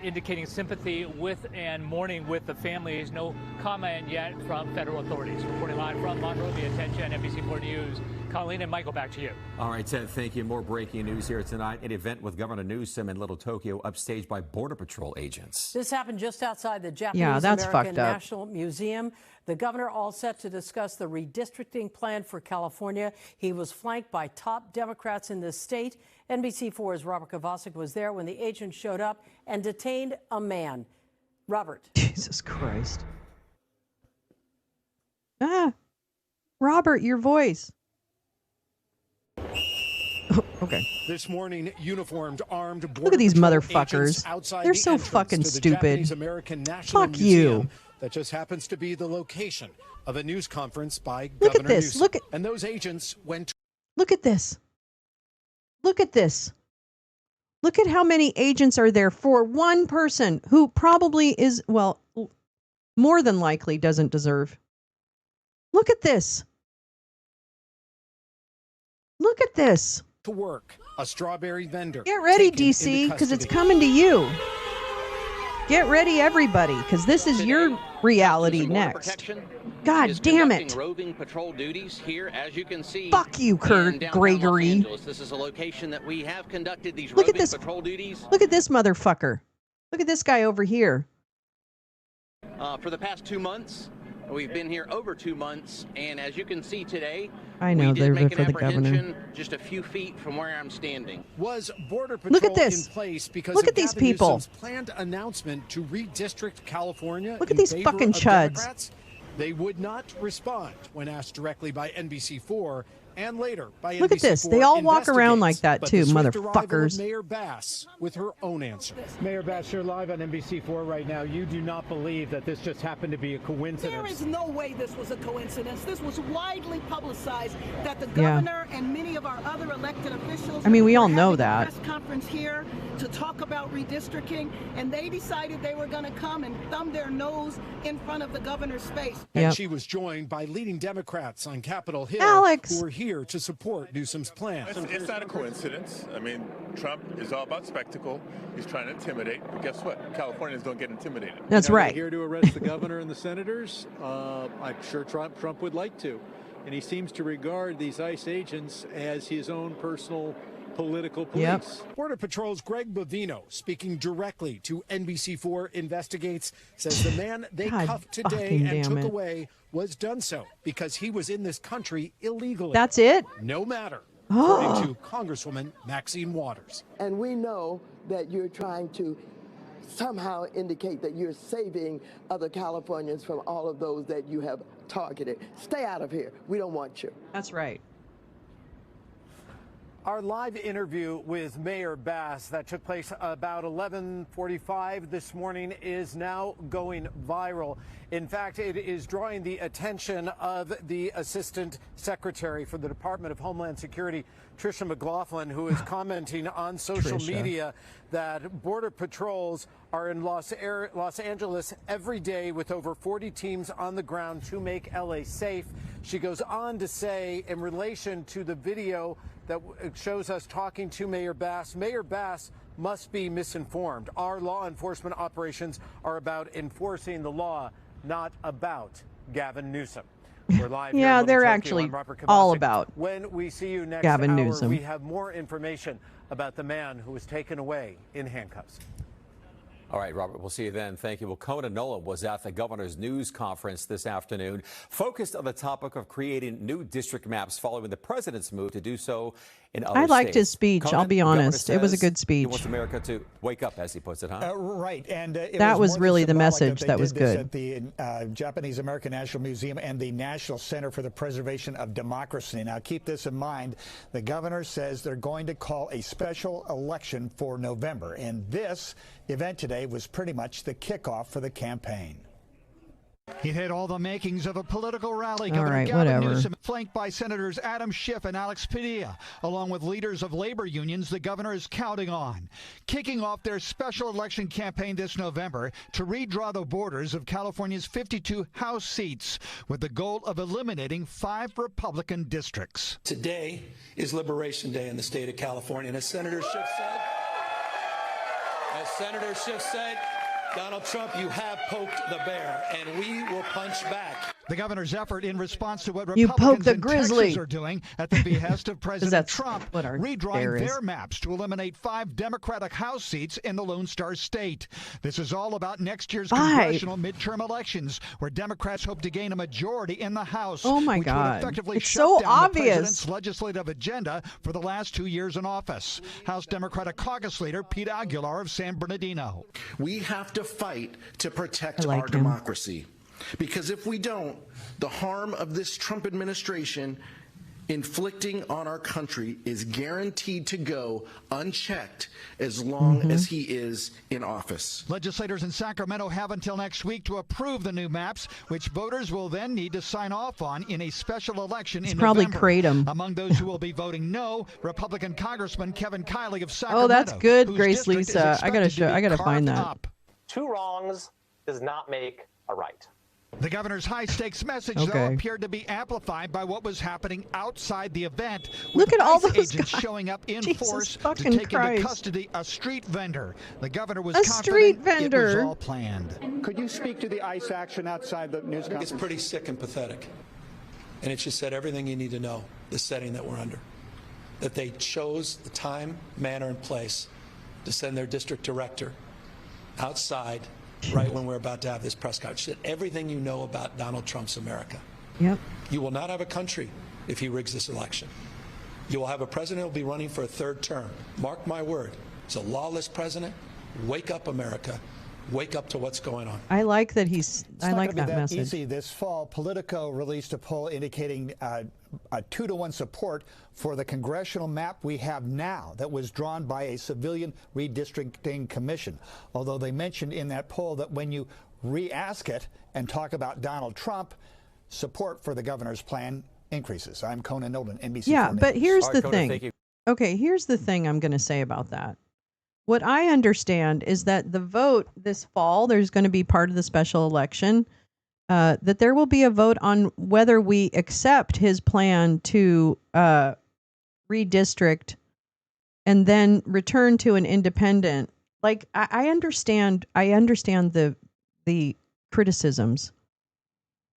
indicating sympathy with and mourning with the families. No comment yet from federal authorities. Reporting live from Monrovia, Ted Chen, NBC4 News. Colleen and Michael, back to you. All right, Ted, thank you. More breaking news here tonight. An event with Governor Newsom in Little Tokyo upstaged by Border Patrol agents. This happened just outside the Japanese American National Museum. The governor all set to discuss the redistricting plan for California. He was flanked by top Democrats in the state. NBC4's Robert Kovacic was there when the agents showed up and detained a man. Robert. Jesus Christ. Robert, your voice. Okay. This morning, uniformed armed border Look at these patrol motherfuckers. agents outside They're the so entrance fucking to the stupid. Japanese American National Fuck Museum. you. That just happens to be the location of a news conference by Look Governor at this. Newsom. Look at and those agents went. Look at this. Look at this. Look at how many agents are there for one person who probably is, well, more than likely doesn't deserve. Look at this. Look at this. To work, a strawberry vendor. Get ready, taken DC, into because it's custody. coming to you. Get ready, everybody, because this is your reality next. God damn it. Roving patrol duties here, as you can see. Fuck you, Kurt Gregory. This is a location that we have conducted these Look at roving this. patrol duties. Look at this motherfucker. Look at this guy over here. For the past 2 months, We've been here over 2 months, and as you can see today, I know we they're did make an for the governor. apprehension just a few feet from where I'm standing. Was Border Patrol Look at this. in place because Look of at these Gavin people. Newsom's planned announcement to redistrict California? Look at in these favor fucking of chuds. Democrats? They would not respond when asked directly by NBC4 and later by Look at this. They all walk around like that But too, the swift arrival of motherfuckers. Mayor Bass with her own answer. Mayor Bass, you're live on NBC4 right now. You do not believe that this just happened to be a coincidence. There is no way this was a coincidence. This was widely publicized that the Yeah. governor and many of our other elected officials. I mean, we all were know having a that. press conference here to talk about redistricting, and they decided they were going to come and thumb their nose in front of the governor's face. And she was joined by leading Democrats on Capitol Hill Alex. who were here to support Newsom's plan. It's not a coincidence. I mean, Trump is all about spectacle. He's trying to intimidate. But guess what? Californians don't get intimidated. That's right. Here to arrest the governor and the senators? I'm sure Trump would like to. And he seems to regard these ICE agents as his own personal political police. Border Patrol's Greg Bovino, speaking directly to NBC4 Investigates, says the man they God cuffed today fucking and damn took it. away was done so because he was in this country illegally. That's it? No matter, Oh. according to Congresswoman Maxine Waters. And we know that you're trying to somehow indicate that you're saving other Californians from all of those that you have targeted. Stay out of here. We don't want you. That's right. Our live interview with Mayor Bass that took place about 11:45 this morning is now going viral. In fact, it is drawing the attention of the Assistant Secretary for the Department of Homeland Security, Tricia McLaughlin, who is commenting on social Tricia. media that Border Patrols are in Los Angeles every day with over 40 teams on the ground to make LA safe. She goes on to say, in relation to the video that shows us talking to Mayor Bass must be misinformed. Our law enforcement operations are about enforcing the law, not about Gavin Newsom. We're live here Yeah, in Little they're Tokyo. actually I'm Robert all Kavasik. about When we see you next Gavin hour, Newsom. we have more information about the man who was taken away in handcuffs. All right, Robert, we'll see you then. Thank you. Well, Kona Nolan was at the governor's news conference this afternoon, focused on the topic of creating new district maps following the president's move to do so in other I liked states. his speech. Conan, I'll be the governor honest. It was a says good speech. He wants America to wake up, as he puts it, huh? Right. And it That was more than really the symbolic message they that was did this good. At the Japanese American National Museum and the National Center for the Preservation of Democracy. Now, keep this in mind. The governor says they're going to call a special election for November. And this event today was pretty much the kickoff for the campaign. It had all the makings of a political rally. All Governor right, Gavin whatever. Newsom, flanked by Senators Adam Schiff and Alex Padilla, along with leaders of labor unions the governor is counting on, kicking off their special election campaign this November to redraw the borders of California's 52 House seats with the goal of eliminating 5 Republican districts. Today is Liberation Day in the state of California, and as Senator Schiff said, Donald Trump, you have poked the bear, and we will punch back. The governor's effort in response to what You poke Republicans the in grizzly. Texas are doing at the behest of President that's Trump, what our bear redrawing is. their maps to eliminate 5 Democratic House seats in the Lone Star State. This is all about next year's 5. congressional midterm elections, where Democrats hope to gain a majority in the House. Oh, my which God. would effectively It's shut so down obvious. the president's legislative agenda for the last 2 years in office. House Democratic Caucus Leader Pete Aguilar of San Bernardino. We have to fight to protect I like our him. democracy. Because if we don't, the harm of this Trump administration inflicting on our country is guaranteed to go unchecked as long as he is in office. Legislators in Sacramento have until next week to approve the new maps, which voters will then need to sign off on in a special election in probably November. Kratom. Among those who will be voting no, Republican Congressman Kevin Kiley of Sacramento. Oh, that's good, whose Grace district is Lisa. I gotta expected to be I gotta find carved that. up. 2 wrongs does not make a right. The governor's high-stakes message, though, Okay. appeared to be amplified by what was happening outside the event. Look with at all ICE those agents guys. showing up in Jesus force to fucking take Christ. into custody a street vendor. The governor was A confident street it vendor. was all planned. Could you speak to the ICE action outside the news conference? It's pretty sick and pathetic. And it just said everything you need to know, the setting that we're under. That they chose the time, manner, and place to send their district director outside right when we're about to have this press conference. She said, everything you know about Donald Trump's America. Yep. You will not have a country if he rigs this election. You will have a president who will be running for a third term. Mark my word. It's a lawless president. Wake up, America. Wake up to what's going on. I like that I like that message. Easy. This fall, Politico released a poll indicating a 2-to-1 support for the congressional map we have now that was drawn by a civilian redistricting commission. Although they mentioned in that poll that when you re-ask it and talk about Donald Trump, support for the governor's plan increases. I'm Conan Nolan, NBC. Yeah, but here's the Conan, thing. thank you. Okay, here's the thing I'm going to say about that. What I understand is that the vote this fall, there's going to be part of the special election, that there will be a vote on whether we accept his plan to redistrict and then return to an independent. Like I understand the criticisms,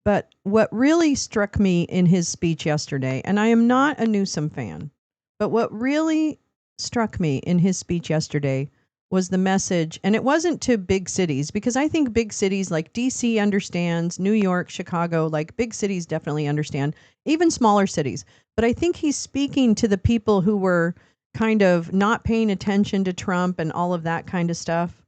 but what really struck me in his speech yesterday, and I am not a Newsom fan, but what really struck me in his speech yesterday was the message, and it wasn't to big cities, because I think big cities like DC understands, New York, Chicago, like big cities definitely understand, even smaller cities. But I think he's speaking to the people who were kind of not paying attention to Trump and all of that kind of stuff.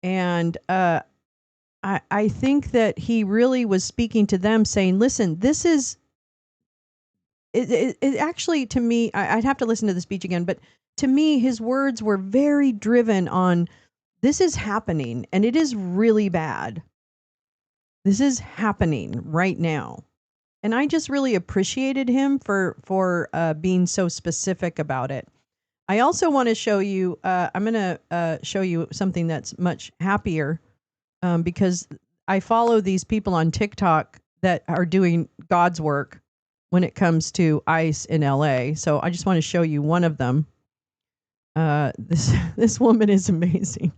And I think that he really was speaking to them saying, listen, this is, it actually, to me, I'd have to listen to the speech again, but to me, his words were very driven on this is happening and it is really bad. This is happening right now. And I just really appreciated him for being so specific about it. I also want to show you, I'm going to show you something that's much happier because I follow these people on TikTok that are doing God's work when it comes to ICE in LA. So I just want to show you one of them. This woman is amazing.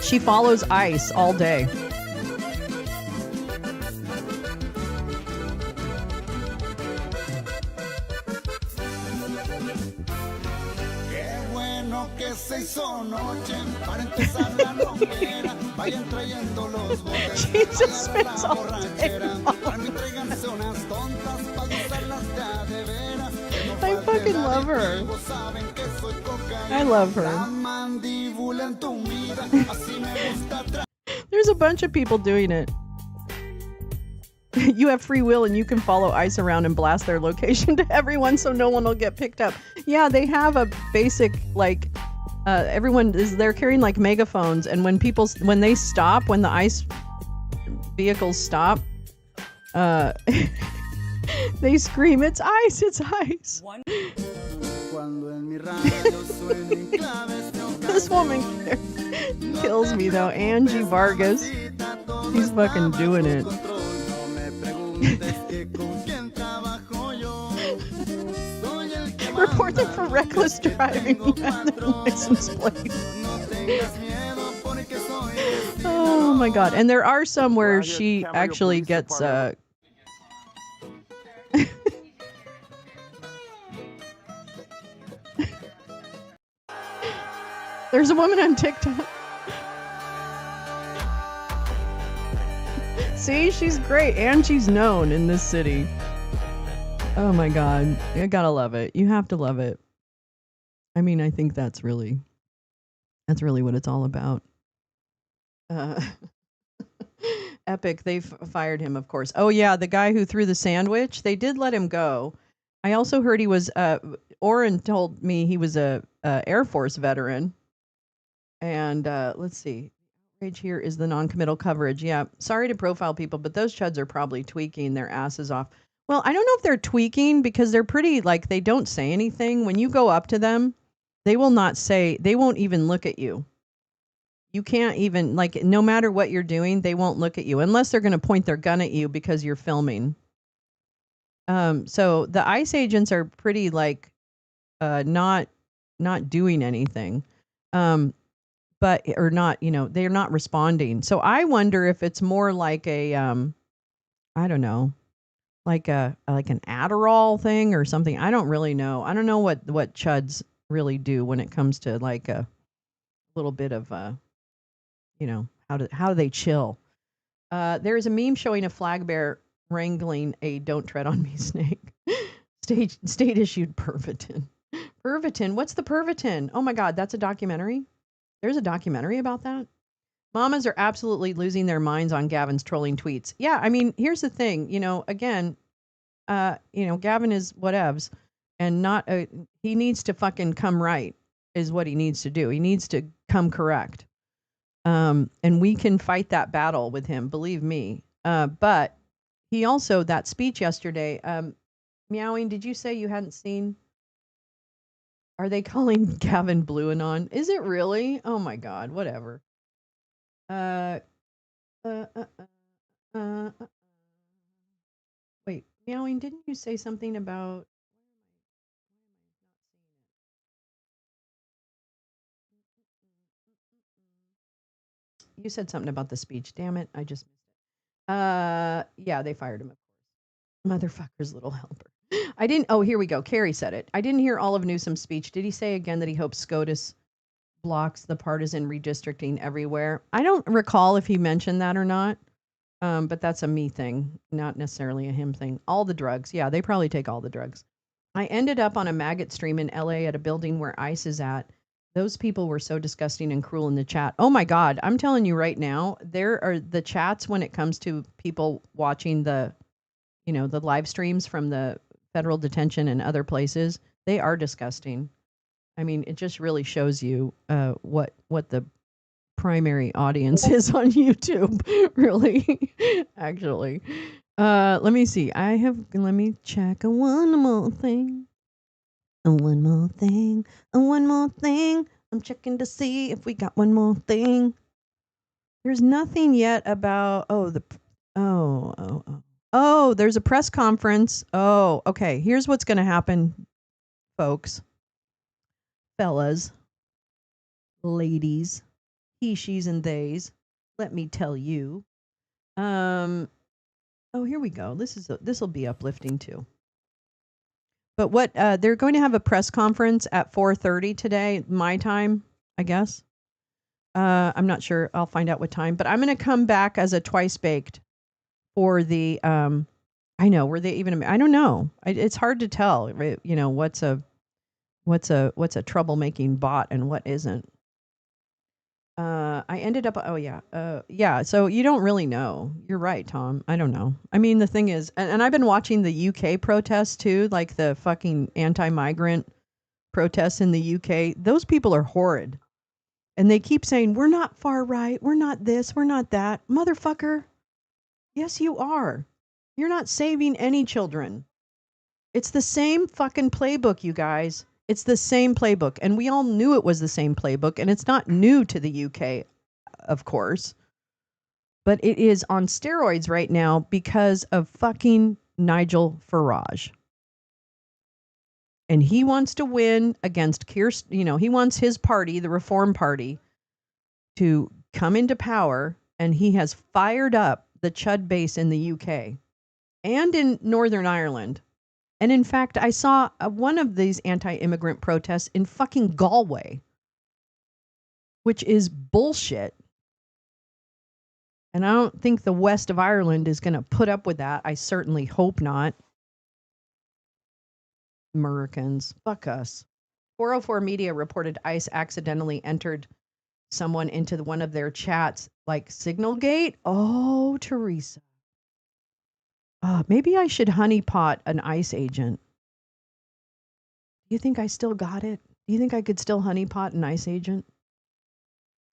She follows ICE all day. Jesus spends all day I fucking love her. I love her. There's a bunch of people doing it. You have free will and you can follow ICE around and blast their location to everyone so no one will get picked up. Yeah, they have a basic, like, they're carrying like megaphones, and when they stop, when the ICE vehicles stop, they scream, "It's ICE! It's ICE!" This woman kills me though. Angie Vargas, she's fucking doing it. Report them for reckless driving and their license plate. Oh my god! And there are some where she actually gets. There's a woman on TikTok. See, she's great, and she's known in this city. Oh my god, you gotta love it. You have to love it. I mean, I think that's really what it's all about. Epic. They fired him, of course. Oh yeah, the guy who threw the sandwich. They did let him go. I also heard he was. Oren told me he was a Air Force veteran. And let's see. Outrage here is the non-committal coverage. Yeah, sorry to profile people, but those chuds are probably tweaking their asses off. Well, I don't know if they're tweaking because they're pretty, like, they don't say anything. When you go up to them, they will not say, they won't even look at you. You can't even, like, no matter what you're doing, they won't look at you unless they're going to point their gun at you because you're filming. So the ICE agents are pretty, like, not doing anything. But, or not, they're not responding. So I wonder if it's more like a, I don't know, like an Adderall thing or something. I don't really know. I don't know what chuds really do when it comes to like a little bit of how do they chill. There's a meme showing a flag bear wrangling a "Don't Tread on Me" snake. State issued Pervitin. Pervitin. What's the Pervitin? Oh my God, that's a documentary. There's a documentary about that. Mamas are absolutely losing their minds on Gavin's trolling tweets. Yeah, I mean, here's the thing. Again, Gavin is whatevs, and not he needs to fucking come right is what he needs to do. He needs to come correct. And we can fight that battle with him, believe me. But he also, that speech yesterday, Meowing, did you say you hadn't seen? Are they calling Gavin Blue Anon? Is it really? Oh my God, whatever. Wait, Meowing, didn't you say something about? You said something about the speech. Damn it, I just missed it. Yeah, they fired him, of course. Motherfucker's little helper. I didn't. Oh, here we go. Carrie said it. I didn't hear all of Newsom's speech. Did he say again that he hopes SCOTUS blocks the partisan redistricting everywhere? I don't recall if he mentioned that or not. But that's a me thing, not necessarily a him thing. All the drugs. Yeah, they probably take all the drugs. I ended up on a maggot stream in LA at a building where ICE is at. Those people were so disgusting and cruel in the chat. Oh my God, I'm telling you right now, there are the chats when it comes to people watching the live streams from the federal detention and other places. They are disgusting. I mean, it just really shows you what the primary audience is on YouTube, really, actually. Let me see. Let me check one more thing. One more thing. One more thing. I'm checking to see if we got one more thing. There's nothing yet about, there's a press conference. Oh, okay. Here's what's going to happen, folks. Fellas, ladies, he, she's, and theys. Let me tell you. Here we go. This will be uplifting too. But what they're going to have a press conference at 4:30 today, my time, I guess. I'm not sure. I'll find out what time. But I'm going to come back as a twice baked for the. I know, were they even? I don't know. It's hard to tell. Right? What's a troublemaking bot and what isn't. I ended up. Oh yeah. So you don't really know. You're right, Tom. I don't know. I mean, the thing is, and I've been watching the UK protests too, like the fucking anti-migrant protests in the UK. Those people are horrid, and they keep saying we're not far right, we're not this, we're not that. Motherfucker, yes you are. You're not saving any children. It's the same fucking playbook, you guys. It's the same playbook, and we all knew it was the same playbook, and it's not new to the UK, of course. But it is on steroids right now because of fucking Nigel Farage. And he wants to win against Keir, he wants his party, the Reform Party, to come into power, and he has fired up the Chud base in the UK and in Northern Ireland. And in fact, I saw one of these anti-immigrant protests in fucking Galway, which is bullshit. And I don't think the west of Ireland is going to put up with that. I certainly hope not. Americans, fuck us. 404 Media reported ICE accidentally entered someone into one of their chats, like Signalgate. Oh, Teresa. Maybe I should honeypot an ICE agent. Do you think I still got it? Do you think I could still honeypot an ICE agent? Do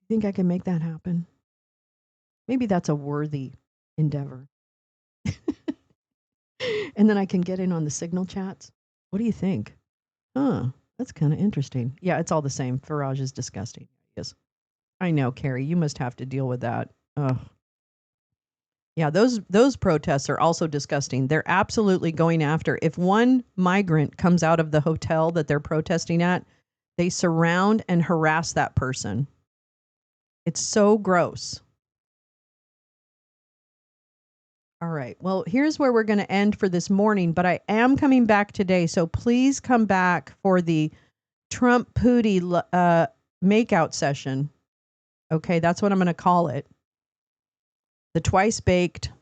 you think I can make that happen? Maybe that's a worthy endeavor. And then I can get in on the Signal chats. What do you think? That's kind of interesting. Yeah, it's all the same. Farage is disgusting. Yes. I know, Carrie. You must have to deal with that. Ugh. Yeah, those protests are also disgusting. They're absolutely going after. If one migrant comes out of the hotel that they're protesting at, they surround and harass that person. It's so gross. All right. Well, here's where we're going to end for this morning, but I am coming back today. So please come back for the Trump Pootie makeout session. Okay, that's what I'm going to call it. The Twice Baked,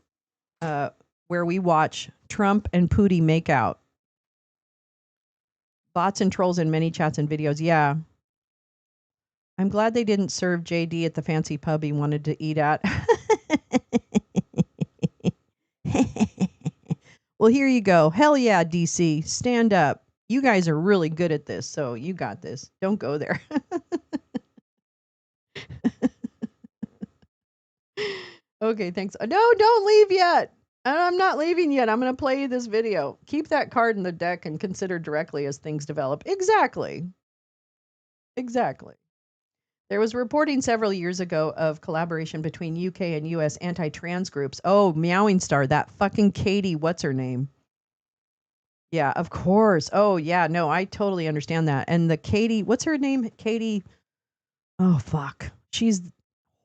where we watch Trump and Pootie makeout. Bots and trolls in many chats and videos. Yeah. I'm glad they didn't serve JD at the fancy pub he wanted to eat at. Well, here you go. Hell yeah, DC. Stand up. You guys are really good at this, so you got this. Don't go there. Okay, thanks. No, don't leave yet. I'm not leaving yet. I'm going to play you this video. Keep that card in the deck and consider directly as things develop. Exactly. There was reporting several years ago of collaboration between UK and US anti-trans groups. Oh, Meowing Star, that fucking Katie, what's her name? Yeah, of course. Oh, yeah, no, I totally understand that. And the Katie, what's her name? Katie, oh, fuck. She's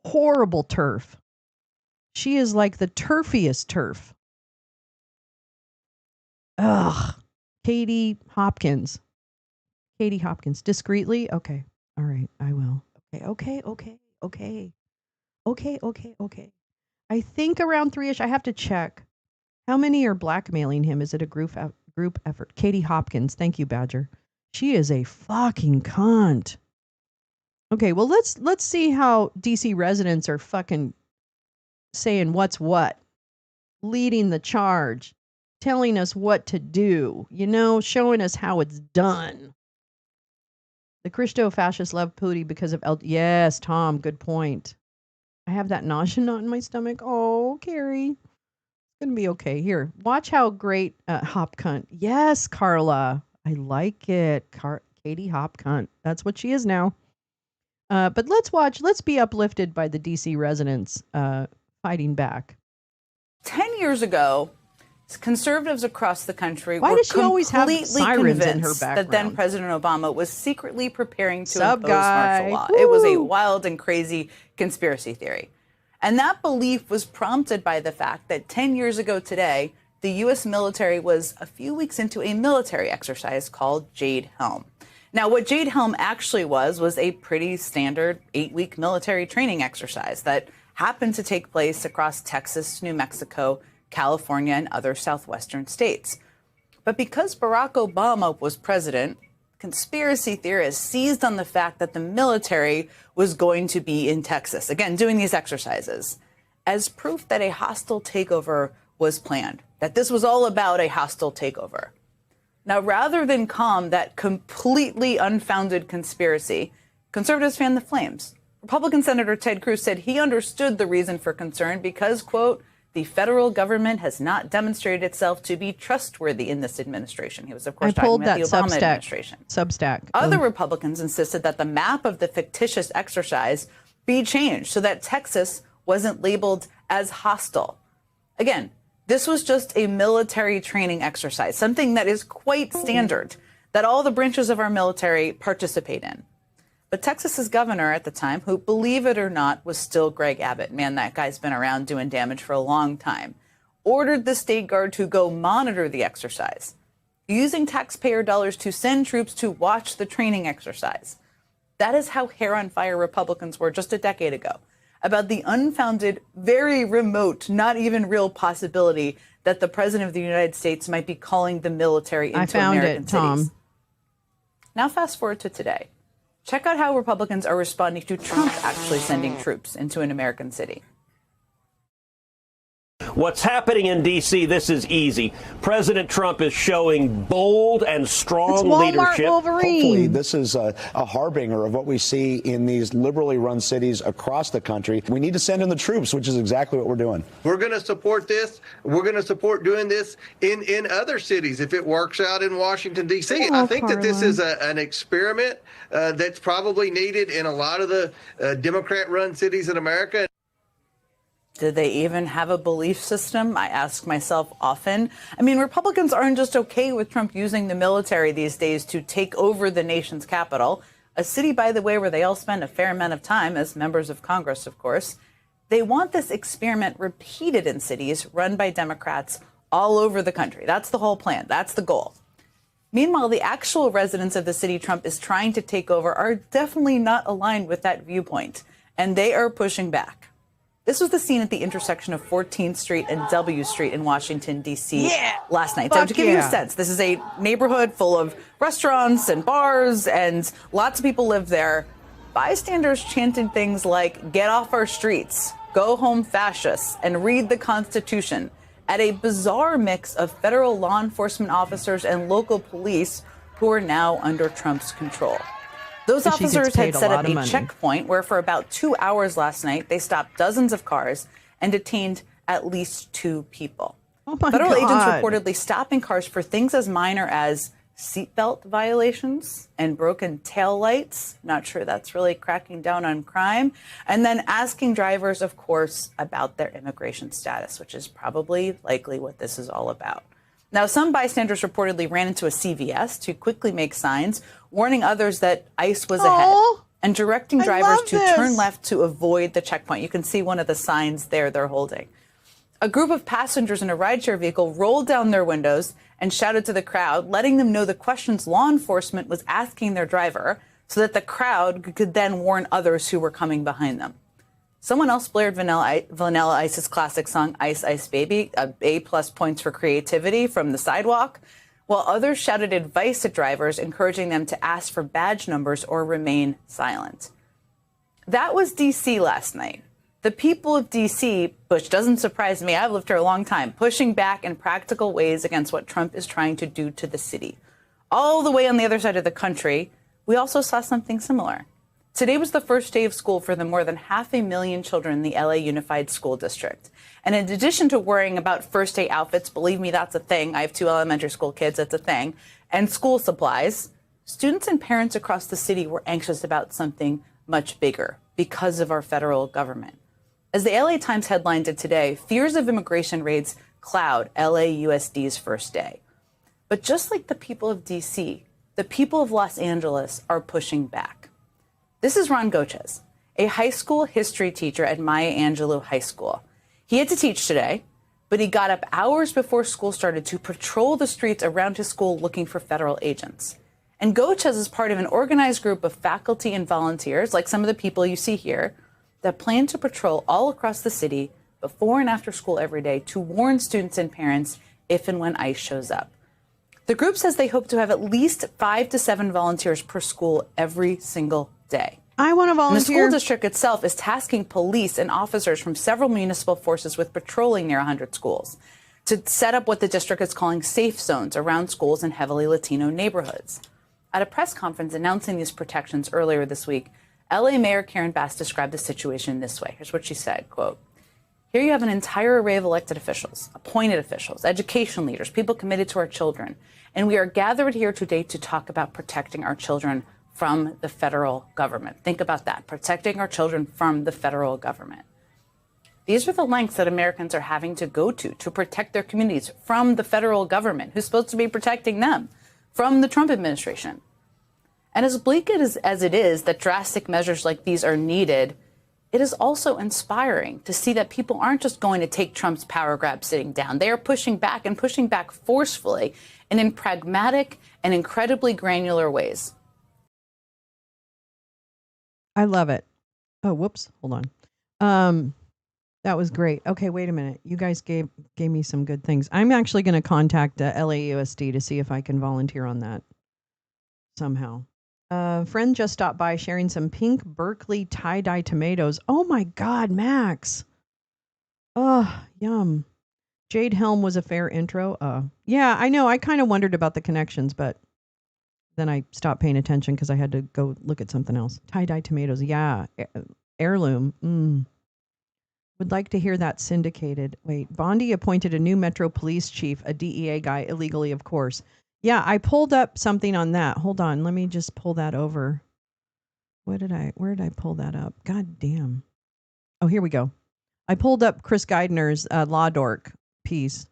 horrible turf. She is like the turfiest turf. Ugh. Katie Hopkins. Discreetly? Okay. All right, I will. Okay. I think around 3-ish. I have to check. How many are blackmailing him? Is it a group effort? Katie Hopkins. Thank you, Badger. She is a fucking cunt. Okay, well let's see how DC residents are fucking saying what's what, leading the charge, telling us what to do, showing us how it's done. The Christo-fascists love Pootie because of yes, Tom, good point. I have that nausea knot in my stomach. Oh, Carrie. It's going to be okay. Here, watch how great Hop Cunt. Yes, Carla. I like it. Katie Hop Cunt. That's what she is now. But let's be uplifted by the DC residents fighting back. 10 years ago, conservatives across the country Why were does she always have completely sirens in her convinced that background? then President Obama was secretly preparing to Sub impose guy. martial law. Woo. It was a wild and crazy conspiracy theory. And that belief was prompted by the fact that 10 years ago today, the U.S. military was a few weeks into a military exercise called Jade Helm. Now, what Jade Helm actually was a pretty standard 8-week military training exercise that happened to take place across Texas, New Mexico, California, and other southwestern states. But because Barack Obama was president, conspiracy theorists seized on the fact that the military was going to be in Texas, again, doing these exercises, as proof that a hostile takeover was planned, that this was all about a hostile takeover. Now, rather than calm that completely unfounded conspiracy, conservatives fanned the flames. Republican Senator Ted Cruz said he understood the reason for concern because, quote, the federal government has not demonstrated itself to be trustworthy in this administration. He was, of course, talking about the Obama administration. Substack. Other Republicans insisted that the map of the fictitious exercise be changed so that Texas wasn't labeled as hostile. Again, this was just a military training exercise, something that is quite standard, that all the branches of our military participate in. But Texas's governor at the time, who, believe it or not, was still Greg Abbott, man, that guy's been around doing damage for a long time, ordered the state guard to go monitor the exercise, using taxpayer dollars to send troops to watch the training exercise. That is how hair on fire Republicans were just a decade ago, about the unfounded, very remote, not even real possibility that the president of the United States might be calling the military into American cities. Now fast forward to today. Check out how Republicans are responding to Trump actually sending troops into an American city. What's happening in D.C., this is easy. President Trump is showing bold and strong leadership. Hopefully, this is a harbinger of what we see in these liberally run cities across the country. We need to send in the troops, which is exactly what we're doing. We're going to support this. We're going to support doing this in other cities if it works out in Washington, D.C. I think that this is an experiment that's probably needed in a lot of the Democrat-run cities in America. Did they even have a belief system? I ask myself often. I mean, Republicans aren't just okay with Trump using the military these days to take over the nation's capital, a city, by the way, where they all spend a fair amount of time as members of Congress, of course. They want this experiment repeated in cities run by Democrats all over the country. That's the whole plan. That's the goal. Meanwhile, the actual residents of the city Trump is trying to take over are definitely not aligned with that viewpoint, and they are pushing back. This was the scene at the intersection of 14th Street and W Street in Washington, D.C. Last night. So to give you a sense, this is a neighborhood full of restaurants and bars, and lots of people live there. Bystanders chanted things like, "Get off our streets," "Go home fascists," and "Read the Constitution," at a bizarre mix of federal law enforcement officers and local police who are now under Trump's control. Those officers had set up a checkpoint where for about 2 hours last night, they stopped dozens of cars and detained at least 2 people. Federal agents reportedly stopping cars for things as minor as seatbelt violations and broken taillights. Not sure that's really cracking down on crime. And then asking drivers, of course, about their immigration status, which is probably likely what this is all about. Now, some bystanders reportedly ran into a CVS to quickly make signs, warning others that ICE was ahead and directing drivers to turn left to avoid the checkpoint. You can see one of the signs there they're holding. A group of passengers in a rideshare vehicle rolled down their windows and shouted to the crowd, letting them know the questions law enforcement was asking their driver so that the crowd could then warn others who were coming behind them. Someone else blared Vanilla Ice's classic song, Ice Ice Baby, A+ points for creativity from the sidewalk, while others shouted advice to drivers, encouraging them to ask for badge numbers or remain silent. That was D.C. last night. The people of D.C., which doesn't surprise me, I've lived here a long time, pushing back in practical ways against what Trump is trying to do to the city. All the way on the other side of the country, we also saw something similar. Today was the first day of school for the more than 500,000 children in the LA Unified School District. And in addition to worrying about first day outfits, believe me, that's a thing. I have 2 elementary school kids, it's a thing. And school supplies, students and parents across the city were anxious about something much bigger because of our federal government. As the LA Times headlined it today, fears of immigration raids cloud LAUSD's first day. But just like the people of DC, the people of Los Angeles are pushing back. This is Ron Gochez, a high school history teacher at Maya Angelou High School. He had to teach today, but he got up hours before school started to patrol the streets around his school looking for federal agents. And Gochez is part of an organized group of faculty and volunteers, like some of the people you see here, that plan to patrol all across the city before and after school every day to warn students and parents if and when ICE shows up. The group says they hope to have at least 5 to 7 volunteers per school every single day. I want to volunteer. And the school district itself is tasking police and officers from several municipal forces with patrolling near 100 schools to set up what the district is calling safe zones around schools in heavily Latino neighborhoods. At a press conference announcing these protections earlier this week, LA Mayor Karen Bass described the situation this way. Here's what she said, quote, "Here you have an entire array of elected officials, appointed officials, education leaders, people committed to our children. And we are gathered here today to talk about protecting our children from the federal government." Think about that, protecting our children from the federal government. These are the lengths that Americans are having to go to protect their communities from the federal government, who's supposed to be protecting them from the Trump administration. And as bleak as it is that drastic measures like these are needed, it is also inspiring to see that people aren't just going to take Trump's power grab sitting down. They are pushing back and pushing back forcefully and in pragmatic and incredibly granular ways. I love it. Oh, whoops. Hold on. That was great. Okay, wait a minute. You guys gave me some good things. I'm actually going to contact LAUSD to see if I can volunteer on that somehow. A friend just stopped by sharing some pink Berkeley tie-dye tomatoes. Oh my God, Max. Oh, yum. Jade Helm was a fair intro. Yeah, I know. I kind of wondered about the connections, but then I stopped paying attention because I had to go look at something else. Tie-dye tomatoes. Yeah. Heirloom. Would like to hear that syndicated. Wait, Bondi appointed a new Metro Police chief, a DEA guy, illegally, of course. Yeah, I pulled up something on that. Hold on. Let me just pull that over. Where did I pull that up? God damn. Oh, here we go. I pulled up Chris Geidner's Law Dork piece.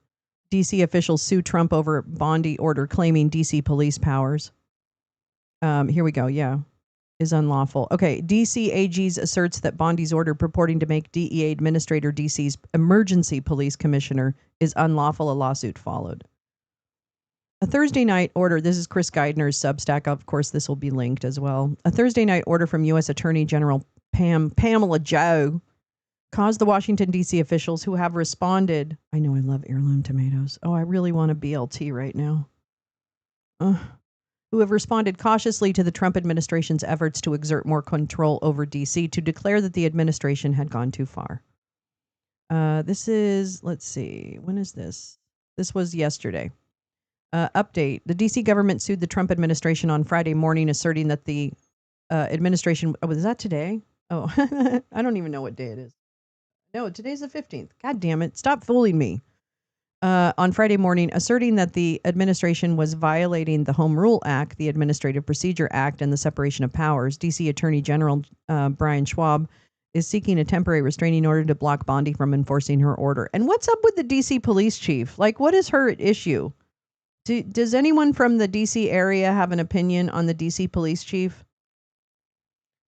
DC officials sue Trump over Bondi order claiming DC police powers. Here we go. Yeah. is unlawful. Okay, DC AG's asserts that Bondi's order purporting to make DEA administrator DC's emergency police commissioner is unlawful. A lawsuit followed. A Thursday night order, this is Chris Geidner's Substack, of course this will be linked as well. A Thursday night order from U.S. Attorney General Pamela Joe caused the Washington, D.C. officials who have responded. I know I love heirloom tomatoes. Oh, I really want a BLT right now. Who have responded cautiously to the Trump administration's efforts to exert more control over D.C. to declare that the administration had gone too far. This is, let's see, when is this? This was yesterday. Update. The D.C. government sued the Trump administration on Friday morning, asserting that the administration... Oh, is that today? Oh, I don't even know what day it is. No, today's the 15th. God damn it. Stop fooling me. On Friday morning, asserting that the administration was violating the Home Rule Act, the Administrative Procedure Act, and the separation of powers. D.C. Attorney General Brian Schwab is seeking a temporary restraining order to block Bondi from enforcing her order. And what's up with the D.C. police chief? Like, what is her issue? Does anyone from the D.C. area have an opinion on the D.C. police chief?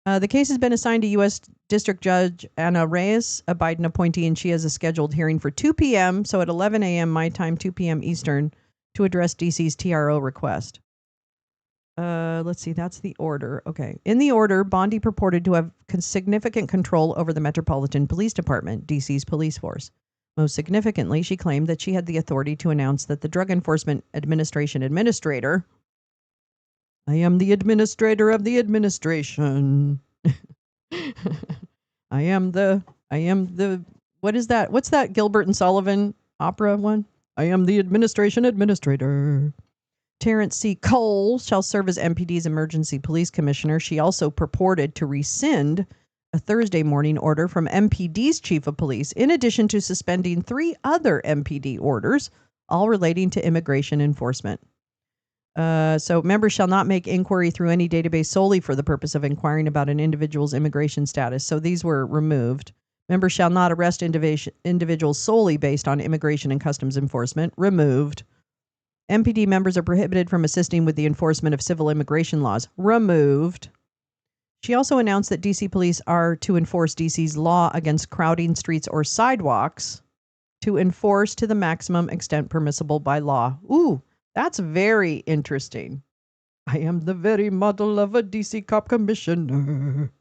The case has been assigned to U.S. District Judge Anna Reyes, a Biden appointee, and she has a scheduled hearing for 2 p.m., so at 11 a.m. my time, 2 p.m. Eastern, to address D.C.'s TRO request. Let's see, that's the order. Okay. In the order, Bondi purported to have significant control over the Metropolitan Police Department, D.C.'s police force. Most significantly, she claimed that she had the authority to announce that the Drug Enforcement Administration administrator... I am the administrator of the administration. I am the, what is that? What's that Gilbert and Sullivan opera one? I am the administration administrator. Terrence C. Cole shall serve as MPD's emergency police commissioner. She also purported to rescind a Thursday morning order from MPD's chief of police, in addition to suspending 3 other MPD orders, all relating to immigration enforcement. So members shall not make inquiry through any database solely for the purpose of inquiring about an individual's immigration status. So these were removed. Members shall not arrest individuals solely based on immigration and customs enforcement. Removed. MPD members are prohibited from assisting with the enforcement of civil immigration laws. Removed. She also announced that D.C. police are to enforce D.C.'s law against crowding streets or sidewalks to enforce to the maximum extent permissible by law. Ooh. That's very interesting. I am the very model of a DC cop commissioner.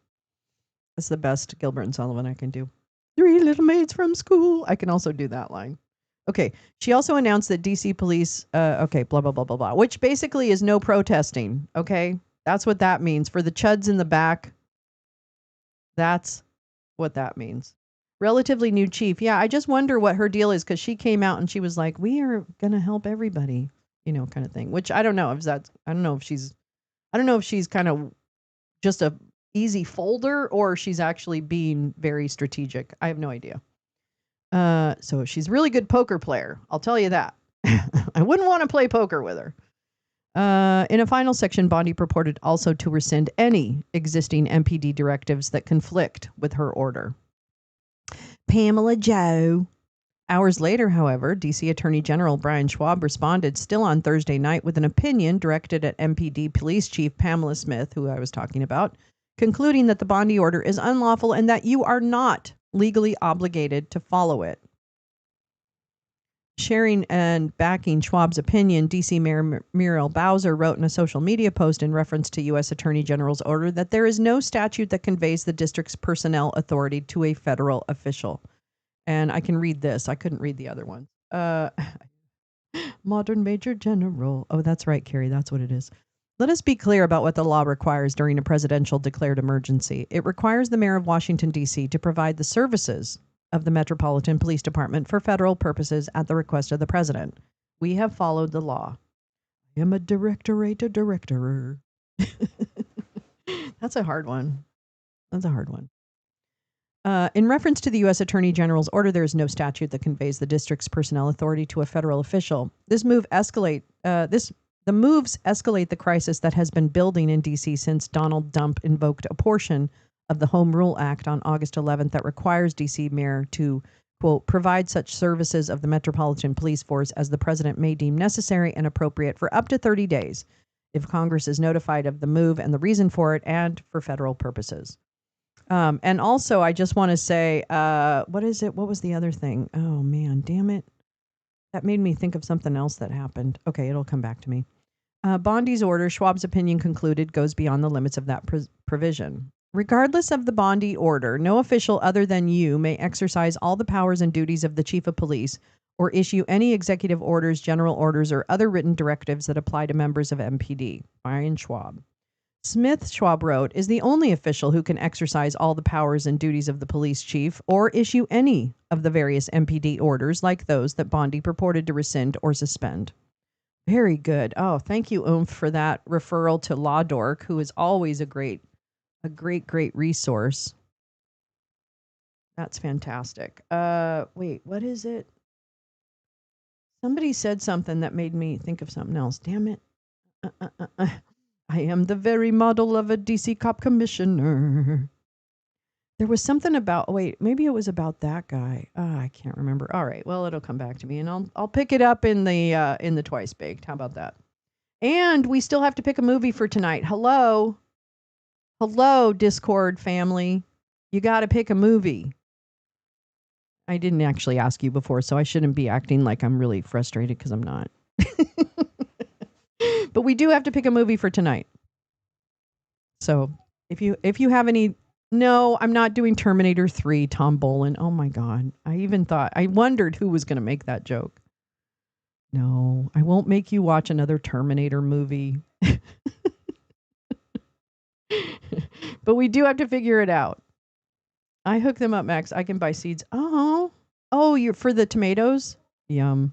That's the best Gilbert and Sullivan I can do. 3 little maids from school. I can also do that line. Okay. She also announced that DC police, blah, blah, blah, blah, blah, which basically is no protesting. Okay. That's what that means. For the chuds in the back, that's what that means. Relatively new chief. Yeah. I just wonder what her deal is, because she came out and she was like, we are going to help everybody. You know, kind of thing, which I don't know if that's, I don't know if she's kind of just a easy folder or she's actually being very strategic. I have no idea. So she's a really good poker player. I'll tell you that. I wouldn't want to play poker with her. In a final section, Bondi purported also to rescind any existing MPD directives that conflict with her order. Pamela Joe. Hours later, however, D.C. Attorney General Brian Schwab responded still on Thursday night with an opinion directed at MPD Police Chief Pamela Smith, who I was talking about, concluding that the Bondi order is unlawful and that you are not legally obligated to follow it. Sharing and backing Schwab's opinion, D.C. Mayor Muriel Bowser wrote in a social media post in reference to U.S. Attorney General's order that there is no statute that conveys the district's personnel authority to a federal official. And I can read this. I couldn't read the other one. Modern Major General. Oh, that's right, Carrie. That's what it is. Let us be clear about what the law requires during a presidential declared emergency. It requires the mayor of Washington, D.C. to provide the services of the Metropolitan Police Department for federal purposes at the request of the president. We have followed the law. I am a directorer. That's a hard one. In reference to the U.S. Attorney General's order, there is no statute that conveys the district's personnel authority to a federal official. The moves escalate the crisis that has been building in D.C. since Donald Trump invoked a portion of the Home Rule Act on August 11th that requires D.C. mayor to, quote, provide such services of the Metropolitan Police Force as the president may deem necessary and appropriate for up to 30 days, if Congress is notified of the move and the reason for it, and for federal purposes. And also, I just want to say, what is it? What was the other thing? Oh, man, damn it. That made me think of something else that happened. Okay, it'll come back to me. Bondi's order, Schwab's opinion concluded, goes beyond the limits of that provision. Regardless of the Bondi order, no official other than you may exercise all the powers and duties of the chief of police or issue any executive orders, general orders, or other written directives that apply to members of MPD. Brian Schwab. Smith, Schwab wrote, is the only official who can exercise all the powers and duties of the police chief or issue any of the various MPD orders like those that Bondi purported to rescind or suspend. Very good. Oh, thank you, Oomph, for that referral to Law Dork, who is always a great resource. That's fantastic. Wait, what is it? Somebody said something that made me think of something else. Damn it. I am the very model of a DC cop commissioner. There was something about, wait, maybe it was about that guy. I can't remember. All right, well, it'll come back to me, and I'll pick it up in the Twice Baked. How about that? And we still have to pick a movie for tonight. Hello, Discord family. You got to pick a movie. I didn't actually ask you before, so I shouldn't be acting like I'm really frustrated because I'm not. But we do have to pick a movie for tonight. So if you have any, no, I'm not doing Terminator 3, Tom Bolin. Oh my God. I wondered who was going to make that joke. No, I won't make you watch another Terminator movie. But we do have to figure it out. I hook them up, Max. I can buy seeds. Oh, you're for the tomatoes? Yum.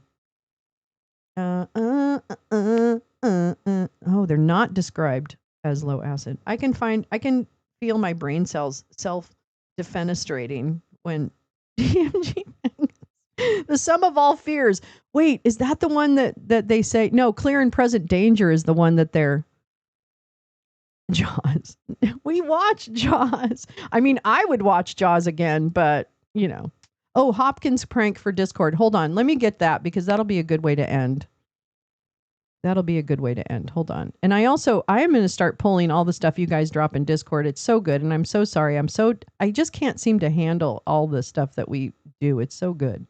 Oh, they're not described as low acid. I can feel my brain cells self-defenestrating when DMG. The sum of all fears. Wait, is that the one that they say? No, clear and present danger is the one that they're. Jaws. We watch Jaws. I mean, I would watch Jaws again, but Oh, Hopkins prank for Discord. Hold on. Let me get that because that'll be a good way to end. Hold on. And I am going to start pulling all the stuff you guys drop in Discord. It's so good. And I'm so sorry. I just can't seem to handle all the stuff that we do. It's so good.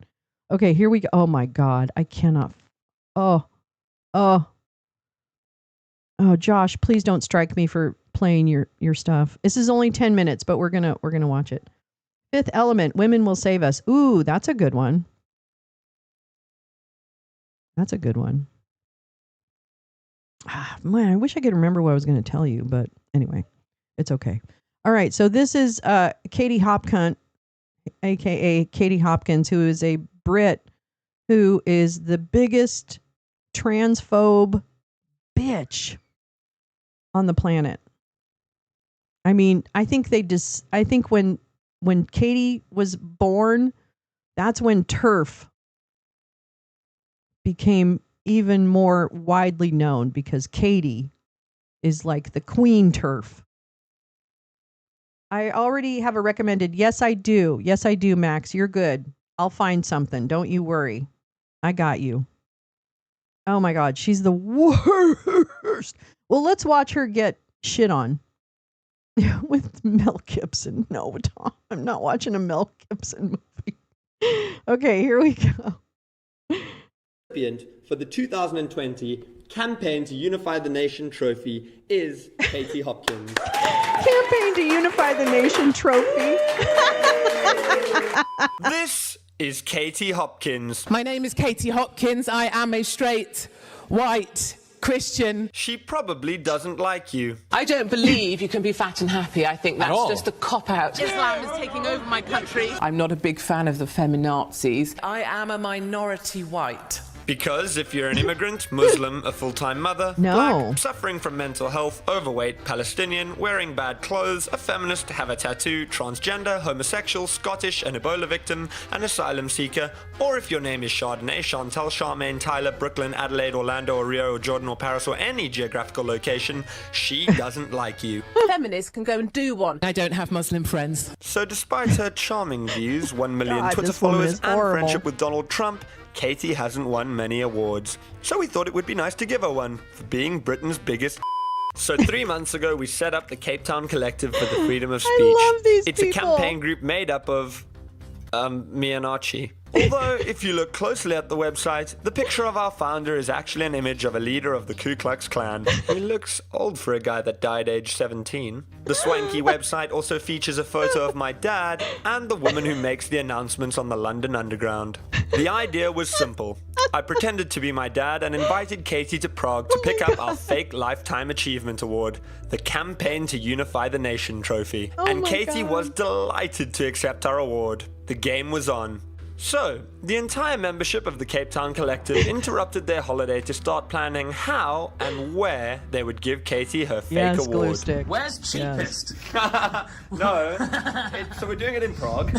Okay, here we go. Oh my God. I cannot. Oh, Josh, please don't strike me for playing your stuff. This is only 10 minutes, but we're going to watch it. Fifth Element, Women Will Save Us. Ooh, that's a good one. Man, I wish I could remember what I was going to tell you, but anyway, it's okay. All right, so this is Katie Hopkins, a.k.a. Katie Hopkins, who is a Brit who is the biggest transphobe bitch on the planet. I mean, I think when Katie was born, that's when TERF became even more widely known because Katie is like the queen TERF. I already have a recommended. Yes, I do, Max. You're good. I'll find something. Don't you worry. I got you. Oh my God, she's the worst. Well, let's watch her get shit on with Mel Gibson. No, Tom, I'm not watching a Mel Gibson movie. Okay, here we go. For the 2020 Campaign to Unify the Nation trophy is Katie Hopkins. Campaign to Unify the Nation trophy. This is Katie Hopkins. My name is Katie Hopkins. I am a straight, white, Christian. She probably doesn't like you. I don't believe you can be fat and happy. I think that's just a cop-out. Islam is taking over my country. I'm not a big fan of the feminazis. I am a minority white. Because if you're an immigrant, Muslim, a full-time mother, black, suffering from mental health, overweight, Palestinian, wearing bad clothes, a feminist, have a tattoo, transgender, homosexual, Scottish, an Ebola victim, an asylum seeker, or if your name is Chardonnay, Chantal, Charmaine, Tyler, Brooklyn, Adelaide, Orlando, or Rio, or Jordan, or Paris, or any geographical location, she doesn't like you. Feminists can go and do one. I don't have Muslim friends. So despite her charming views, 1 million Twitter followers, and friendship with Donald Trump, Katie hasn't won many awards, so we thought it would be nice to give her one for being Britain's biggest. So 3 months ago, we set up the Cape Town Collective for the Freedom of Speech. I love these It's people. a campaign group made up of, me and Archie. Although, if you look closely at the website, the picture of our founder is actually an image of a leader of the Ku Klux Klan. He looks old for a guy that died age 17. The swanky website also features a photo of my dad and the woman who makes the announcements on the London Underground. The idea was simple. I pretended to be my dad and invited Katie to Prague to pick up our fake Lifetime Achievement Award, the Campaign to Unify the Nation trophy. And Katie was delighted to accept our award. The game was on. So, the entire membership of the Cape Town Collective interrupted their holiday to start planning how and where they would give Katie her fake award. Glue stick. Where's cheapest? No, so we're doing it in Prague.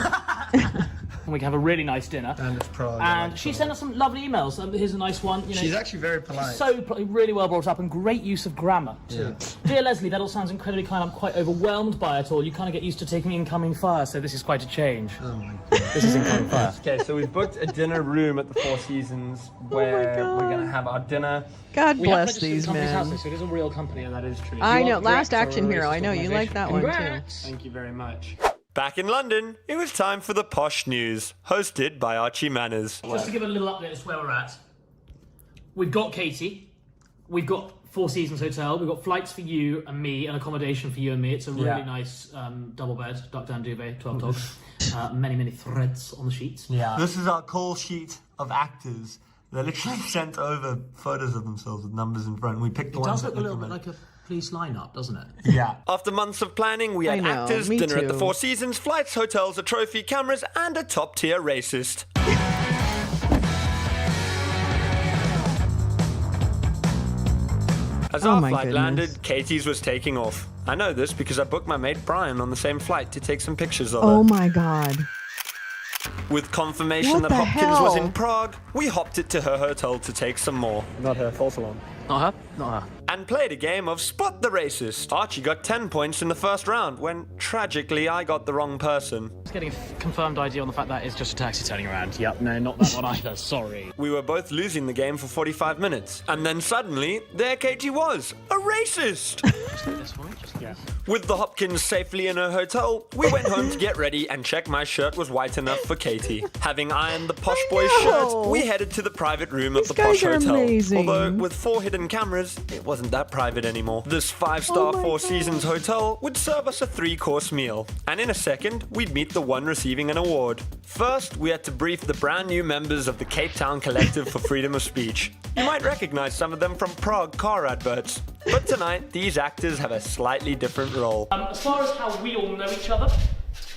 And we can have a really nice dinner. And it's Prague. And she sent us some lovely emails. Here's a nice one. You know, she's actually very polite. Really well brought up and great use of grammar too. Yeah. Dear Leslie, that all sounds incredibly kind. I'm quite overwhelmed by it all. You kind of get used to taking incoming fire, so this is quite a change. Oh my God. This is incoming fire. Okay, so we've booked a dinner room at the Four Seasons where we're going to have our dinner. God bless these men. House, so it is a real company, and that is true. I know, Last Action Hero. I know, you like that one too. Thank you very much. Back in London, it was time for the Posh News, hosted by Archie Manners. Just to give a little update as to where we're at. We've got Katie. We've got Four Seasons Hotel. We've got flights for you and me and accommodation for you and me. It's a really nice double bed, duck down duvet, 12 dogs. Many threads on the sheets. Yeah. This is our call sheet of actors. They literally sent over photos of themselves with numbers in front. We picked the ones that look a little bit like a police lineup, doesn't it? Yeah. After months of planning, we had actors, dinner at the Four Seasons, flights, hotels, a trophy, cameras, and a top-tier racist. As our flight landed, Katie's was taking off. I know this because I booked my mate Brian on the same flight to take some pictures of her. Oh my God. With confirmation that Hopkins was in Prague, we hopped it to her hotel to take some more. Not her, false alarm. Not her, not her. And played a game of Spot the Racist. Archie got 10 points in the first round when, tragically, I got the wrong person. Just getting a confirmed idea on the fact that it's just a taxi turning around. Yep, no, not that one either, sorry. We were both losing the game for 45 minutes. And then suddenly, there Katie was, a racist! Just like this one, yeah. With the Hopkins safely in her hotel, we went home to get ready and check my shirt was white enough for Katie. Having ironed the Posh Boys shirt, we headed to the private room of the Posh Hotel. Amazing. Although, with 4 hidden cameras, it wasn't that private anymore. This 5-star Four Seasons hotel would serve us a 3-course meal. And in a second, we'd meet the one receiving an award. First, we had to brief the brand new members of the Cape Town Collective for Freedom of Speech. You might recognize some of them from Prague car adverts. But tonight, these actors have a slightly different role. As far as how we all know each other,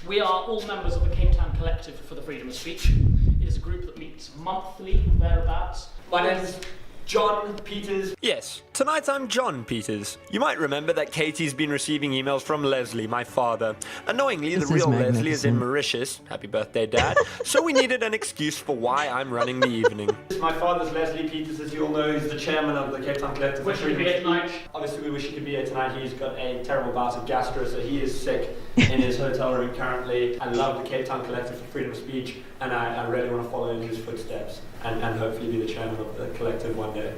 we are all members of the Cape Town Collective for the Freedom of Speech. It is a group that meets monthly, thereabouts. My name is John Peters. Yes, tonight I'm John Peters. You might remember that Katie's been receiving emails from Leslie, my father. Annoyingly, the real Leslie is in Mauritius. Happy birthday, Dad. So we needed an excuse for why I'm running the evening. My father's Leslie Peters, as you all know, he's the chairman of the Cape Town Collective. Wish he could be here tonight. Obviously, we wish he could be here tonight. He's got a terrible bout of gastro, so he is sick in his hotel room currently. I love the Cape Town Collective for Freedom of Speech, and I really want to follow in his footsteps and hopefully be the chairman of the collective one day.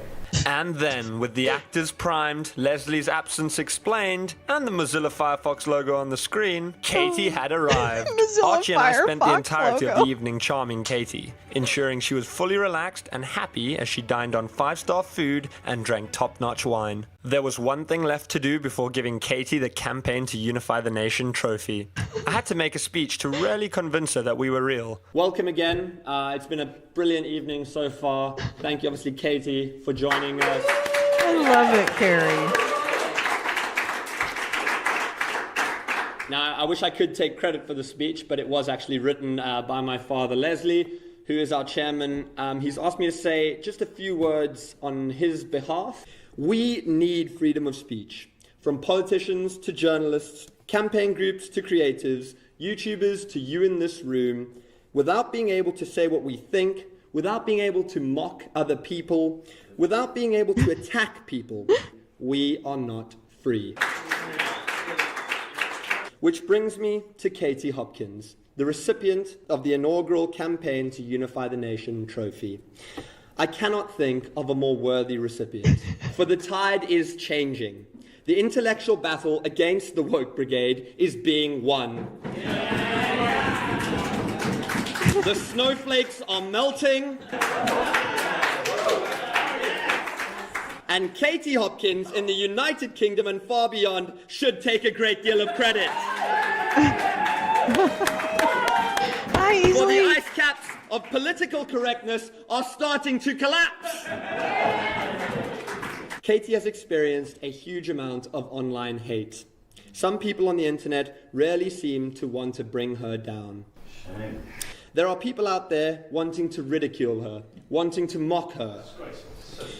And then, with the actors primed, Leslie's absence explained, and the Mozilla Firefox logo on the screen, Katie had arrived. Archie and I spent the entirety of the evening charming Katie, ensuring she was fully relaxed and happy as she dined on 5-star food and drank top-notch wine. There was one thing left to do before giving Katie the Campaign to Unify the Nation trophy. I had to make a speech to really convince her that we were real. Welcome again. It's been a brilliant evening so far. Thank you, obviously, Katie, for joining us. I love it, Carrie. Now, I wish I could take credit for the speech, but it was actually written by my father, Leslie, who is our chairman. He's asked me to say just a few words on his behalf. We need freedom of speech. From politicians to journalists, campaign groups to creatives, YouTubers to you in this room, without being able to say what we think, without being able to mock other people, without being able to attack people, we are not free. Which brings me to Katie Hopkins. the recipient of the inaugural Campaign to Unify the Nation trophy. I cannot think of a more worthy recipient, for the tide is changing. The intellectual battle against the woke brigade is being won. The snowflakes are melting. And Katie Hopkins in the United Kingdom and far beyond should take a great deal of credit. For the ice caps of political correctness are starting to collapse. Katie has experienced a huge amount of online hate. Some people on the internet rarely seem to want to bring her down. Shame. There are people out there wanting to ridicule her, wanting to mock her.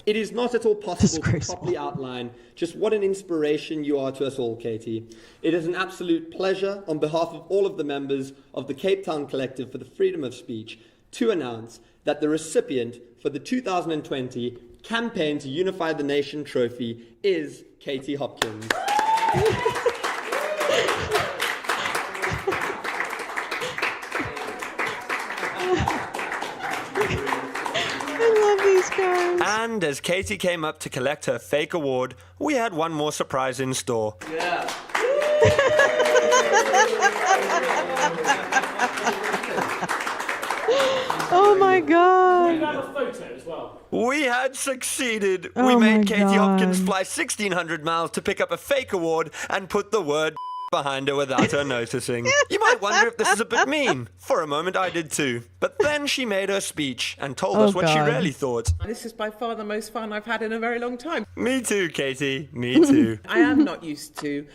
It is not at all possible to properly outline just what an inspiration you are to us all, Katie. It is an absolute pleasure on behalf of all of the members of the Cape Town Collective for the Freedom of Speech to announce that the recipient for the 2020 Campaign to Unify the Nation trophy is Katie Hopkins. And as Katie came up to collect her fake award, we had one more surprise in store. Yeah. Oh my God. We have a photo as well. We had succeeded. Oh we made my Katie God. Hopkins fly 1,600 miles to pick up a fake award and put the word behind her without her noticing. You might wonder if this is a bit mean. For a moment I did too. But then she made her speech and told us what she really thought. This is by far the most fun I've had in a very long time. Me too, Katie. Me too. I am not used to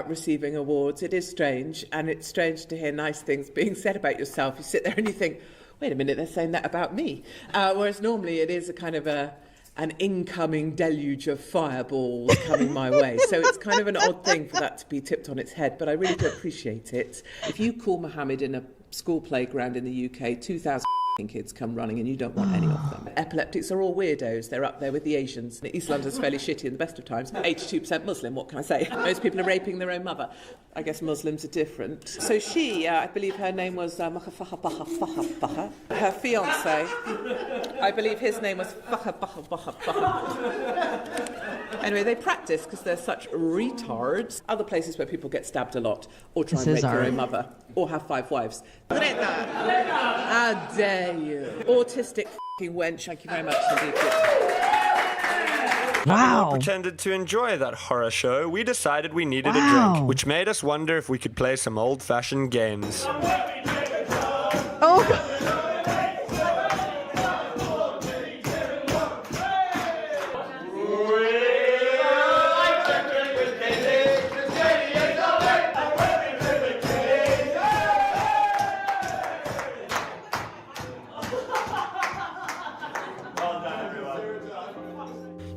receiving awards. It is strange, and it's strange to hear nice things being said about yourself. You sit there and you think, wait a minute, they're saying that about me. Whereas normally it is a kind of an incoming deluge of fireballs coming my way. So it's kind of an odd thing for that to be tipped on its head, but I really do appreciate it. If you call Mohammed in a school playground in the UK, 2,000 kids come running and you don't want any of them. Epileptics are all weirdos. They're up there with the Asians. East London's fairly shitty in the best of times. 82% Muslim, what can I say? Most people are raping their own mother. I guess Muslims are different. So she, I believe her name was her fiancé. I believe his name was Anyway, they practice because they're such retards. Other places where people get stabbed a lot or try and rape their own mother or have 5 wives. How dare you? Autistic f***ing wench. Thank you very much indeed. Wow. Pretended to enjoy that horror show, we decided we needed a drink, which made us wonder if we could play some old-fashioned games. Oh.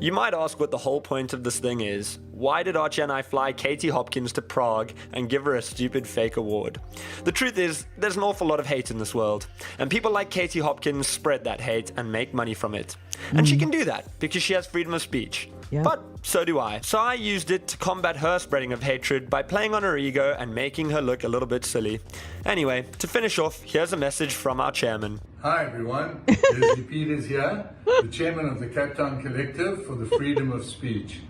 You might ask what the whole point of this thing is. Why did Archie and I fly Katie Hopkins to Prague and give her a stupid fake award? The truth is, there's an awful lot of hate in this world, and people like Katie Hopkins spread that hate and make money from it. And she can do that because she has freedom of speech. Yeah. But so do I. So I used it to combat her spreading of hatred by playing on her ego and making her look a little bit silly. Anyway, to finish off, here's a message from our chairman. Hi everyone, Leslie Peters here, the chairman of the Cape Town Collective for the Freedom of Speech.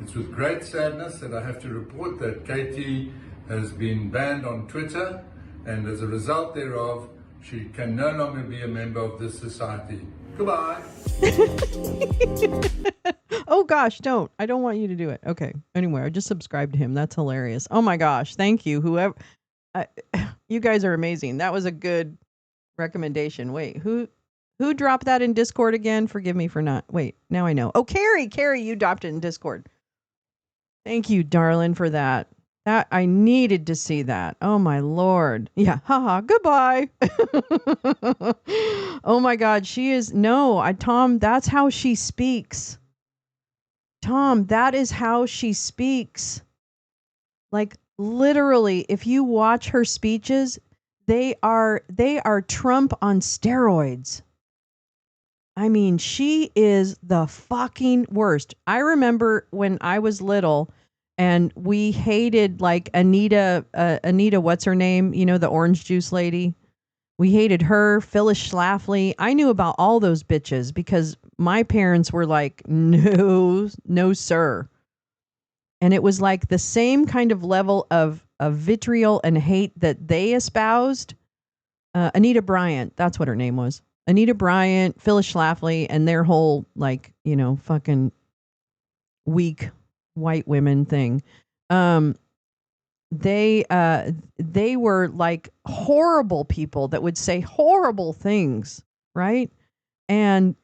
It's with great sadness that I have to report that Katie has been banned on Twitter, and as a result thereof, she can no longer be a member of this society. Goodbye. Oh gosh, don't. I don't want you to do it. Okay. Anyway, I just subscribed to him. That's hilarious. Oh my gosh. Thank you. Whoever. You guys are amazing. That was a good recommendation. Wait, who dropped that in Discord again? Forgive me for not. Wait, now I know. Oh, Carrie, you dropped it in Discord. Thank you, darling, for that. That I needed to see that. Oh my Lord. Yeah. Haha. Goodbye. Oh my God. She is Tom, that's how she speaks. Tom, that is how she speaks. Like literally, if you watch her speeches, they are Trump on steroids. I mean, she is the fucking worst. I remember when I was little And we hated like Anita, what's her name? You know, the orange juice lady. We hated her, Phyllis Schlafly. I knew about all those bitches because my parents were like, no, sir. And it was like the same kind of level of vitriol and hate that they espoused. Anita Bryant, that's what her name was. Anita Bryant, Phyllis Schlafly, and their whole like, fucking weak white women thing. They were like horrible people that would say horrible things, right? And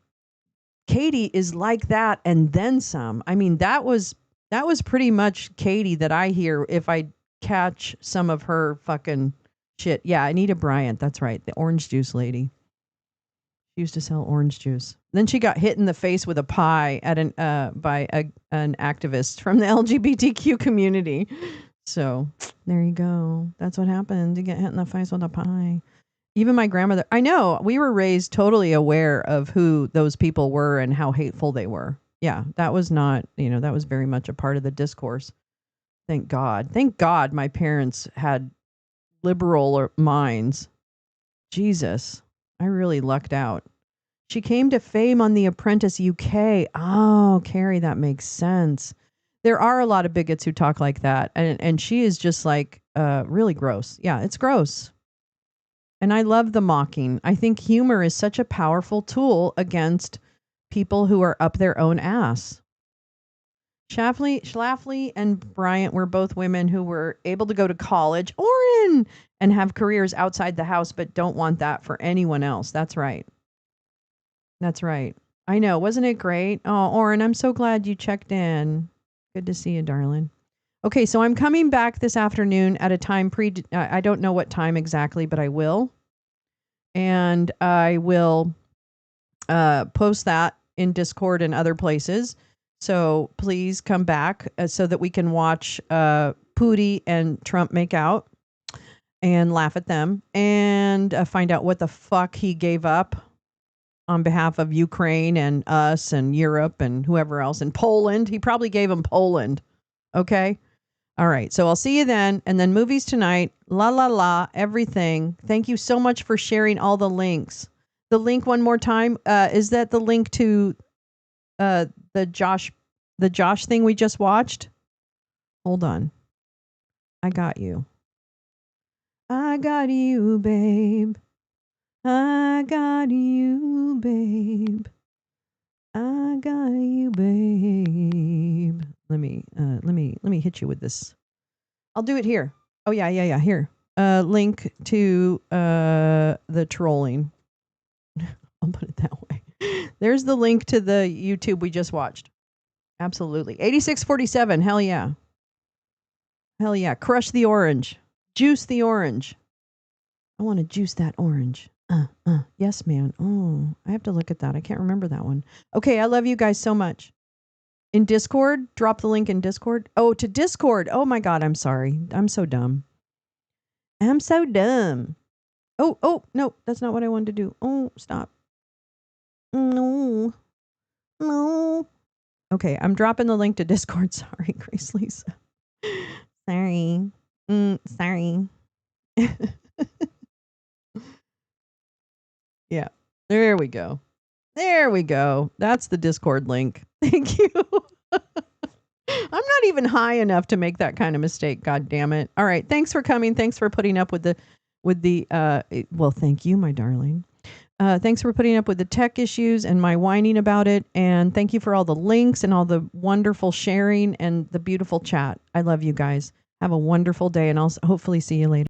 Katie is like that and then some. I mean, that was pretty much Katie that I hear if I catch some of her fucking shit. Yeah, Anita Bryant, that's right, the orange juice lady. She used to sell orange juice. Then she got hit in the face with a pie at by an activist from the LGBTQ community. So there you go. That's what happened. You get hit in the face with a pie. Even my grandmother, I know, we were raised totally aware of who those people were and how hateful they were. Yeah, that was not, that was very much a part of the discourse. Thank God. Thank God my parents had liberal minds. Jesus, I really lucked out. She came to fame on The Apprentice UK. Oh, Carrie, that makes sense. There are a lot of bigots who talk like that. And she is just like really gross. Yeah, it's gross. And I love the mocking. I think humor is such a powerful tool against people who are up their own ass. Schlafly and Bryant were both women who were able to go to college and have careers outside the house, but don't want that for anyone else. That's right. That's right. I know. Wasn't it great? Oh, Oren, I'm so glad you checked in. Good to see you, darling. Okay, so I'm coming back this afternoon at a time I don't know what time exactly, but I will. And I will post that in Discord and other places. So please come back so that we can watch Pootie and Trump make out and laugh at them and find out what the fuck he gave up on behalf of Ukraine and us and Europe and whoever else. And Poland. He probably gave them Poland. Okay? All right. So I'll see you then. And then movies tonight. La la la. Everything. Thank you so much for sharing all the links. The link one more time. Is that the link to the Josh thing we just watched? Hold on. I got you. I got you, babe. I got you, babe. I got you, babe. Let me hit you with this. I'll do it here. Oh yeah. Here. Link to the trolling. I'll put it that way. There's the link to the YouTube we just watched. Absolutely. 8647. Hell yeah. Hell yeah. Crush the orange. Juice the orange. I want to juice that orange. Yes, man. Oh, I have to look at that. I can't remember that one. Okay, I love you guys so much. In Discord, drop the link in Discord. Oh, to Discord. Oh my God, I'm sorry. I'm so dumb. I'm so dumb. Oh, no, that's not what I wanted to do. Oh, stop. No. Okay, I'm dropping the link to Discord. Sorry, Grace Lisa. Sorry. Sorry. Yeah. There we go. There we go. That's the Discord link. Thank you. I'm not even high enough to make that kind of mistake. God damn it. All right. Thanks for coming. Thanks for putting up with the well, thank you, my darling. Thanks for putting up with the tech issues and my whining about it. And thank you for all the links and all the wonderful sharing and the beautiful chat. I love you guys. Have a wonderful day, and I'll hopefully see you later.